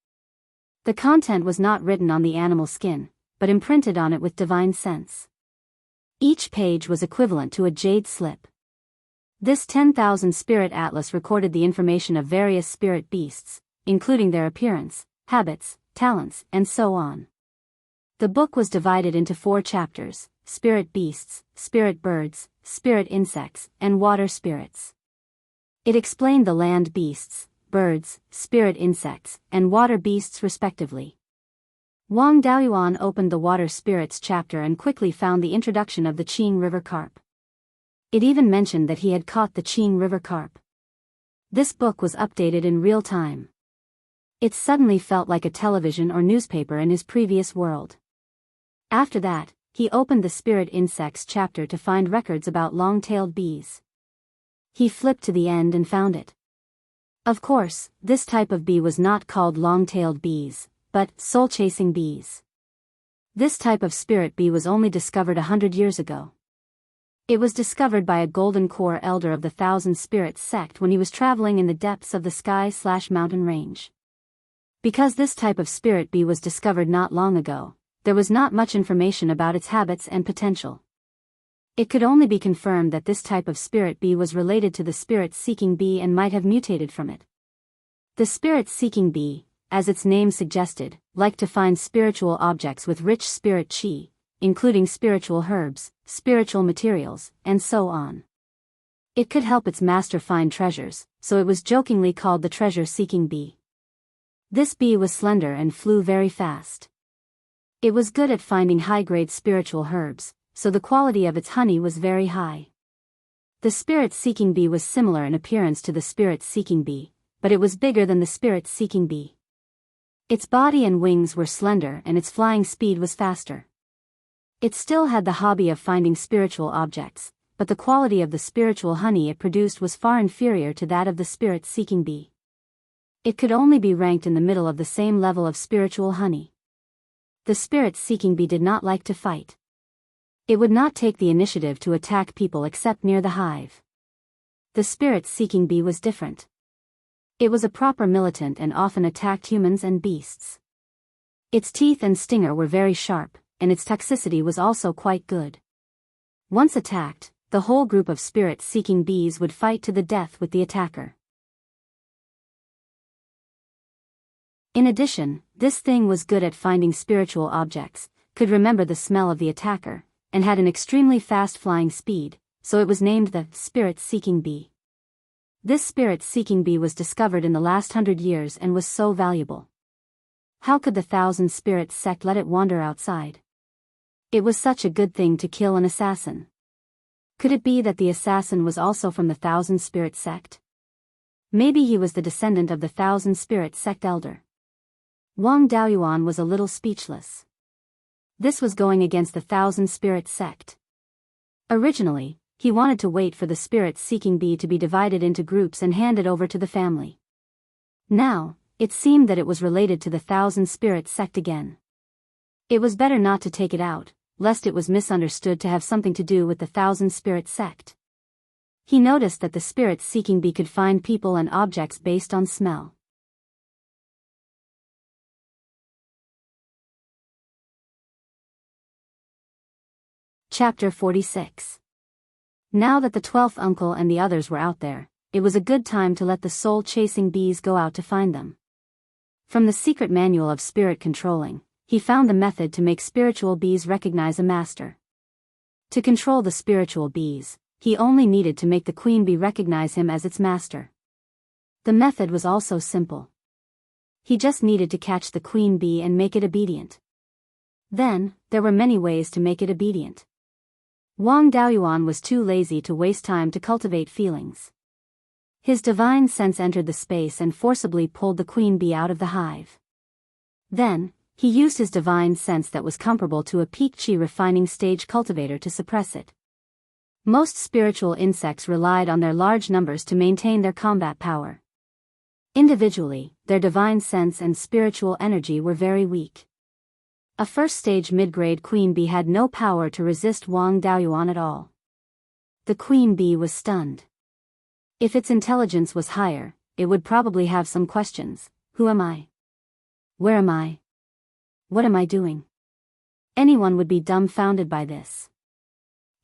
Speaker 1: The content was not written on the animal skin, but imprinted on it with divine sense. Each page was equivalent to a jade slip. This 10,000 Spirit Atlas recorded the information of various spirit beasts, including their appearance, habits, talents, and so on. The book was divided into 4 chapters: spirit beasts, spirit birds, spirit insects, and water spirits. It explained the land beasts, birds, spirit insects, and water beasts respectively. Wang Daoyuan opened the water spirits chapter and quickly found the introduction of the Qing River carp. It even mentioned that he had caught the Qing River carp. This book was updated in real time. It suddenly felt like a television or newspaper in his previous world. After that, he opened the spirit insects chapter to find records about long-tailed bees. He flipped to the end and found it. Of course, this type of bee was not called long-tailed bees, but soul-chasing bees. This type of spirit bee was only discovered 100 years ago. It was discovered by a golden core elder of the Thousand Spirits sect when he was traveling in the depths of the sky/mountain range. Because this type of spirit bee was discovered not long ago, there was not much information about its habits and potential. It could only be confirmed that this type of spirit bee was related to the spirit-seeking bee and might have mutated from it. The spirit-seeking bee, as its name suggested, liked to find spiritual objects with rich spirit chi, including spiritual herbs, spiritual materials, and so on. It could help its master find treasures, so it was jokingly called the treasure-seeking bee. This bee was slender and flew very fast. It was good at finding high-grade spiritual herbs, so the quality of its honey was very high. The spirit-seeking bee was similar in appearance to the spirit-seeking bee, but it was bigger than the spirit-seeking bee. Its body and wings were slender and its flying speed was faster. It still had the hobby of finding spiritual objects, but the quality of the spiritual honey it produced was far inferior to that of the spirit-seeking bee. It could only be ranked in the middle of the same level of spiritual honey. The spirit-seeking bee did not like to fight. It would not take the initiative to attack people except near the hive. The spirit-seeking bee was different. It was a proper militant and often attacked humans and beasts. Its teeth and stinger were very sharp, and its toxicity was also quite good. Once attacked, the whole group of spirit-seeking bees would fight to the death with the attacker. In addition, this thing was good at finding spiritual objects, could remember the smell of the attacker, and had an extremely fast flying speed, so it was named the spirit-seeking bee. This spirit-seeking bee was discovered in the last 100 years and was so valuable. How could the Thousand Spirits sect let it wander outside? It was such a good thing to kill an assassin. Could it be that the assassin was also from the Thousand Spirit sect? Maybe he was the descendant of the Thousand Spirit sect elder. Wang Daoyuan was a little speechless. This was going against the Thousand Spirit sect. Originally, he wanted to wait for the spirit-seeking bee to be divided into groups and handed over to the family. Now, it seemed that it was related to the Thousand Spirit sect again. It was better not to take it out, lest it was misunderstood to have something to do with the Thousand Spirit sect. He noticed that the spirit-seeking bee could find people and objects based on smell. Chapter 46. Now that the 12th uncle and the others were out there, it was a good time to let the soul-chasing bees go out to find them. From the secret manual of spirit controlling, he found the method to make spiritual bees recognize a master. To control the spiritual bees, he only needed to make the queen bee recognize him as its master. The method was also simple. He just needed to catch the queen bee and make it obedient. Then, there were many ways to make it obedient. Wang Daoyuan was too lazy to waste time to cultivate feelings. His divine sense entered the space and forcibly pulled the queen bee out of the hive. Then, he used his divine sense that was comparable to a peak chi refining stage cultivator to suppress it. Most spiritual insects relied on their large numbers to maintain their combat power. Individually, their divine sense and spiritual energy were very weak. A first-stage mid-grade queen bee had no power to resist Wang Daoyuan at all. The queen bee was stunned. If its intelligence was higher, it would probably have some questions. Who am I? Where am I? What am I doing? Anyone would be dumbfounded by this.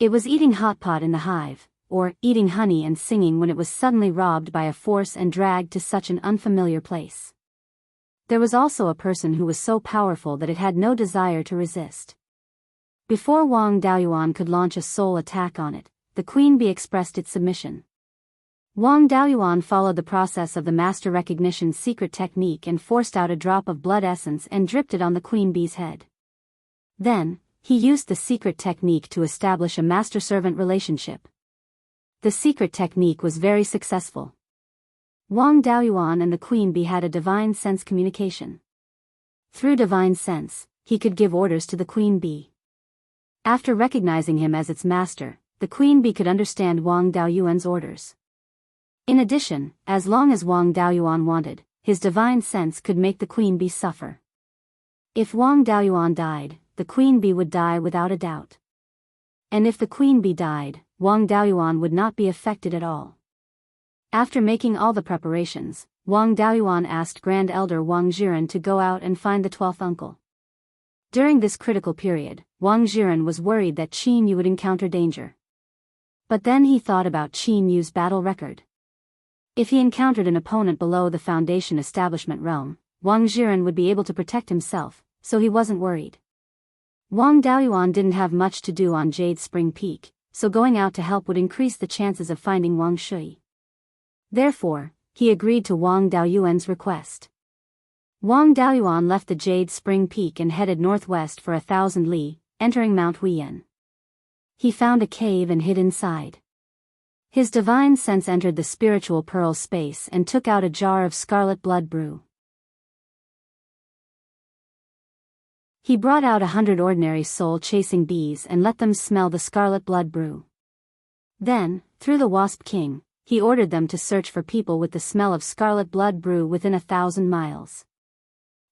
Speaker 1: It was eating hot pot in the hive, or eating honey and singing when it was suddenly robbed by a force and dragged to such an unfamiliar place. There was also a person who was so powerful that it had no desire to resist. Before Wang Daoyuan could launch a soul attack on it, the queen bee expressed its submission. Wang Daoyuan followed the process of the master recognition's secret technique and forced out a drop of blood essence and dripped it on the queen bee's head. Then, he used the secret technique to establish a master-servant relationship. The secret technique was very successful. Wang Daoyuan and the queen bee had a divine sense communication. Through divine sense, he could give orders to the queen bee. After recognizing him as its master, the queen bee could understand Wang Daoyuan's orders. In addition, as long as Wang Daoyuan wanted, his divine sense could make the queen bee suffer. If Wang Daoyuan died, the queen bee would die without a doubt. And if the queen bee died, Wang Daoyuan would not be affected at all. After making all the preparations, Wang Daoyuan asked Grand Elder Wang Zhiren to go out and find the 12th uncle. During this critical period, Wang Zhiren was worried that Qin Yu would encounter danger. But then he thought about Qin Yu's battle record. If he encountered an opponent below the Foundation establishment realm, Wang Zhiren would be able to protect himself, so he wasn't worried. Wang Daoyuan didn't have much to do on Jade Spring Peak, so going out to help would increase the chances of finding Wang Shui. Therefore, he agreed to Wang Daoyuan's request. Wang Daoyuan left the Jade Spring Peak and headed northwest for 1,000 li, entering Mount Huiyan. He found a cave and hid inside. His divine sense entered the spiritual pearl space and took out a jar of scarlet blood brew. He brought out 100 ordinary soul-chasing bees and let them smell the scarlet blood brew. Then, through the Wasp King, he ordered them to search for people with the smell of scarlet blood brew within 1,000 miles.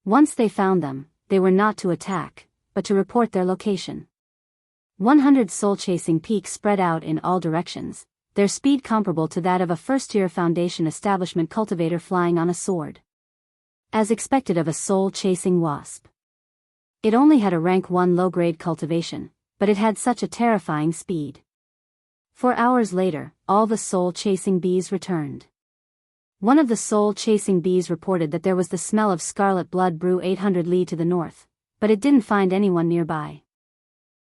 Speaker 1: Once they found them, they were not to attack, but to report their location. 100 soul-chasing peaks spread out in all directions, their speed comparable to that of a first-tier Foundation establishment cultivator flying on a sword. As expected of a soul-chasing wasp. It only had a rank 1 low-grade cultivation, but it had such a terrifying speed. 4 hours later, all the soul-chasing bees returned. One of the soul-chasing bees reported that there was the smell of scarlet blood brew 800 li to the north, but it didn't find anyone nearby.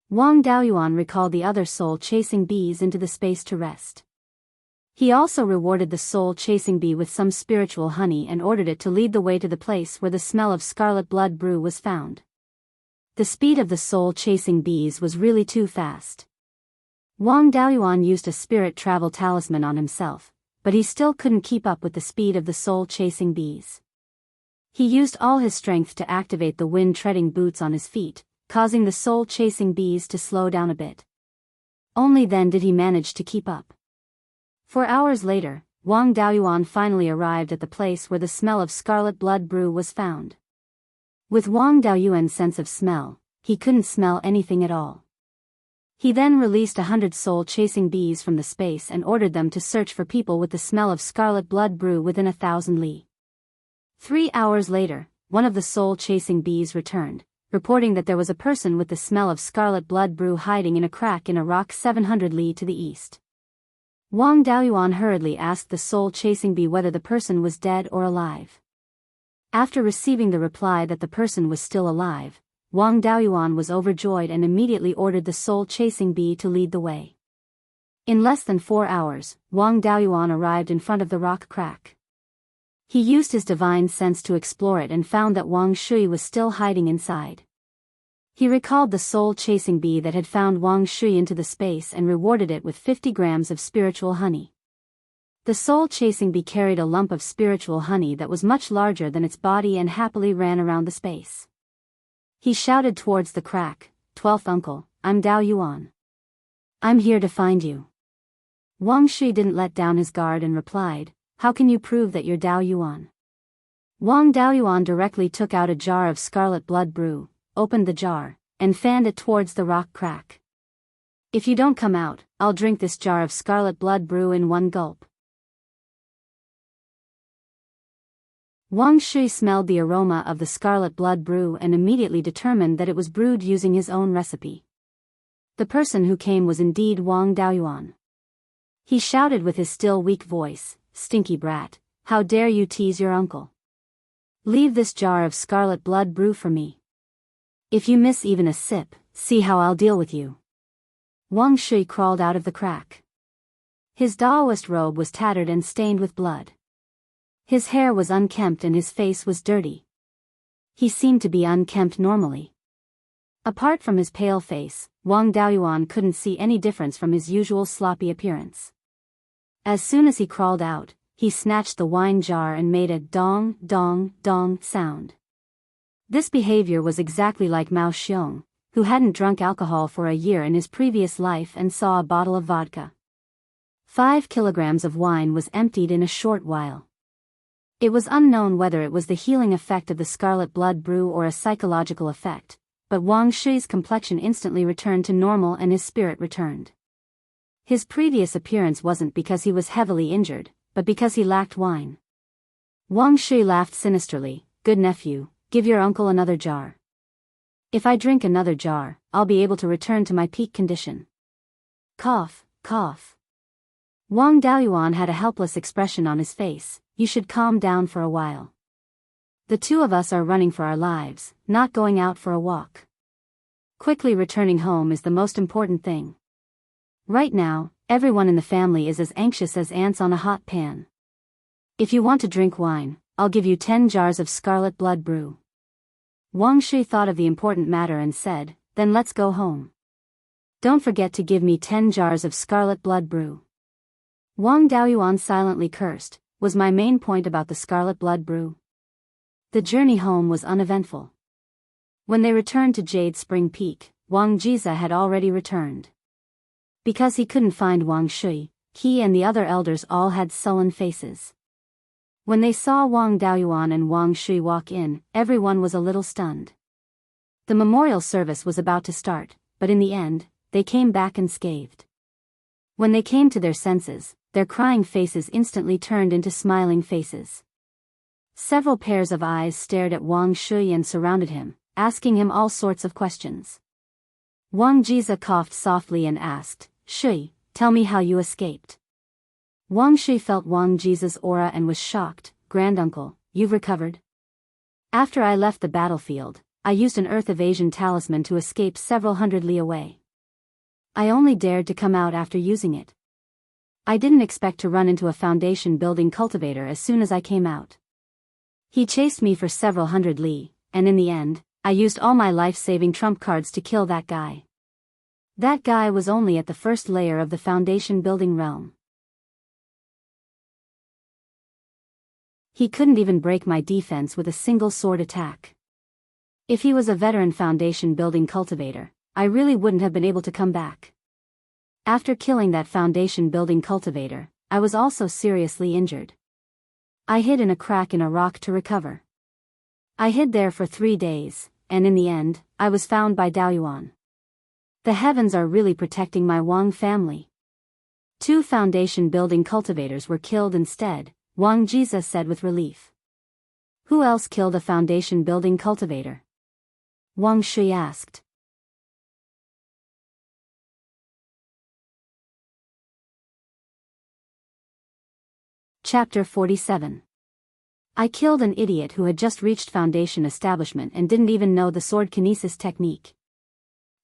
Speaker 1: Wang Daoyuan recalled the other soul-chasing bees into the space to rest. He also rewarded the soul-chasing bee with some spiritual honey and ordered it to lead the way to the place where the smell of scarlet blood brew was found. The speed of the soul-chasing bees was really too fast. Wang Daoyuan used a spirit travel talisman on himself, but he still couldn't keep up with the speed of the soul-chasing bees. He used all his strength to activate the wind-treading boots on his feet, causing the soul-chasing bees to slow down a bit. Only then did he manage to keep up. 4 hours later, Wang Daoyuan finally arrived at the place where the smell of scarlet blood brew was found. With Wang Daoyuan's sense of smell, he couldn't smell anything at all. He then released 100 soul-chasing bees from the space and ordered them to search for people with the smell of scarlet blood brew within 1,000 li. 3 hours later, one of the soul-chasing bees returned, reporting that there was a person with the smell of scarlet blood brew hiding in a crack in a rock 700 li to the east. Wang Daoyuan hurriedly asked the soul-chasing bee whether the person was dead or alive. After receiving the reply that the person was still alive, Wang Daoyuan was overjoyed and immediately ordered the soul-chasing bee to lead the way. In less than 4 hours, Wang Daoyuan arrived in front of the rock crack. He used his divine sense to explore it and found that Wang Shui was still hiding inside. He recalled the soul-chasing bee that had found Wang Shui into the space and rewarded it with 50 grams of spiritual honey. The soul-chasing bee carried a lump of spiritual honey that was much larger than its body and happily ran around the space. He shouted towards the crack, "12th uncle, I'm Daoyuan. I'm here to find you." Wang Shui didn't let down his guard and replied, "How can you prove that you're Daoyuan? Wang Daoyuan directly took out a jar of scarlet blood brew, opened the jar, and fanned it towards the rock crack. If you don't come out, I'll drink this jar of scarlet blood brew in one gulp. Wang Shui smelled the aroma of the scarlet blood brew and immediately determined that it was brewed using his own recipe. The person who came was indeed Wang Daoyuan. He shouted with his still weak voice, "Stinky brat, how dare you tease your uncle? Leave this jar of scarlet blood brew for me. If you miss even a sip, see how I'll deal with you." Wang Shui crawled out of the crack. His Daoist robe was tattered and stained with blood. His hair was unkempt and his face was dirty. He seemed to be unkempt normally. Apart from his pale face, Wang Daoyuan couldn't see any difference from his usual sloppy appearance. As soon as he crawled out, he snatched the wine jar and made a dong, dong, dong sound. This behavior was exactly like Mao Xiong, who hadn't drunk alcohol for a year in his previous life and saw a bottle of vodka. 5 kilograms of wine was emptied in a short while. It was unknown whether it was the healing effect of the scarlet blood brew or a psychological effect, but Wang Shui's complexion instantly returned to normal and his spirit returned. His previous appearance wasn't because he was heavily injured, but because he lacked wine. Wang Shui laughed sinisterly. "Good nephew, give your uncle another jar. If I drink another jar, I'll be able to return to my peak condition." Cough, cough. Wang Daoyuan had a helpless expression on his face. "You should calm down for a while. The two of us are running for our lives, not going out for a walk. Quickly returning home is the most important thing. Right now, everyone in the family is as anxious as ants on a hot pan. If you want to drink wine, I'll give you 10 jars of scarlet blood brew." Wang Shui thought of the important matter and said, "Then let's go home. Don't forget to give me 10 jars of scarlet blood brew." Wang Daoyuan silently cursed. Was my main point about the scarlet blood brew? The journey home was uneventful. When they returned to Jade Spring Peak, Wang Jiza had already returned. Because he couldn't find Wang Shui, he and the other elders all had sullen faces. When they saw Wang Daoyuan and Wang Shui walk in, everyone was a little stunned. The memorial service was about to start, but in the end, they came back unscathed. When they came to their senses, their crying faces instantly turned into smiling faces. Several pairs of eyes stared at Wang Shui and surrounded him, asking him all sorts of questions. Wang Jiza coughed softly and asked, "Shui, tell me how you escaped." Wang Shui felt Wang Jiza's aura and was shocked. "Granduncle, you've recovered?" "After I left the battlefield, I used an earth evasion talisman to escape several hundred li away. I only dared to come out after using it. I didn't expect to run into a foundation building cultivator as soon as I came out. He chased me for several hundred li, and in the end, I used all my life-saving trump cards to kill that guy. That guy was only at the first layer of the foundation building realm. He couldn't even break my defense with a single sword attack. If he was a veteran foundation building cultivator, I really wouldn't have been able to come back. After killing that foundation building cultivator, I was also seriously injured. I hid in a crack in a rock to recover. I hid there for 3 days, and in the end, I was found by Daoyuan. The heavens are really protecting my Wang family." 2 foundation building cultivators were killed instead, Wang Jiza said with relief. "Who else killed a foundation building cultivator?" Wang Shui asked. Chapter 47. I killed an idiot who had just reached foundation establishment and didn't even know the sword kinesis technique.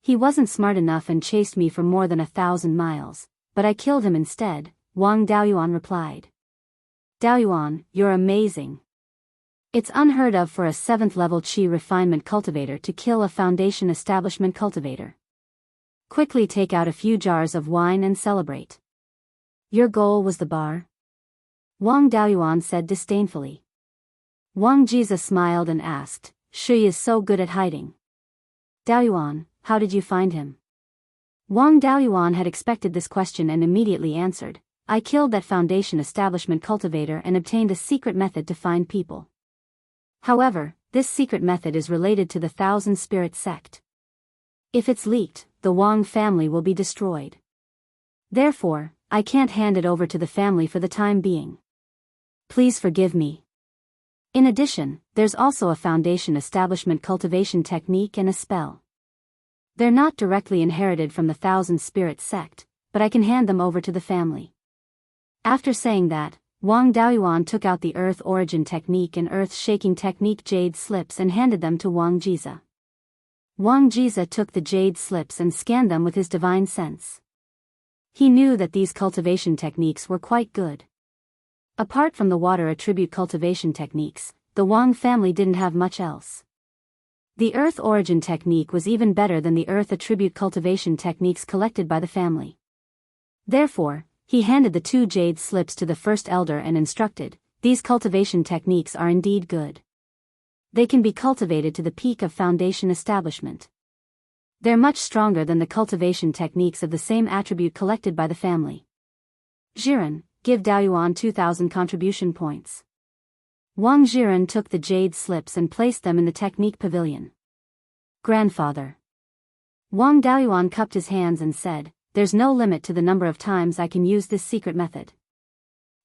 Speaker 1: He wasn't smart enough and chased me for more than 1,000 miles, but I killed him instead, Wang Daoyuan replied. "Daoyuan, you're amazing. It's unheard of for a 7th level Qi refinement cultivator to kill a foundation establishment cultivator. Quickly take out a few jars of wine and celebrate." "Your goal was the bar?" Wang Daoyuan said disdainfully. Wang Jiza smiled and asked, "Shui is so good at hiding." "Daoyuan, how did you find him?" Wang Daoyuan had expected this question and immediately answered, "I killed that foundation establishment cultivator and obtained a secret method to find people. However, this secret method is related to the Thousand Spirit sect. If it's leaked, the Wang family will be destroyed. Therefore, I can't hand it over to the family for the time being. Please forgive me. In addition, there's also a foundation establishment cultivation technique and a spell. They're not directly inherited from the Thousand Spirit sect, but I can hand them over to the family. After saying that, Wang Daoyuan took out the Earth Origin Technique and Earth Shaking Technique jade slips and handed them to Wang Jiza. Wang Jiza took the jade slips and scanned them with his divine sense. He knew that these cultivation techniques were quite good. Apart from the water attribute cultivation techniques, the Wang family didn't have much else. The Earth Origin Technique was even better than the Earth attribute cultivation techniques collected by the family. Therefore, he handed the 2 jade slips to the first elder and instructed, "These cultivation techniques are indeed good. They can be cultivated to the peak of foundation establishment. They're much stronger than the cultivation techniques of the same attribute collected by the family. Jiren, give Daoyuan 2,000 contribution points." Wang Jiren took the jade slips and placed them in the technique pavilion. "Grandfather." Wang Daoyuan cupped his hands and said, "There's no limit to the number of times I can use this secret method.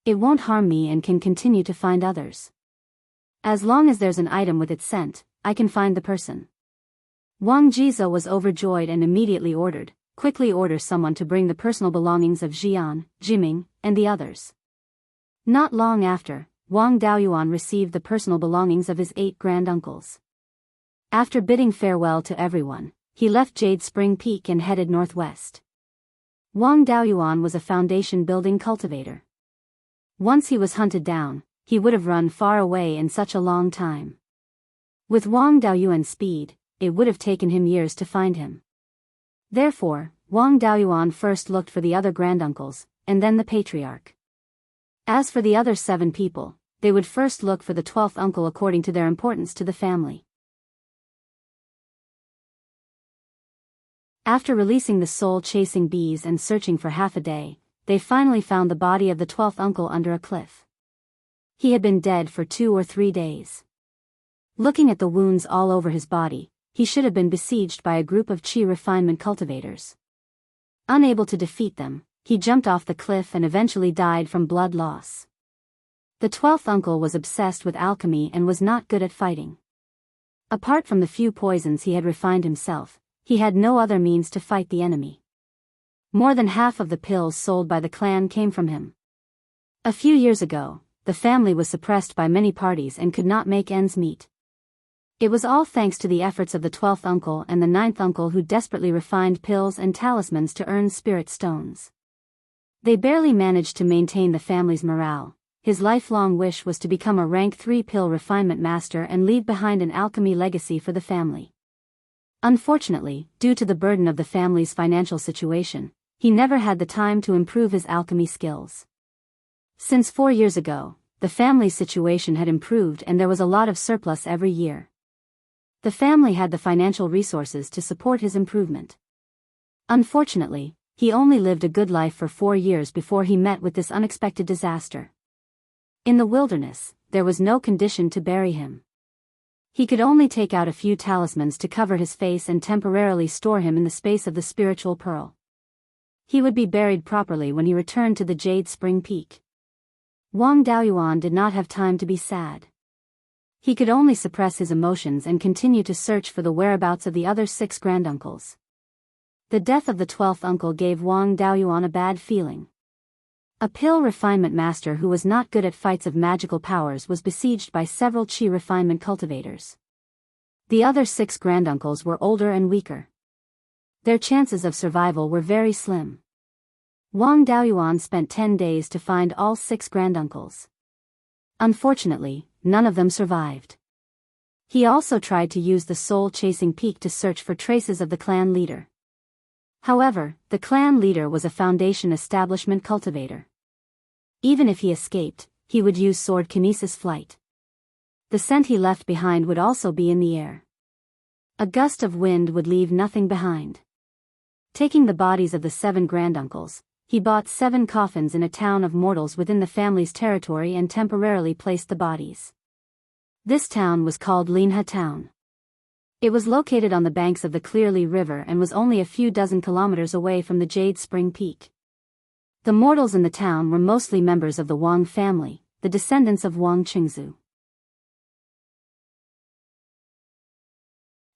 Speaker 1: It won't harm me and can continue to find others. As long as there's an item with its scent, I can find the person." Wang Jiza was overjoyed and immediately ordered, "Quickly order someone to bring the personal belongings of Jian, Jiming, and the others." Not long after, Wang Daoyuan received the personal belongings of his 8 granduncles. After bidding farewell to everyone, he left Jade Spring Peak and headed northwest. Wang Daoyuan was a foundation-building cultivator. Once he was hunted down, he would have run far away in such a long time. With Wang Daoyuan's speed, it would have taken him years to find him. Therefore, Wang Daoyuan first looked for the other granduncles, and then the patriarch. As for the other 7 people, they would first look for the 12th uncle according to their importance to the family. After releasing the soul-chasing bees and searching for half a day, they finally found the body of the 12th uncle under a cliff. He had been dead for 2 or 3 days. Looking at the wounds all over his body, he should have been besieged by a group of chi refinement cultivators. Unable to defeat them, he jumped off the cliff and eventually died from blood loss. The 12th uncle was obsessed with alchemy and was not good at fighting. Apart from the few poisons he had refined himself, he had no other means to fight the enemy. More than half of the pills sold by the clan came from him. A few years ago, the family was suppressed by many parties and could not make ends meet. It was all thanks to the efforts of the 12th uncle and the 9th uncle who desperately refined pills and talismans to earn spirit stones. They barely managed to maintain the family's morale. His lifelong wish was to become a rank 3 pill refinement master and leave behind an alchemy legacy for the family. Unfortunately, due to the burden of the family's financial situation, he never had the time to improve his alchemy skills. Since 4 years ago, the family's situation had improved and there was a lot of surplus every year. The family had the financial resources to support his improvement. Unfortunately, he only lived a good life for 4 years before he met with this unexpected disaster. In the wilderness, there was no condition to bury him. He could only take out a few talismans to cover his face and temporarily store him in the space of the spiritual pearl. He would be buried properly when he returned to the Jade Spring Peak. Wang Daoyuan did not have time to be sad. He could only suppress his emotions and continue to search for the whereabouts of the other 6 granduncles. The death of the 12th uncle gave Wang Daoyuan a bad feeling. A pill refinement master who was not good at fights of magical powers was besieged by several chi refinement cultivators. The other 6 granduncles were older and weaker. Their chances of survival were very slim. Wang Daoyuan spent 10 days to find all 6 granduncles. Unfortunately, none of them survived. He also tried to use the soul-chasing peak to search for traces of the clan leader. However, the clan leader was a foundation establishment cultivator. Even if he escaped, he would use sword kinesis flight. The scent he left behind would also be in the air. A gust of wind would leave nothing behind. Taking the bodies of the 7 granduncles, he bought 7 coffins in a town of mortals within the family's territory and temporarily placed the bodies. This town was called Linha Town. It was located on the banks of the Clearly River and was only a few dozen kilometers away from the Jade Spring Peak. The mortals in the town were mostly members of the Wang family, the descendants of Wang Qingzu.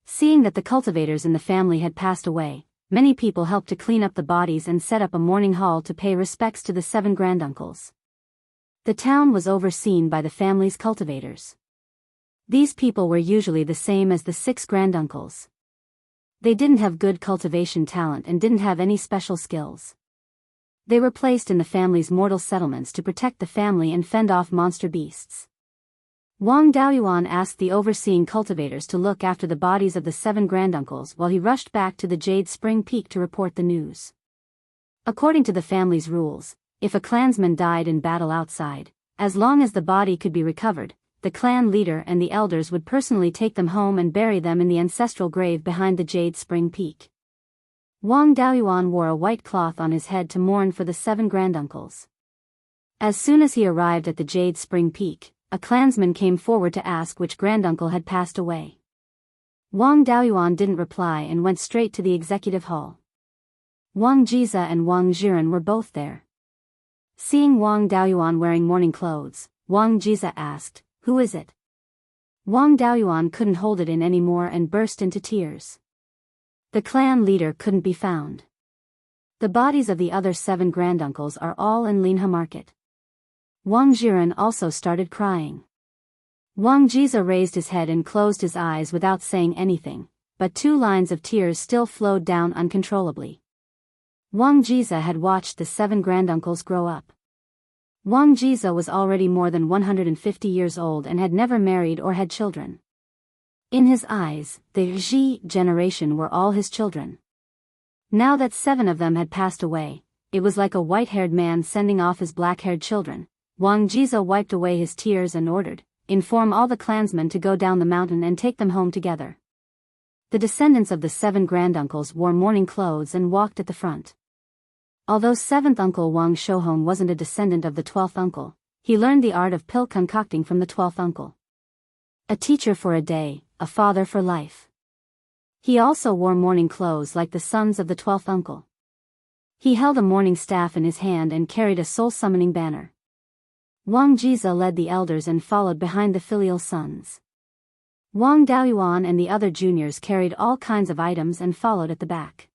Speaker 1: Seeing that the cultivators in the family had passed away, many people helped to clean up the bodies and set up a mourning hall to pay respects to the 7 granduncles. The town was overseen by the family's cultivators. These people were usually the same as the 6 granduncles. They didn't have good cultivation talent and didn't have any special skills. They were placed in the family's mortal settlements to protect the family and fend off monster beasts. Wang Daoyuan asked the overseeing cultivators to look after the bodies of the 7 granduncles while he rushed back to the Jade Spring Peak to report the news. According to the family's rules, if a clansman died in battle outside, as long as the body could be recovered, the clan leader and the elders would personally take them home and bury them in the ancestral grave behind the Jade Spring Peak. Wang Daoyuan wore a white cloth on his head to mourn for the 7 granduncles. As soon as he arrived at the Jade Spring Peak, a clansman came forward to ask which granduncle had passed away. Wang Daoyuan didn't reply and went straight to the executive hall. Wang Jiza and Wang Zhiren were both there. Seeing Wang Daoyuan wearing mourning clothes, Wang Jiza asked, "Who is it?" Wang Daoyuan couldn't hold it in anymore and burst into tears. The clan leader couldn't be found. The bodies of the other 7 granduncles are all in Linha Market. Wang Zhiren also started crying. Wang Jiza raised his head and closed his eyes without saying anything, but 2 lines of tears still flowed down uncontrollably. Wang Jiza had watched the 7 granduncles grow up. Wang Jiza was already more than 150 years old and had never married or had children. In his eyes, the Ji generation were all his children. Now that 7 of them had passed away, it was like a white-haired man sending off his black-haired children. Wang Jiza wiped away his tears and ordered, "Inform all the clansmen to go down the mountain and take them home together." The descendants of the 7 granduncles wore mourning clothes and walked at the front. Although 7th uncle Wang Shouhong wasn't a descendant of the 12th uncle, he learned the art of pill concocting from the 12th uncle. A teacher for a day, a father for life. He also wore mourning clothes like the sons of the 12th uncle. He held a mourning staff in his hand and carried a soul-summoning banner. Wang Jiza led the elders and followed behind the filial sons. Wang Daoyuan and the other juniors carried all kinds of items and followed at the back.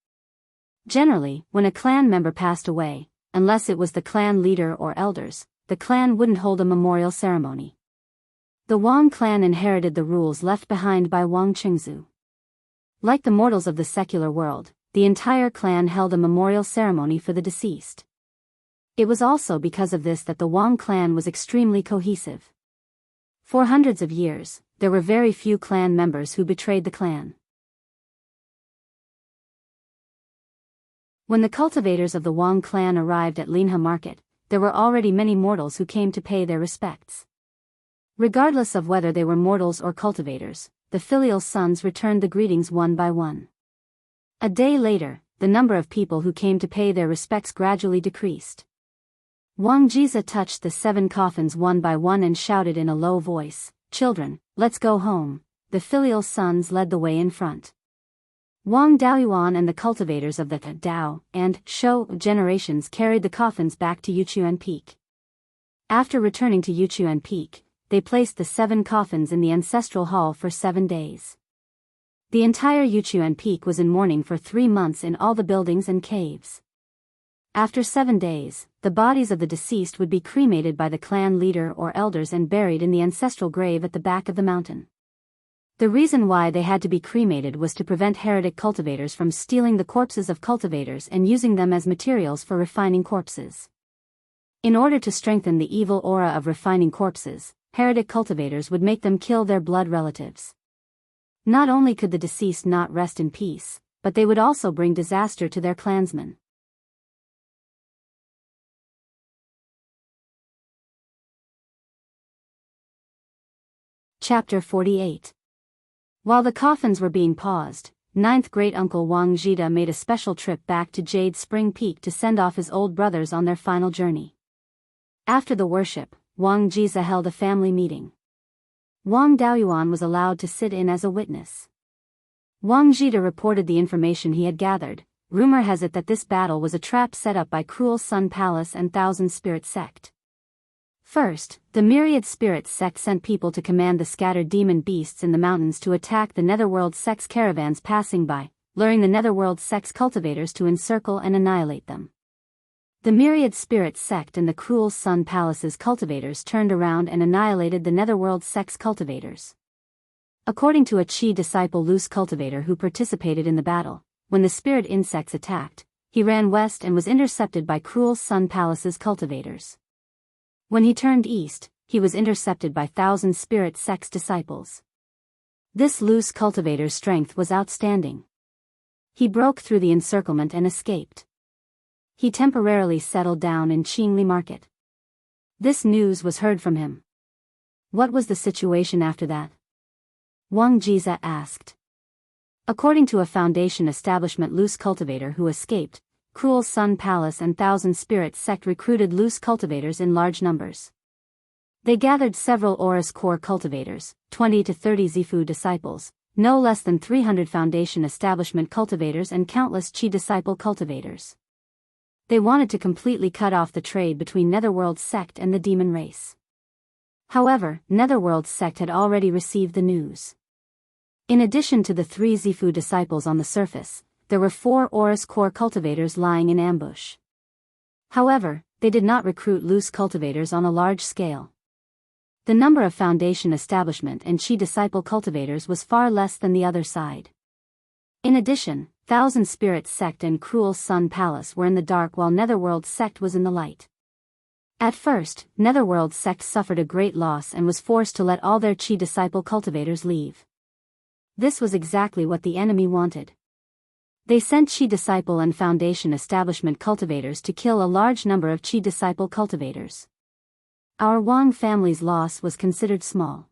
Speaker 1: Generally, when a clan member passed away, unless it was the clan leader or elders, the clan wouldn't hold a memorial ceremony. The Wang clan inherited the rules left behind by Wang Qingzu. Like the mortals of the secular world, the entire clan held a memorial ceremony for the deceased. It was also because of this that the Wang clan was extremely cohesive. For hundreds of years, there were very few clan members who betrayed the clan. When the cultivators of the Wang clan arrived at Linha Market, there were already many mortals who came to pay their respects. Regardless of whether they were mortals or cultivators, the filial sons returned the greetings one by one. A day later, the number of people who came to pay their respects gradually decreased. Wang Jiza touched the 7 coffins one by one and shouted in a low voice, "Children, let's go home." The filial sons led the way in front. Wang Daoyuan and the cultivators of the Dao and Shou generations carried the coffins back to Yuchuan Peak. After returning to Yuchuan Peak, they placed the 7 coffins in the ancestral hall for 7 days. The entire Yuchuan Peak was in mourning for 3 months in all the buildings and caves. After 7 days, the bodies of the deceased would be cremated by the clan leader or elders and buried in the ancestral grave at the back of the mountain. The reason why they had to be cremated was to prevent heretic cultivators from stealing the corpses of cultivators and using them as materials for refining corpses. In order to strengthen the evil aura of refining corpses, heretic cultivators would make them kill their blood relatives. Not only could the deceased not rest in peace, but they would also bring disaster to their clansmen. Chapter 48. While the coffins were being paused, 9th great-uncle Wang Zhida made a special trip back to Jade Spring Peak to send off his old brothers on their final journey. After the worship, Wang Jiza held a family meeting. Wang Daoyuan was allowed to sit in as a witness. Wang Jida reported the information he had gathered. Rumor has it that this battle was a trap set up by Cruel Sun Palace and Thousand Spirit Sect. First, the Myriad Spirit Sect sent people to command the scattered demon beasts in the mountains to attack the Netherworld Sect's caravans passing by, luring the Netherworld Sect's cultivators to encircle and annihilate them. The Myriad Spirit Sect and the Cruel Sun Palace's cultivators turned around and annihilated the Netherworld Sect's cultivators. According to a Qi disciple loose cultivator who participated in the battle, when the spirit insects attacked, he ran west and was intercepted by Cruel Sun Palace's cultivators. When he turned east, he was intercepted by Thousand Spirit Sect's disciples. This loose cultivator's strength was outstanding. He broke through the encirclement and escaped. He temporarily settled down in Qingli Market. This news was heard from him. What was the situation after that? Wang Jiza asked. According to a Foundation establishment loose cultivator who escaped, Cruel Sun Palace and Thousand Spirit Sect recruited loose cultivators in large numbers. They gathered several Aurus Core cultivators, 20 to 30 Zifu disciples, no less than 300 Foundation establishment cultivators and countless Qi disciple cultivators. They wanted to completely cut off the trade between Netherworld Sect and the demon race. However, Netherworld Sect had already received the news. In addition to the 3 Zifu disciples on the surface, there were 4 Aurus Core cultivators lying in ambush. However, they did not recruit loose cultivators on a large scale. The number of Foundation establishment and Qi disciple cultivators was far less than the other side. In addition, Thousand Spirit Sect and Cruel Sun Palace were in the dark while Netherworld Sect was in the light. At first, Netherworld Sect suffered a great loss and was forced to let all their Qi disciple cultivators leave. This was exactly what the enemy wanted. They sent Qi disciple and Foundation establishment cultivators to kill a large number of Qi disciple cultivators. Our Wang family's loss was considered small.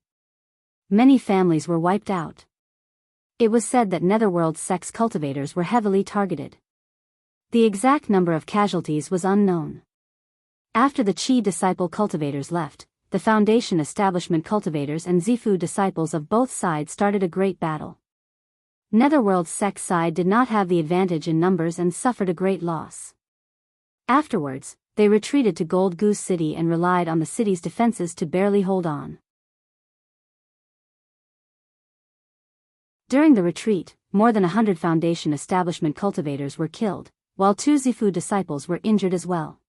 Speaker 1: Many families were wiped out. It was said that Netherworld Sect's cultivators were heavily targeted. The exact number of casualties was unknown. After the Qi disciple cultivators left, the Foundation establishment cultivators and Zifu disciples of both sides started a great battle. Netherworld Sect's side did not have the advantage in numbers and suffered a great loss. Afterwards, they retreated to Gold Goose City and relied on the city's defenses to barely hold on. During the retreat, more than 100 Foundation establishment cultivators were killed, while 2 Zifu disciples were injured as well.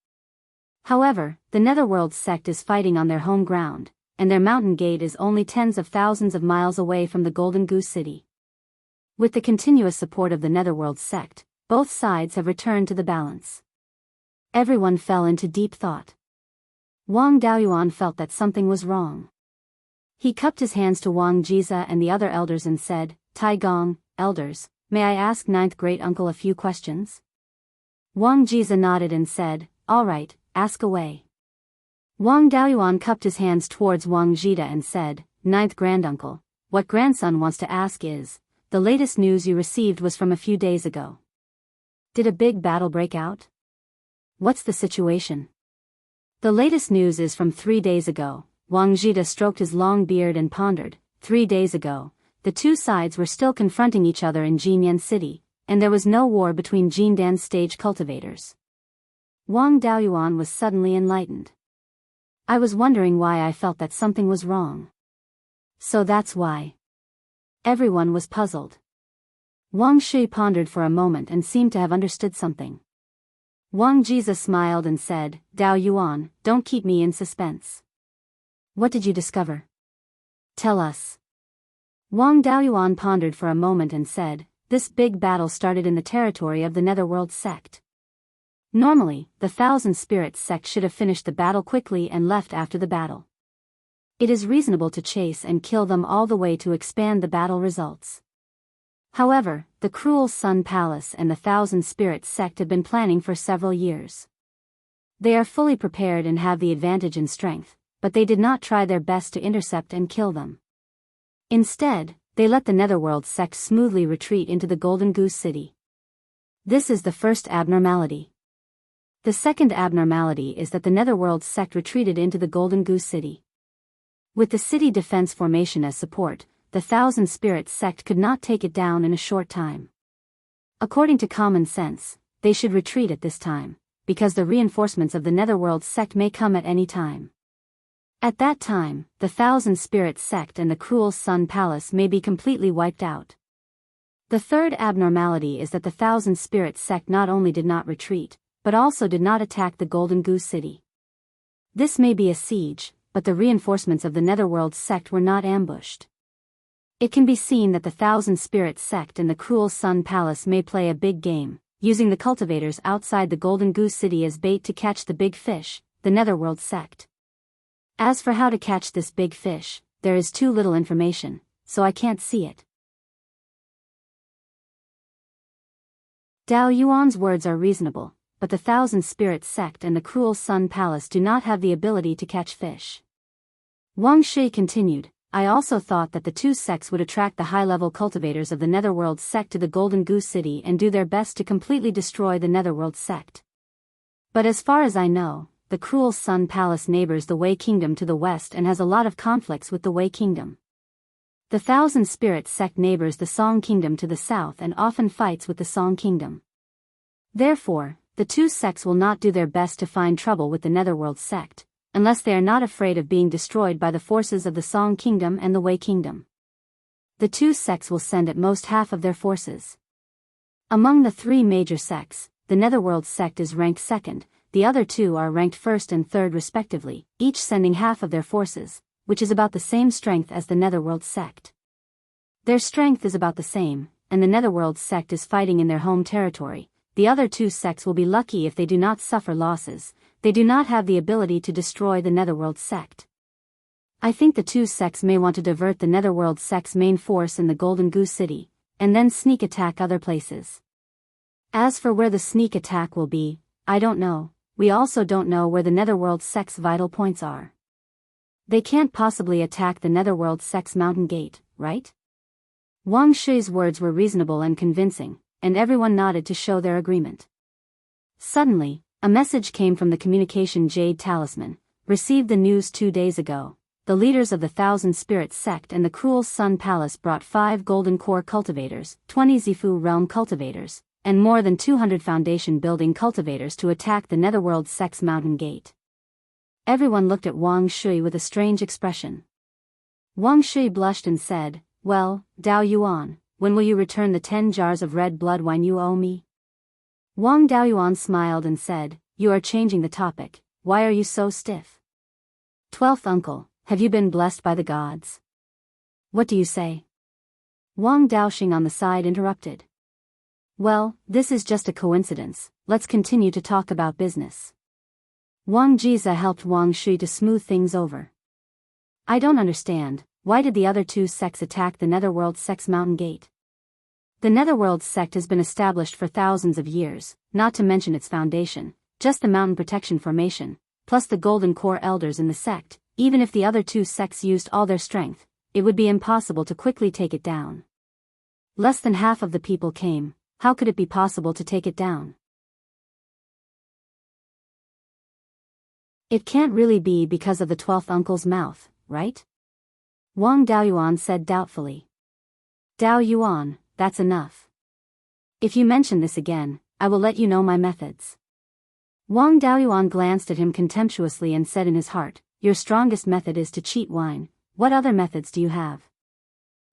Speaker 1: However, the Netherworld Sect is fighting on their home ground, and their mountain gate is only tens of thousands of miles away from the Golden Goose City. With the continuous support of the Netherworld Sect, both sides have returned to the balance. Everyone fell into deep thought. Wang Daoyuan felt that something was wrong. He cupped his hands to Wang Jiza and the other elders and said, Tai Gong, elders, may I ask ninth great uncle a few questions? Wang Jiza nodded and said, all right, ask away. Wang Daoyuan cupped his hands towards Wang Jida and said, ninth granduncle, what grandson wants to ask is, the latest news you received was from a few days ago. Did a big battle break out? What's the situation? The latest news is from 3 days ago. Wang Jida stroked his long beard and pondered. 3 days ago, the two sides were still confronting each other in Jinyan City, and there was no war between Jindan's stage cultivators. Wang Daoyuan was suddenly enlightened. I was wondering why I felt that something was wrong. So that's why. Everyone was puzzled. Wang Shi pondered for a moment and seemed to have understood something. Wang Jiza smiled and said, Daoyuan, don't keep me in suspense. What did you discover? Tell us. Wang Daoyuan pondered for a moment and said, this big battle started in the territory of the Netherworld Sect. Normally, the Thousand Spirits Sect should have finished the battle quickly and left after the battle. It is reasonable to chase and kill them all the way to expand the battle results. However, the Cruel Sun Palace and the Thousand Spirits Sect have been planning for several years. They are fully prepared and have the advantage in strength, but they did not try their best to intercept and kill them. Instead, they let the Netherworld Sect smoothly retreat into the Golden Goose City. This is the first abnormality. The second abnormality is that the Netherworld Sect retreated into the Golden Goose City. With the city defense formation as support, the Thousand Spirits sect could not take it down in a short time. According to common sense, they should retreat at this time, because the reinforcements of the Netherworld sect may come at any time. At that time, the Thousand Spirits sect and the Cruel Sun Palace may be completely wiped out. The third abnormality is that the Thousand Spirits sect not only did not retreat, but also did not attack the Golden Goose City. This may be a siege, but the reinforcements of the Netherworld sect were not ambushed. It can be seen that the Thousand Spirits sect and the Cruel Sun Palace may play a big game, using the cultivators outside the Golden Goose City as bait to catch the big fish, the Netherworld sect. As for how to catch this big fish, there is too little information, so I can't see it. Dao Yuan's words are reasonable, but the Thousand Spirits sect and the Cruel Sun Palace do not have the ability to catch fish. Wang Shi continued, I also thought that the two sects would attract the high-level cultivators of the Netherworld sect to the Golden Goose City and do their best to completely destroy the Netherworld sect. But as far as I know, the Cruel Sun Palace neighbors the Wei Kingdom to the west and has a lot of conflicts with the Wei Kingdom. The Thousand Spirits sect neighbors the Song Kingdom to the south and often fights with the Song Kingdom. Therefore, the two sects will not do their best to find trouble with the Netherworld sect, unless they are not afraid of being destroyed by the forces of the Song Kingdom and the Wei Kingdom. The two sects will send at most half of their forces. Among the three major sects, the Netherworld sect is ranked second, the other two are ranked first and third respectively, each sending half of their forces, which is about the same strength as the Netherworld sect. Their strength is about the same, and the Netherworld sect is fighting in their home territory. The other two sects will be lucky if they do not suffer losses. They do not have the ability to destroy the Netherworld sect. I think the two sects may want to divert the Netherworld sect's main force in the Golden Goose City, and then sneak attack other places. As for where the sneak attack will be, I don't know. We also don't know where the Netherworld sect's vital points are. They can't possibly attack the Netherworld sect's mountain gate, right? Wang Shi's words were reasonable and convincing, and everyone nodded to show their agreement. Suddenly, a message came from the communication Jade Talisman, received the news 2 days ago. The leaders of the Thousand Spirits sect and the Cruel Sun Palace brought 5 Golden Core cultivators, 20 Zifu Realm cultivators, and more than 200 foundation building cultivators to attack the Netherworld sect's mountain gate. Everyone looked at Wang Shui with a strange expression. Wang Shui blushed and said, Well, Dao Yuan, when will you return the 10 jars of red blood wine you owe me? Wang Daoyuan smiled and said, You are changing the topic, why are you so stiff? 12th uncle, have you been blessed by the gods? What do you say? Wang Daoxing on the side interrupted. Well, this is just a coincidence, let's continue to talk about business. Wang Jiza helped Wang Shui to smooth things over. I don't understand, why did the other two sects attack the Netherworld sect's mountain gate? The Netherworld sect has been established for thousands of years, not to mention its foundation, just the mountain protection formation, plus the Golden Core elders in the sect. Even if the other two sects used all their strength, it would be impossible to quickly take it down. Less than half of the people came, how could it be possible to take it down? It can't really be because of the 12th uncle's mouth, right? Wang Daoyuan said doubtfully. Dao Yuan, that's enough. If you mention this again, I will let you know my methods. Wang Daoyuan glanced at him contemptuously and said in his heart, Your strongest method is to cheat wine, what other methods do you have?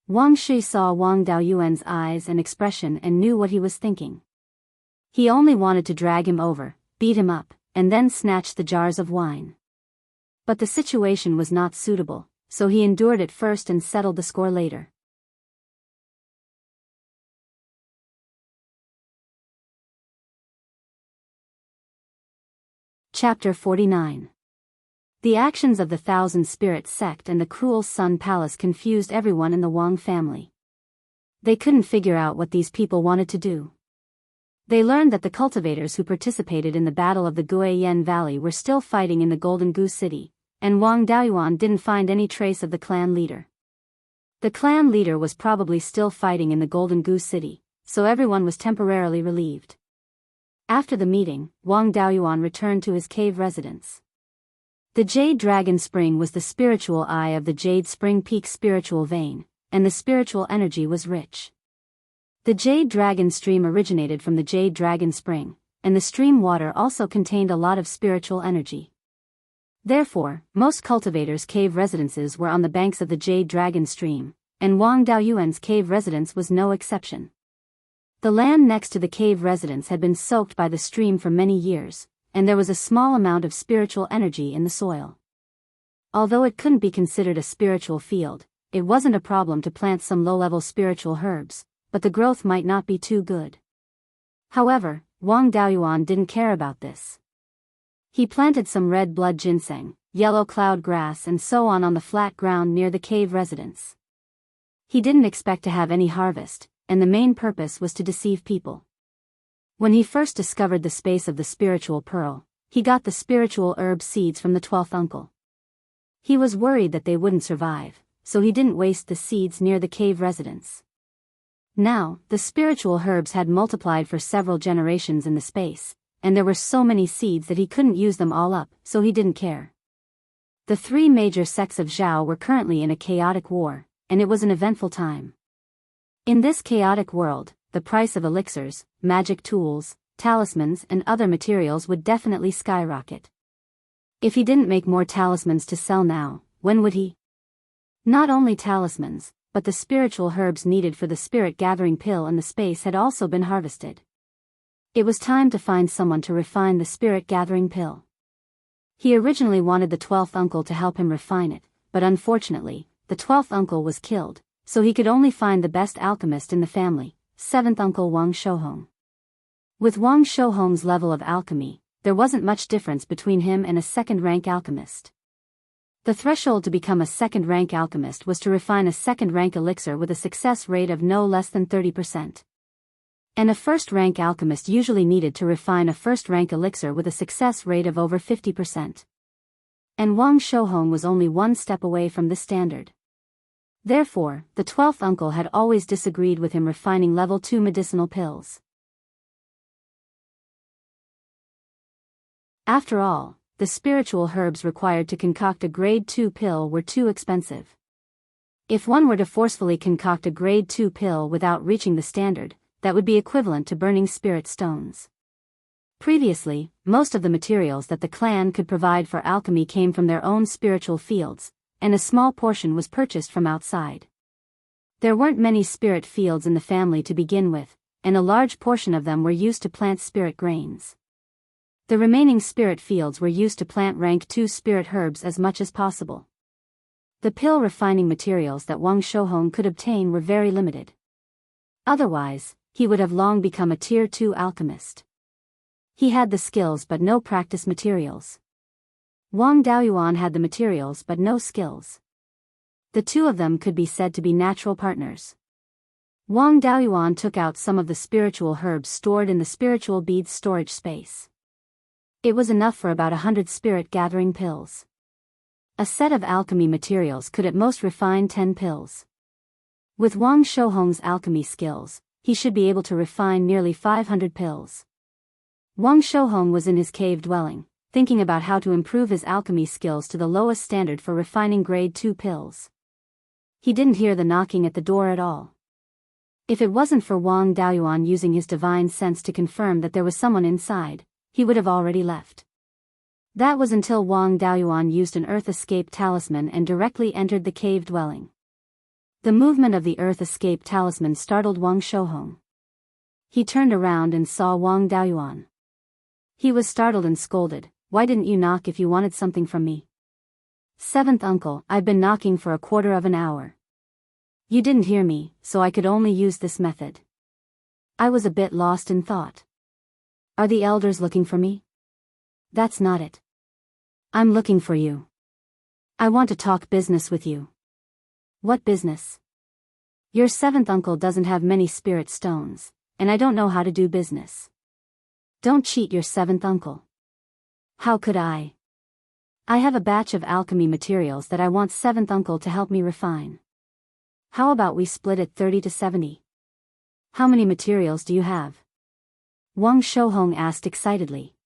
Speaker 1: Wang Shi saw Wang Daoyuan's eyes and expression and knew what he was thinking. He only wanted to drag him over, beat him up, and then snatch the jars of wine. But the situation was not suitable, so he endured it first and settled the score later. Chapter 49. The actions of the Thousand Spirits sect and the Cruel Sun Palace confused everyone in the Wang family. They couldn't figure out what these people wanted to do. They learned that the cultivators who participated in the Battle of the Guiyan Valley were still fighting in the Golden Goose City, and Wang Daoyuan didn't find any trace of the clan leader. The clan leader was probably still fighting in the Golden Goose City, so everyone was temporarily relieved. After the meeting, Wang Daoyuan returned to his cave residence. The Jade Dragon Spring was the spiritual eye of the Jade Spring Peak's spiritual vein, and the spiritual energy was rich. The Jade Dragon Stream originated from the Jade Dragon Spring, and the stream water also contained a lot of spiritual energy. Therefore, most cultivators' cave residences were on the banks of the Jade Dragon Stream, and Wang Daoyuan's cave residence was no exception. The land next to the cave residence had been soaked by the stream for many years, and there was a small amount of spiritual energy in the soil. Although it couldn't be considered a spiritual field, it wasn't a problem to plant some low-level spiritual herbs, but the growth might not be too good. However, Wang Daoyuan didn't care about this. He planted some red blood ginseng, yellow cloud grass and so on the flat ground near the cave residence. He didn't expect to have any harvest, and the main purpose was to deceive people. When he first discovered the space of the spiritual pearl, he got the spiritual herb seeds from the 12th uncle. He was worried that they wouldn't survive, so he didn't waste the seeds near the cave residence. Now, the spiritual herbs had multiplied for several generations in the space, and there were so many seeds that he couldn't use them all up, so he didn't care. The three major sects of Zhao were currently in a chaotic war, and it was an eventful time. In this chaotic world, the price of elixirs, magic tools, talismans and other materials would definitely skyrocket. If he didn't make more talismans to sell now, when would he? Not only talismans, but the spiritual herbs needed for the spirit gathering pill and the space had also been harvested. It was time to find someone to refine the spirit gathering pill. He originally wanted the 12th uncle to help him refine it, but unfortunately, the 12th uncle was killed, so he could only find the best alchemist in the family, 7th uncle Wang Shouhong. With Wang Shouhong's level of alchemy, there wasn't much difference between him and a second-rank alchemist. The threshold to become a second-rank alchemist was to refine a second-rank elixir with a success rate of no less than 30%. And a first-rank alchemist usually needed to refine a first-rank elixir with a success rate of over 50%. And Wang Shouhong was only one step away from this standard. Therefore, the 12th uncle had always disagreed with him refining level 2 medicinal pills. After all, the spiritual herbs required to concoct a grade 2 pill were too expensive. If one were to forcefully concoct a grade 2 pill without reaching the standard, that would be equivalent to burning spirit stones. Previously, most of the materials that the clan could provide for alchemy came from their own spiritual fields, and a small portion was purchased from outside. There weren't many spirit fields in the family to begin with, and a large portion of them were used to plant spirit grains. The remaining spirit fields were used to plant rank 2 spirit herbs as much as possible. The pill refining materials that Wang Shouhong could obtain were very limited. Otherwise, he would have long become a tier 2 alchemist. He had the skills but no practice materials. Wang Daoyuan had the materials but no skills. The two of them could be said to be natural partners. Wang Daoyuan took out some of the spiritual herbs stored in the spiritual beads storage space. It was enough for about 100 spirit gathering pills. A set of alchemy materials could at most refine 10 pills. With Wang Shouhong's alchemy skills, he should be able to refine nearly 500 pills. Wang Shouhong was in his cave dwelling, thinking about how to improve his alchemy skills to the lowest standard for refining grade 2 pills. He didn't hear the knocking at the door at all. If it wasn't for Wang Daoyuan using his divine sense to confirm that there was someone inside, he would have already left. That was until Wang Daoyuan used an earth escape talisman and directly entered the cave dwelling. The movement of the earth escape talisman startled Wang Shouhong. He turned around and saw Wang Daoyuan. He was startled and scolded, "Why didn't you knock if you wanted something from me?" "7th uncle, I've been knocking for a quarter of an hour. You didn't hear me, so I could only use this method." I was a bit lost in thought. "Are the elders looking for me?" "That's not it. I'm looking for you. I want to talk business with you." "What business?" "Your 7th uncle doesn't have many spirit stones, and I don't know how to do business." "Don't cheat your 7th uncle." "How could I? I have a batch of alchemy materials that I want 7th uncle to help me refine. How about we split it 30 to 70? How many materials do you have?" Wang Shouhong asked excitedly.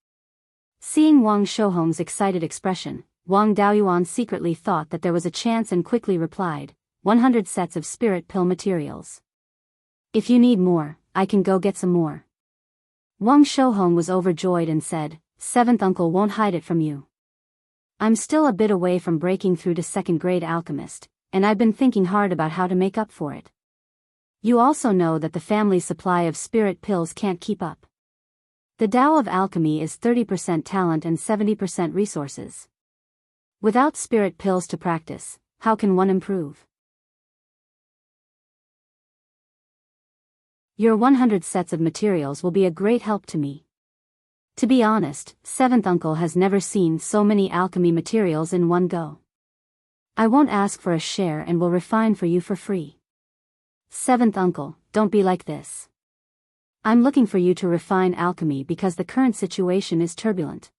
Speaker 1: Seeing Wang Shouhong's excited expression, Wang Daoyuan secretly thought that there was a chance and quickly replied, 100 sets of spirit pill materials. If you need more, I can go get some more. Wang Shouhong was overjoyed and said, Seventh uncle won't hide it from you. I'm still a bit away from breaking through to second-grade alchemist, and I've been thinking hard about how to make up for it. You also know that the family supply of spirit pills can't keep up. The Tao of alchemy is 30% talent and 70% resources. Without spirit pills to practice, how can one improve? Your 100 sets of materials will be a great help to me. To be honest, seventh uncle has never seen so many alchemy materials in one go. I won't ask for a share and will refine for you for free. Seventh uncle, don't be like this. I'm looking for you to refine alchemy because the current situation is turbulent.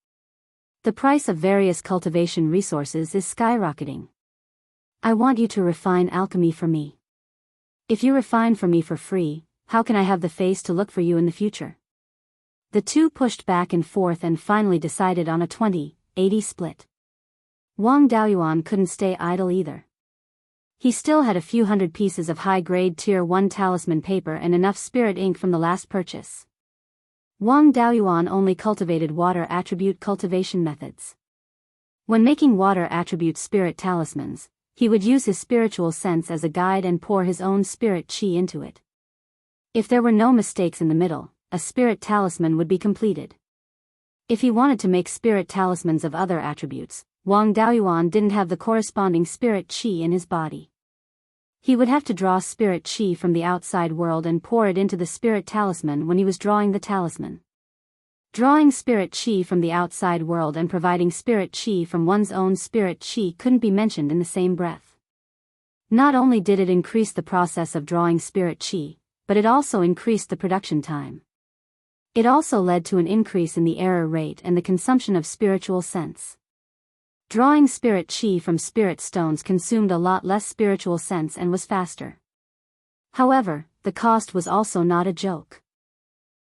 Speaker 1: The price of various cultivation resources is skyrocketing. I want you to refine alchemy for me. If you refine for me for free, how can I have the face to look for you in the future? The two pushed back and forth and finally decided on a 20-80 split. Wang Daoyuan couldn't stay idle either. He still had a few hundred pieces of high-grade Tier 1 talisman paper and enough spirit ink from the last purchase. Wang Daoyuan only cultivated water attribute cultivation methods. When making water attribute spirit talismans, he would use his spiritual sense as a guide and pour his own spirit qi into it. If there were no mistakes in the middle, a spirit talisman would be completed. If he wanted to make spirit talismans of other attributes, Wang Daoyuan didn't have the corresponding spirit qi in his body. He would have to draw spirit qi from the outside world and pour it into the spirit talisman when he was drawing the talisman. Drawing spirit qi from the outside world and providing spirit qi from one's own spirit qi couldn't be mentioned in the same breath. Not only did it increase the process of drawing spirit qi, but it also increased the production time. It also led to an increase in the error rate and the consumption of spiritual sense. Drawing spirit qi from spirit stones consumed a lot less spiritual sense and was faster. However, the cost was also not a joke.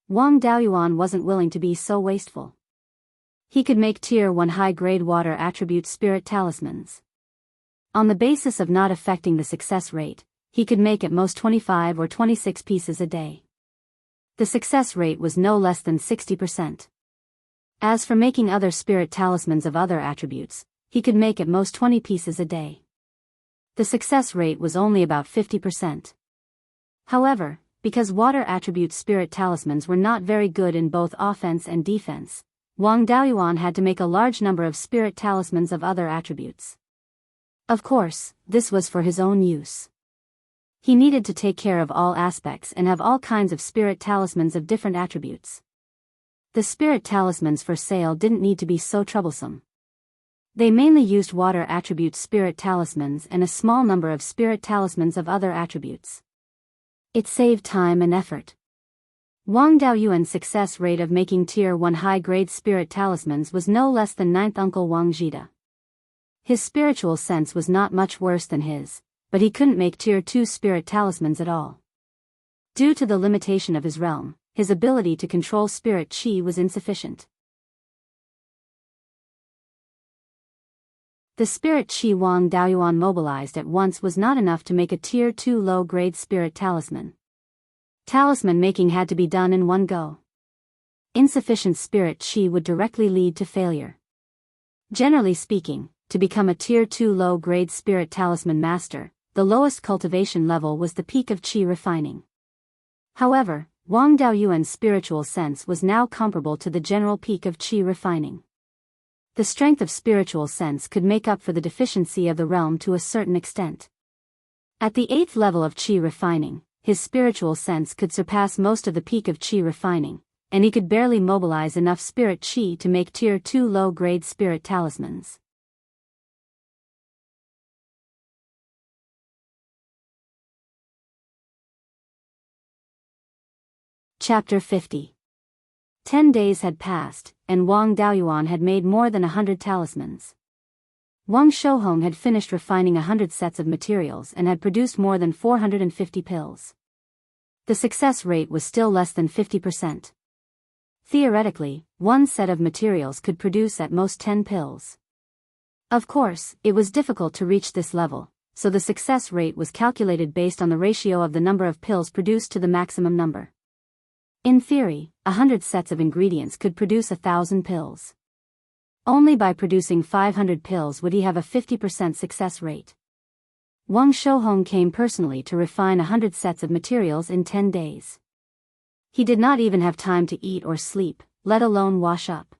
Speaker 1: Wang Daoyuan wasn't willing to be so wasteful. He could make Tier 1 high-grade water attribute spirit talismans. On the basis of not affecting the success rate, he could make at most 25 or 26 pieces a day. The success rate was no less than 60%. As for making other spirit talismans of other attributes, he could make at most 20 pieces a day. The success rate was only about 50%. However, because water attribute spirit talismans were not very good in both offense and defense, Wang Daoyuan had to make a large number of spirit talismans of other attributes. Of course, this was for his own use. He needed to take care of all aspects and have all kinds of spirit talismans of different attributes. The spirit talismans for sale didn't need to be so troublesome. They mainly used water attribute spirit talismans and a small number of spirit talismans of other attributes. It saved time and effort. Wang Daoyuan's success rate of making Tier 1 high-grade spirit talismans was no less than ninth uncle Wang Zhida. His spiritual sense was not much worse than his, but he couldn't make Tier 2 spirit talismans at all. Due to the limitation of his realm, his ability to control spirit qi was insufficient. The spirit qi Wang Daoyuan mobilized at once was not enough to make a Tier 2 low-grade spirit talisman. Talisman making had to be done in one go. Insufficient spirit qi would directly lead to failure. Generally speaking, to become a Tier 2 low-grade spirit talisman master, the lowest cultivation level was the peak of qi refining. However, Wang Daoyuan's spiritual sense was now comparable to the general peak of qi refining. The strength of spiritual sense could make up for the deficiency of the realm to a certain extent. At the 8th level of qi refining, his spiritual sense could surpass most of the peak of qi refining, and he could barely mobilize enough spirit qi to make Tier 2 low-grade spirit talismans. Chapter 50. 10 days had passed, and Wang Daoyuan had made more than 100 talismans. Wang Shouhong had finished refining 100 sets of materials and had produced more than 450 pills. The success rate was still less than 50%. Theoretically, one set of materials could produce at most 10 pills. Of course, it was difficult to reach this level, so the success rate was calculated based on the ratio of the number of pills produced to the maximum number. In theory, 100 sets of ingredients could produce 1,000 pills. Only by producing 500 pills would he have a 50% success rate. Wang Shouhong came personally to refine 100 sets of materials in 10 days. He did not even have time to eat or sleep, let alone wash up.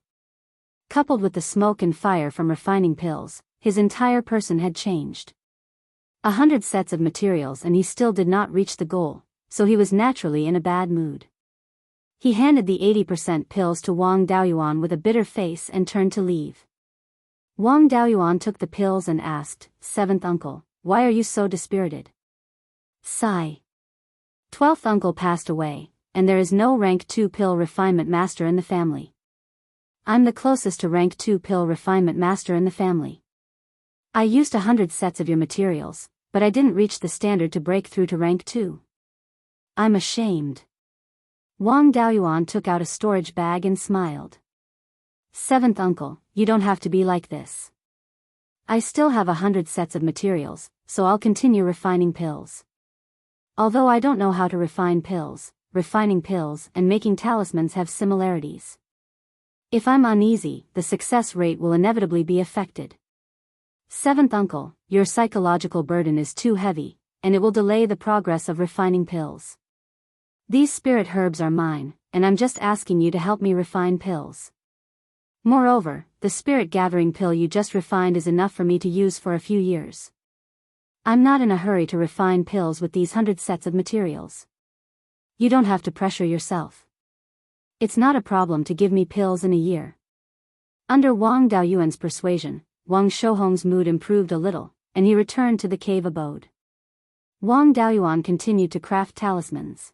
Speaker 1: Coupled with the smoke and fire from refining pills, his entire person had changed. 100 sets of materials and he still did not reach the goal, so he was naturally in a bad mood. He handed the 80% pills to Wang Daoyuan with a bitter face and turned to leave. Wang Daoyuan took the pills and asked, "Seventh uncle, why are you so dispirited?" Sigh. 12th uncle passed away, and there is no rank 2 pill refinement master in the family. I'm the closest to rank 2 pill refinement master in the family. I used 100 sets of your materials, but I didn't reach the standard to break through to rank 2. I'm ashamed. Wang Daoyuan took out a storage bag and smiled. "Seventh uncle, you don't have to be like this. I still have 100 sets of materials, so I'll continue refining pills. Although I don't know how to refine pills, refining pills and making talismans have similarities. If I'm uneasy, the success rate will inevitably be affected. Seventh uncle, your psychological burden is too heavy, and it will delay the progress of refining pills. These spirit herbs are mine, and I'm just asking you to help me refine pills. Moreover, the spirit gathering pill you just refined is enough for me to use for a few years. I'm not in a hurry to refine pills with these 100 sets of materials. You don't have to pressure yourself. It's not a problem to give me pills in a year." Under Wang Daoyuan's persuasion, Wang Shouhong's mood improved a little, and he returned to the cave abode. Wang Daoyuan continued to craft talismans.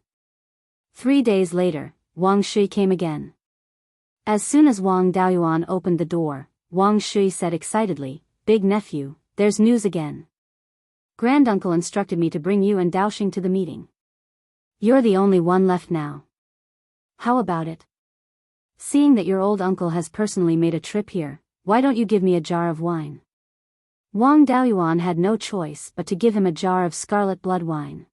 Speaker 1: 3 days later, Wang Shui came again. As soon as Wang Daoyuan opened the door, Wang Shui said excitedly, "Big nephew, there's news again. Granduncle instructed me to bring you and Daoxing to the meeting. You're the only one left now. How about it? Seeing that your old uncle has personally made a trip here, why don't you give me a jar of wine?" Wang Daoyuan had no choice but to give him a jar of scarlet blood wine.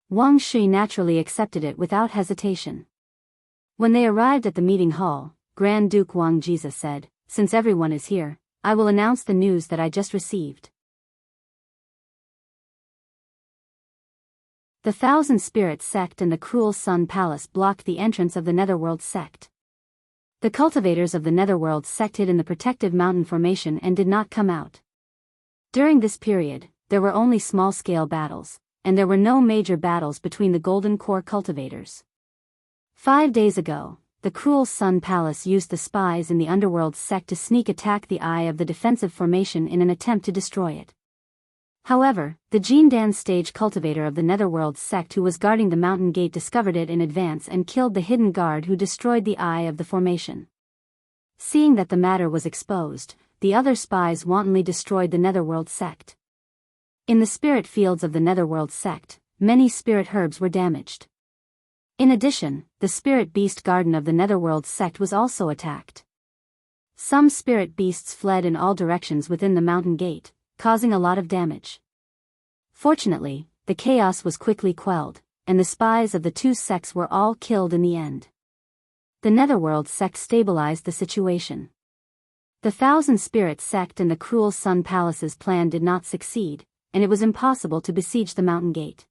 Speaker 1: Wang Shui naturally accepted it without hesitation. When they arrived at the meeting hall, Grand Duke Wang Jiza said, "Since everyone is here, I will announce the news that I just received. The Thousand Spirits sect and the Cruel Sun Palace blocked the entrance of the Netherworld sect. The cultivators of the Netherworld sect hid in the protective mountain formation and did not come out. During this period, there were only small-scale battles, and there were no major battles between the Golden Core cultivators. 5 days ago, the Cruel Sun Palace used the spies in the Underworld sect to sneak attack the eye of the defensive formation in an attempt to destroy it. However, the Jindan stage cultivator of the Netherworld sect who was guarding the mountain gate discovered it in advance and killed the hidden guard who destroyed the eye of the formation. Seeing that the matter was exposed, the other spies wantonly destroyed the Netherworld sect. In the spirit fields of the Netherworld sect, many spirit herbs were damaged. In addition, the spirit beast garden of the Netherworld sect was also attacked. Some spirit beasts fled in all directions within the mountain gate, causing a lot of damage. Fortunately, the chaos was quickly quelled, and the spies of the two sects were all killed in the end. The Netherworld sect stabilized the situation. The Thousand Spirits sect and the Cruel Sun Palace's plan did not succeed, and it was impossible to besiege the mountain gate.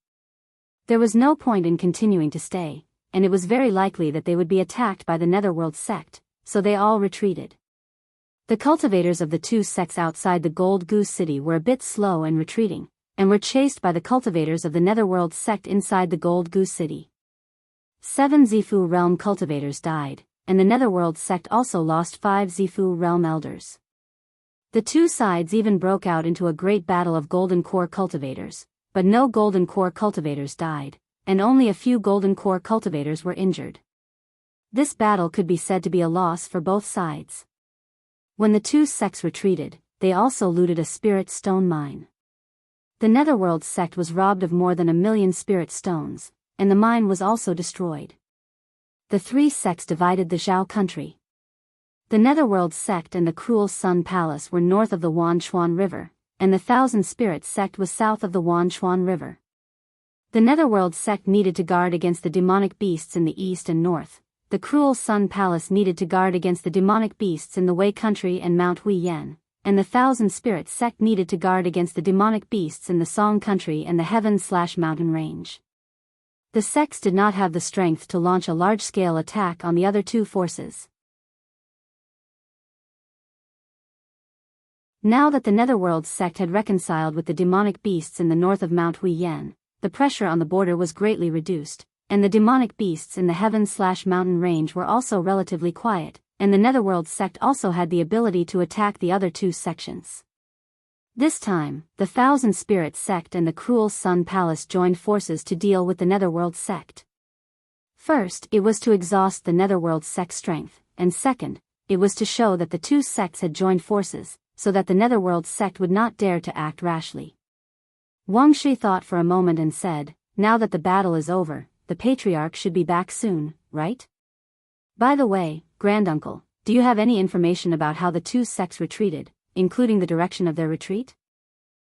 Speaker 1: There was no point in continuing to stay, and it was very likely that they would be attacked by the Netherworld sect, so they all retreated. The cultivators of the two sects outside the Gold Goose City were a bit slow in retreating, and were chased by the cultivators of the Netherworld sect inside the Gold Goose City. 7 Zifu realm cultivators died, and the Netherworld sect also lost 5 Zifu realm elders. The two sides even broke out into a great battle of Golden Core cultivators, but no Golden Core cultivators died, and only a few Golden Core cultivators were injured. This battle could be said to be a loss for both sides. When the two sects retreated, they also looted a spirit stone mine. The Netherworld sect was robbed of more than 1 million spirit stones, and the mine was also destroyed. The three sects divided the Zhao country. The Netherworld sect and the Cruel Sun Palace were north of the Wanchuan River, and the Thousand Spirits sect was south of the Wanchuan River. The Netherworld sect needed to guard against the demonic beasts in the east and north. The Cruel Sun Palace needed to guard against the demonic beasts in the Wei country and Mount Huiyan, and the Thousand Spirits sect needed to guard against the demonic beasts in the Song country and the Heaven/Mountain range. The sects did not have the strength to launch a large-scale attack on the other two forces. Now that the Netherworld sect had reconciled with the demonic beasts in the north of Mount Huiyan, the pressure on the border was greatly reduced, and the demonic beasts in the Heaven/Mountain range were also relatively quiet, and the Netherworld sect also had the ability to attack the other two sections. This time, the Thousand Spirits sect and the Cruel Sun Palace joined forces to deal with the Netherworld sect. First, it was to exhaust the Netherworld sect's strength, and second, it was to show that the two sects had joined forces, so that the Netherworld sect would not dare to act rashly. Wang Shi thought for a moment and said, "Now that the battle is over, the Patriarch should be back soon, right? By the way, Granduncle, do you have any information about how the two sects retreated, including the direction of their retreat?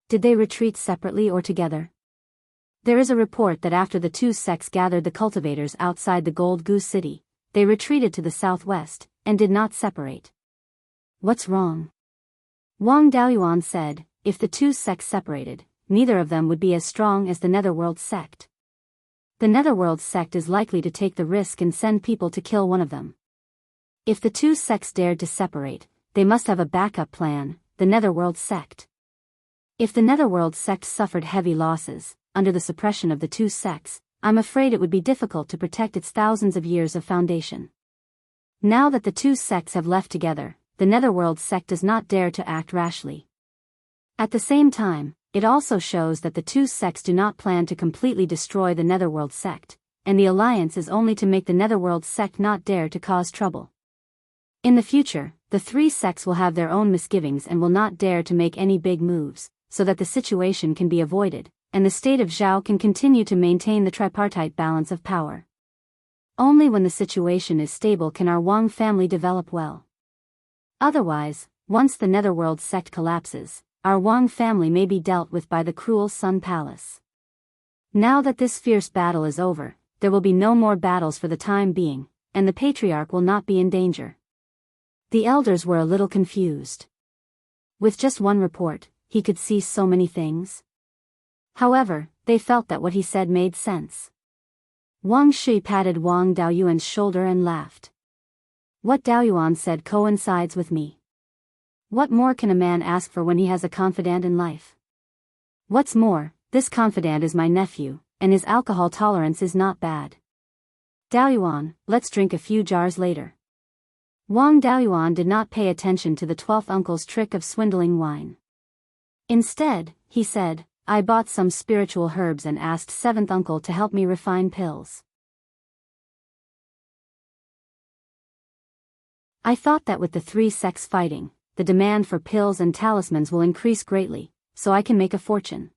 Speaker 1: Did they retreat separately or together? There is a report that after the two sects gathered the cultivators outside the Gold Goose City, they retreated to the southwest, and did not separate. What's wrong?" Wang Daoyuan said, "If the two sects separated, neither of them would be as strong as the Netherworld sect. The Netherworld sect is likely to take the risk and send people to kill one of them. If the two sects dared to separate, they must have a backup plan, the Netherworld sect. If the Netherworld sect suffered heavy losses, under the suppression of the two sects, I'm afraid it would be difficult to protect its thousands of years of foundation. Now that the two sects have left together, the Netherworld sect does not dare to act rashly. At the same time, it also shows that the two sects do not plan to completely destroy the Netherworld sect, and the alliance is only to make the Netherworld sect not dare to cause trouble. In the future, the three sects will have their own misgivings and will not dare to make any big moves, so that the situation can be avoided, and the state of Zhao can continue to maintain the tripartite balance of power. Only when the situation is stable can our Wang family develop well. Otherwise, once the Netherworld sect collapses, our Wang family may be dealt with by the Cruel Sun Palace. Now that this fierce battle is over, there will be no more battles for the time being, and the Patriarch will not be in danger." The elders were a little confused. With just one report, he could see so many things. However, they felt that what he said made sense. Wang Shi patted Wang Daoyuan's shoulder and laughed. "What Daoyuan said coincides with me. What more can a man ask for when he has a confidant in life? What's more, this confidant is my nephew, and his alcohol tolerance is not bad. Daoyuan, let's drink a few jars later." Wang Daoyuan did not pay attention to the 12th uncle's trick of swindling wine. Instead, he said, "I bought some spiritual herbs and asked 7th uncle to help me refine pills. I thought that with the three sects fighting, the demand for pills and talismans will increase greatly, so I can make a fortune.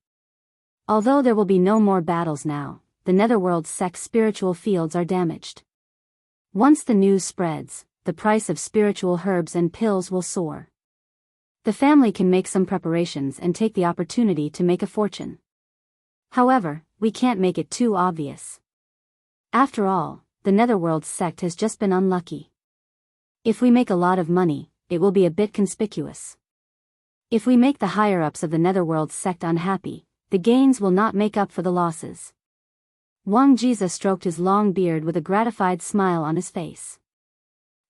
Speaker 1: Although there will be no more battles now, the Netherworld sect's spiritual fields are damaged. Once the news spreads, the price of spiritual herbs and pills will soar. The family can make some preparations and take the opportunity to make a fortune. However, we can't make it too obvious. After all, the Netherworld sect has just been unlucky. If we make a lot of money, it will be a bit conspicuous. If we make the higher-ups of the Netherworld sect unhappy, the gains will not make up for the losses." Wang Jiza stroked his long beard with a gratified smile on his face.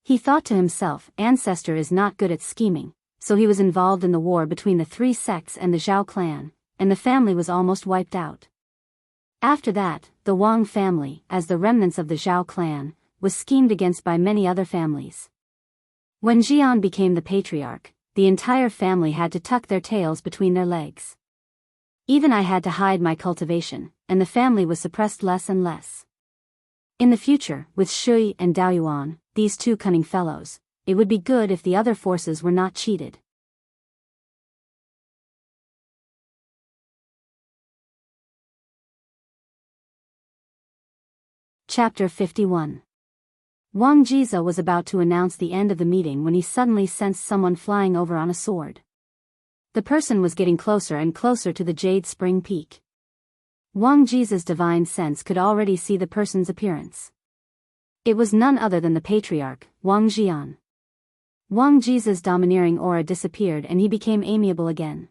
Speaker 1: He thought to himself, Ancestor is not good at scheming, so he was involved in the war between the three sects and the Zhao clan, and the family was almost wiped out. After that, the Wang family, as the remnants of the Zhao clan, was schemed against by many other families. When Jian became the Patriarch, the entire family had to tuck their tails between their legs. Even I had to hide my cultivation, and the family was suppressed less and less. In the future, with Shui and Daoyuan, these two cunning fellows, it would be good if the other forces were not cheated. Chapter 51. Wang Jiza was about to announce the end of the meeting when he suddenly sensed someone flying over on a sword. The person was getting closer and closer to the Jade Spring Peak. Wang Jiza's divine sense could already see the person's appearance. It was none other than the patriarch, Wang Jian. Wang Jiza's domineering aura disappeared and he became amiable again.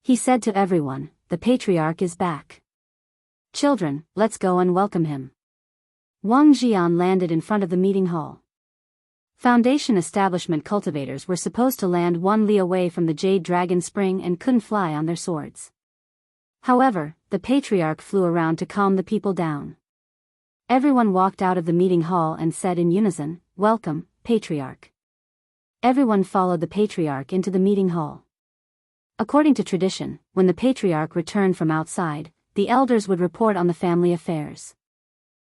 Speaker 1: He said to everyone, "The patriarch is back. Children, let's go and welcome him." Wang Jian landed in front of the meeting hall. Foundation establishment cultivators were supposed to land 1 li away from the Jade Dragon Spring and couldn't fly on their swords. However, the patriarch flew around to calm the people down. Everyone walked out of the meeting hall and said in unison, "Welcome, patriarch." Everyone followed the patriarch into the meeting hall. According to tradition, when the patriarch returned from outside, the elders would report on the family affairs.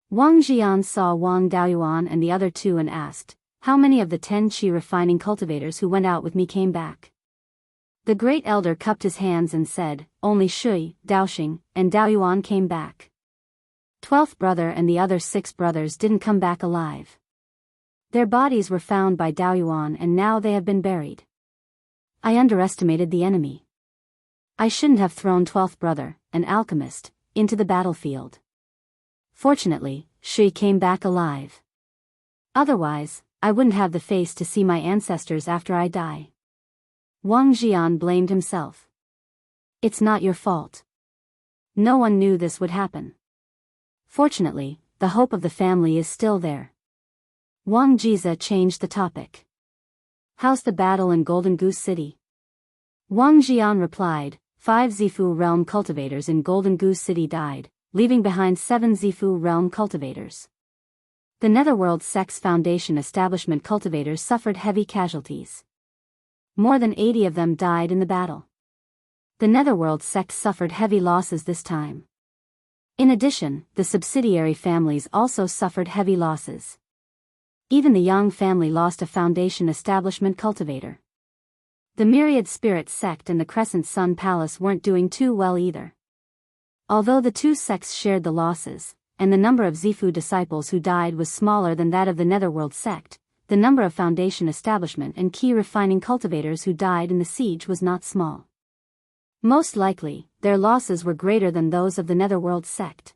Speaker 1: Wang Jian saw Wang Daoyuan and the other two and asked, "How many of the 10 qi refining cultivators who went out with me came back?" The great elder cupped his hands and said, "Only Shui, Daoxing, and Daoyuan came back. 12th brother and the other 6 brothers didn't come back alive. Their bodies were found by Daoyuan and now they have been buried. I underestimated the enemy. I shouldn't have thrown 12th brother, an alchemist, into the battlefield. Fortunately, Shui came back alive. Otherwise, I wouldn't have the face to see my ancestors after I die." Wang Jian blamed himself. "It's not your fault. No one knew this would happen. Fortunately, the hope of the family is still there." Wang Jiza changed the topic. "How's the battle in Golden Goose City?" Wang Jian replied, 5 Zifu realm cultivators in Golden Goose City died, leaving behind 7 Zifu realm cultivators. The Netherworld Sect's Foundation establishment cultivators suffered heavy casualties. More than 80 of them died in the battle. The Netherworld Sect suffered heavy losses this time. In addition, the subsidiary families also suffered heavy losses. Even the Yang family lost a Foundation establishment cultivator. The Myriad Spirit Sect and the Crescent Sun Palace weren't doing too well either. Although the two sects shared the losses, and the number of Zifu disciples who died was smaller than that of the Netherworld Sect, the number of Foundation establishment and key refining cultivators who died in the siege was not small. Most likely, their losses were greater than those of the Netherworld Sect.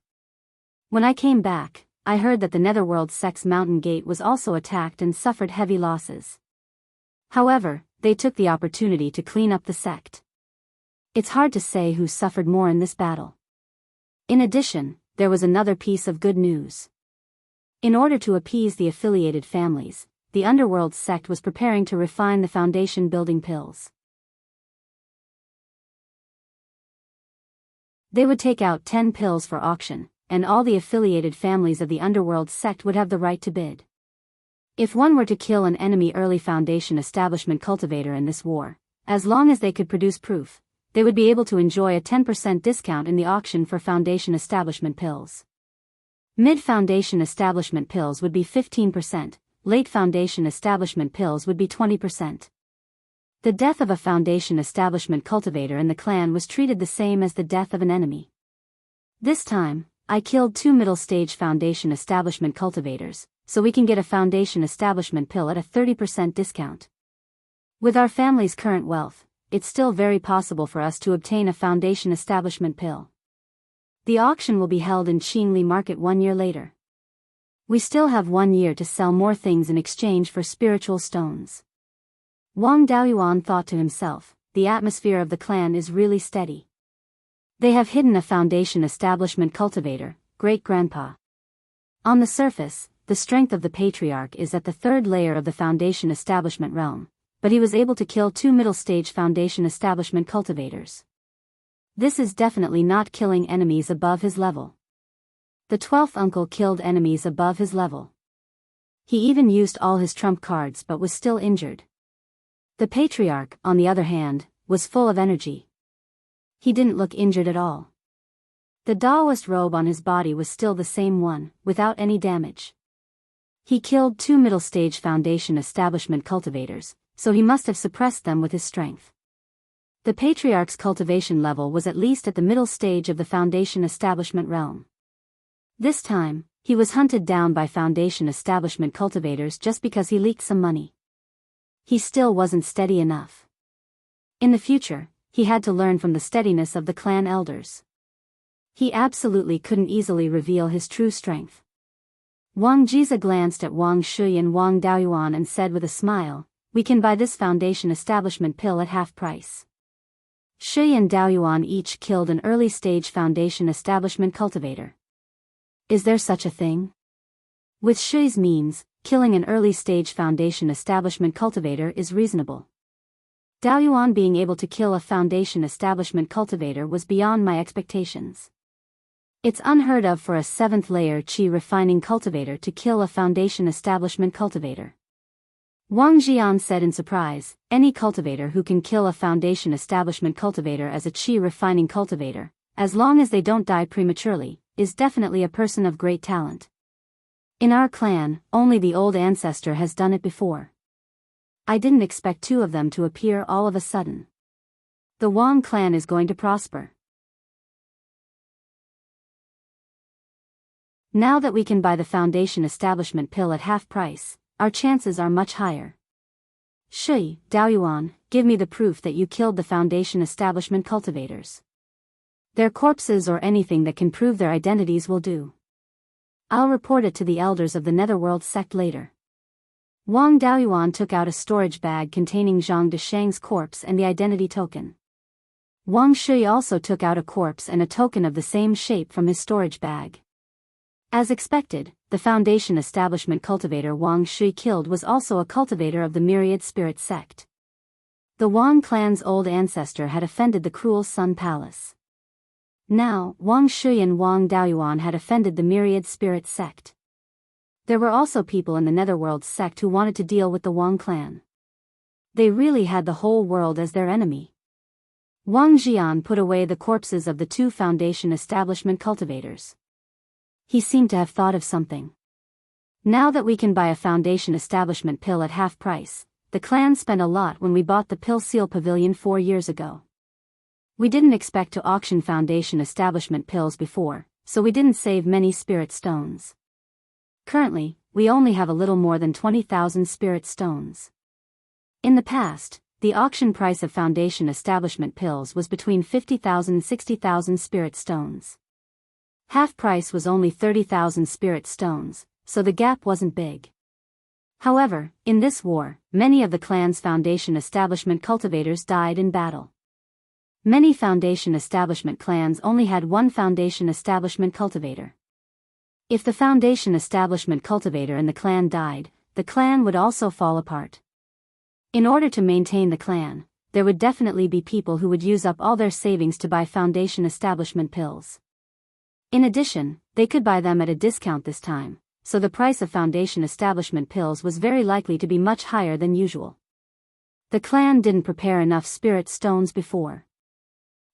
Speaker 1: When I came back, I heard that the Netherworld Sect's mountain gate was also attacked and suffered heavy losses. However, they took the opportunity to clean up the sect. It's hard to say who suffered more in this battle. In addition, there was another piece of good news. In order to appease the affiliated families, the Underworld Sect was preparing to refine the Foundation building pills. They would take out 10 pills for auction, and all the affiliated families of the Underworld Sect would have the right to bid. If one were to kill an enemy early Foundation establishment cultivator in this war, as long as they could produce proof, they would be able to enjoy a 10% discount in the auction for Foundation establishment pills. Mid-Foundation establishment pills would be 15%, late Foundation establishment pills would be 20%. The death of a Foundation establishment cultivator in the clan was treated the same as the death of an enemy. This time, I killed 2 middle-stage Foundation establishment cultivators, so we can get a Foundation establishment pill at a 30% discount. With our family's current wealth, it's still very possible for us to obtain a Foundation establishment pill. The auction will be held in Qingli Market 1 year later. We still have 1 year to sell more things in exchange for spiritual stones. Wang Daoyuan thought to himself, the atmosphere of the clan is really steady. They have hidden a Foundation establishment cultivator, great-grandpa. On the surface, the strength of the patriarch is at the 3rd layer of the Foundation establishment realm, but he was able to kill 2 middle-stage Foundation establishment cultivators. This is definitely not killing enemies above his level. The 12th uncle killed enemies above his level. He even used all his trump cards but was still injured. The patriarch, on the other hand, was full of energy. He didn't look injured at all. The Daoist robe on his body was still the same one, without any damage. He killed 2 middle-stage Foundation establishment cultivators, so he must have suppressed them with his strength. The patriarch's cultivation level was at least at the middle stage of the Foundation establishment realm. This time, He was hunted down by Foundation establishment cultivators just because he leaked some money. He still wasn't steady enough. In the future, he had to learn from the steadiness of the clan elders. He absolutely couldn't easily reveal his true strength. Wang Jiza glanced at Wang Shui and Wang Daoyuan and said with a smile, "We can buy this Foundation establishment pill at half price." Shui and Daoyuan each killed an early-stage Foundation establishment cultivator. Is there such a thing? With Shui's means, killing an early-stage Foundation establishment cultivator is reasonable. Daoyuan being able to kill a Foundation establishment cultivator was beyond my expectations. It's unheard of for a 7th-layer qi refining cultivator to kill a Foundation establishment cultivator. Wang Jian said in surprise, any cultivator who can kill a Foundation establishment cultivator as a qi refining cultivator, as long as they don't die prematurely, is definitely a person of great talent. In our clan, only the old ancestor has done it before. I didn't expect 2 of them to appear all of a sudden. The Wang clan is going to prosper. Now that we can buy the Foundation establishment pill at half price, our chances are much higher. Shui, Daoyuan, give me the proof that you killed the Foundation establishment cultivators. Their corpses or anything that can prove their identities will do. I'll report it to the elders of the Netherworld sect later. Wang Daoyuan took out a storage bag containing Zhang Deshang's corpse and the identity token. Wang Shui also took out a corpse and a token of the same shape from his storage bag. As expected, the Foundation establishment cultivator Wang Shui killed was also a cultivator of the Myriad Spirit sect. The Wang clan's old ancestor had offended the cruel Sun Palace. Now, Wang Shui and Wang Daoyuan had offended the Myriad Spirit sect. There were also people in the Netherworld sect who wanted to deal with the Wang clan. They really had the whole world as their enemy. Wang Jian put away the corpses of the 2 Foundation establishment cultivators. He seemed to have thought of something. Now that we can buy a Foundation establishment pill at half price, the clan spent a lot when we bought the Pill Seal Pavilion 4 years ago. We didn't expect to auction Foundation establishment pills before, so we didn't save many spirit stones. Currently, we only have a little more than 20,000 spirit stones. In the past, the auction price of Foundation establishment pills was between 50,000 and 60,000 spirit stones. Half price was only 30,000 spirit stones, so the gap wasn't big. However, in this war, many of the clan's Foundation establishment cultivators died in battle. Many Foundation establishment clans only had 1 Foundation establishment cultivator. If the Foundation establishment cultivator in the clan died, the clan would also fall apart. In order to maintain the clan, there would definitely be people who would use up all their savings to buy Foundation establishment pills. In addition, they could buy them at a discount this time, so the price of Foundation establishment pills was very likely to be much higher than usual. The clan didn't prepare enough spirit stones before.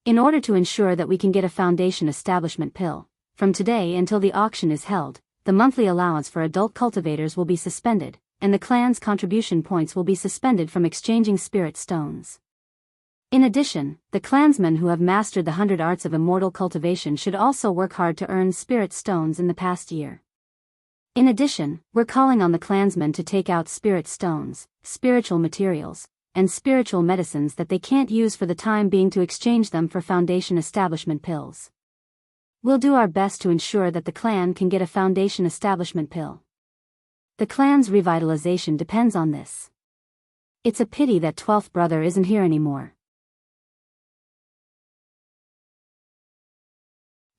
Speaker 1: In order to ensure that we can get a Foundation establishment pill, from today until the auction is held, the monthly allowance for adult cultivators will be suspended, and the clan's contribution points will be suspended from exchanging spirit stones. In addition, the clansmen who have mastered the 100 arts of immortal cultivation should also work hard to earn spirit stones in the past year. In addition, we're calling on the clansmen to take out spirit stones, spiritual materials, and spiritual medicines that they can't use for the time being to exchange them for Foundation establishment pills. We'll do our best to ensure that the clan can get a Foundation establishment pill. The clan's revitalization depends on this. It's a pity that 12th brother isn't here anymore.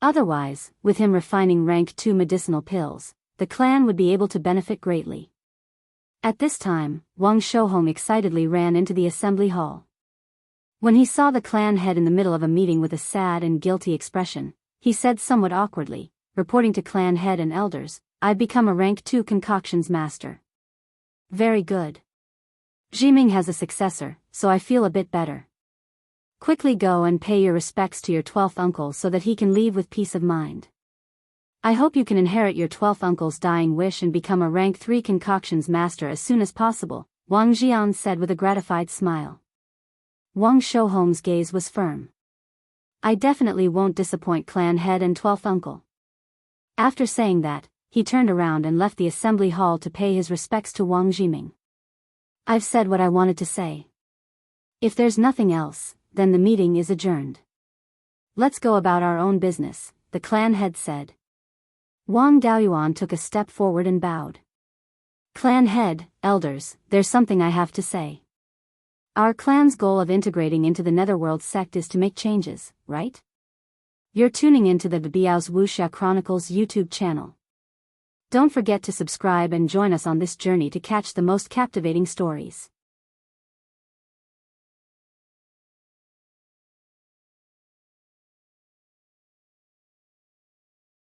Speaker 1: Otherwise, with him refining rank 2 medicinal pills, the clan would be able to benefit greatly. At this time, Wang Shouhong excitedly ran into the assembly hall. When he saw the clan head in the middle of a meeting with a sad and guilty expression, he said somewhat awkwardly, reporting to clan head and elders, "I've become a rank 2 concoctions master." Very good. Jiming has a successor, so I feel a bit better. Quickly go and pay your respects to your 12th uncle so that he can leave with peace of mind. I hope you can inherit your 12th uncle's dying wish and become a rank 3 concoctions master as soon as possible, Wang Jian said with a gratified smile. Wang Shouhong's gaze was firm. I definitely won't disappoint clan head and 12th uncle. After saying that, he turned around and left the assembly hall to pay his respects to Wang Jiming. I've said what I wanted to say. If there's nothing else, then the meeting is adjourned. Let's go about our own business, the clan head said. Wang Daoyuan took a step forward and bowed. Clan head, elders, there's something I have to say. Our clan's goal of integrating into the Netherworld sect is to make changes, right? You're tuning into the Biyao's Wuxia Chronicles YouTube channel. Don't forget to subscribe and join us on this journey to catch the most captivating stories.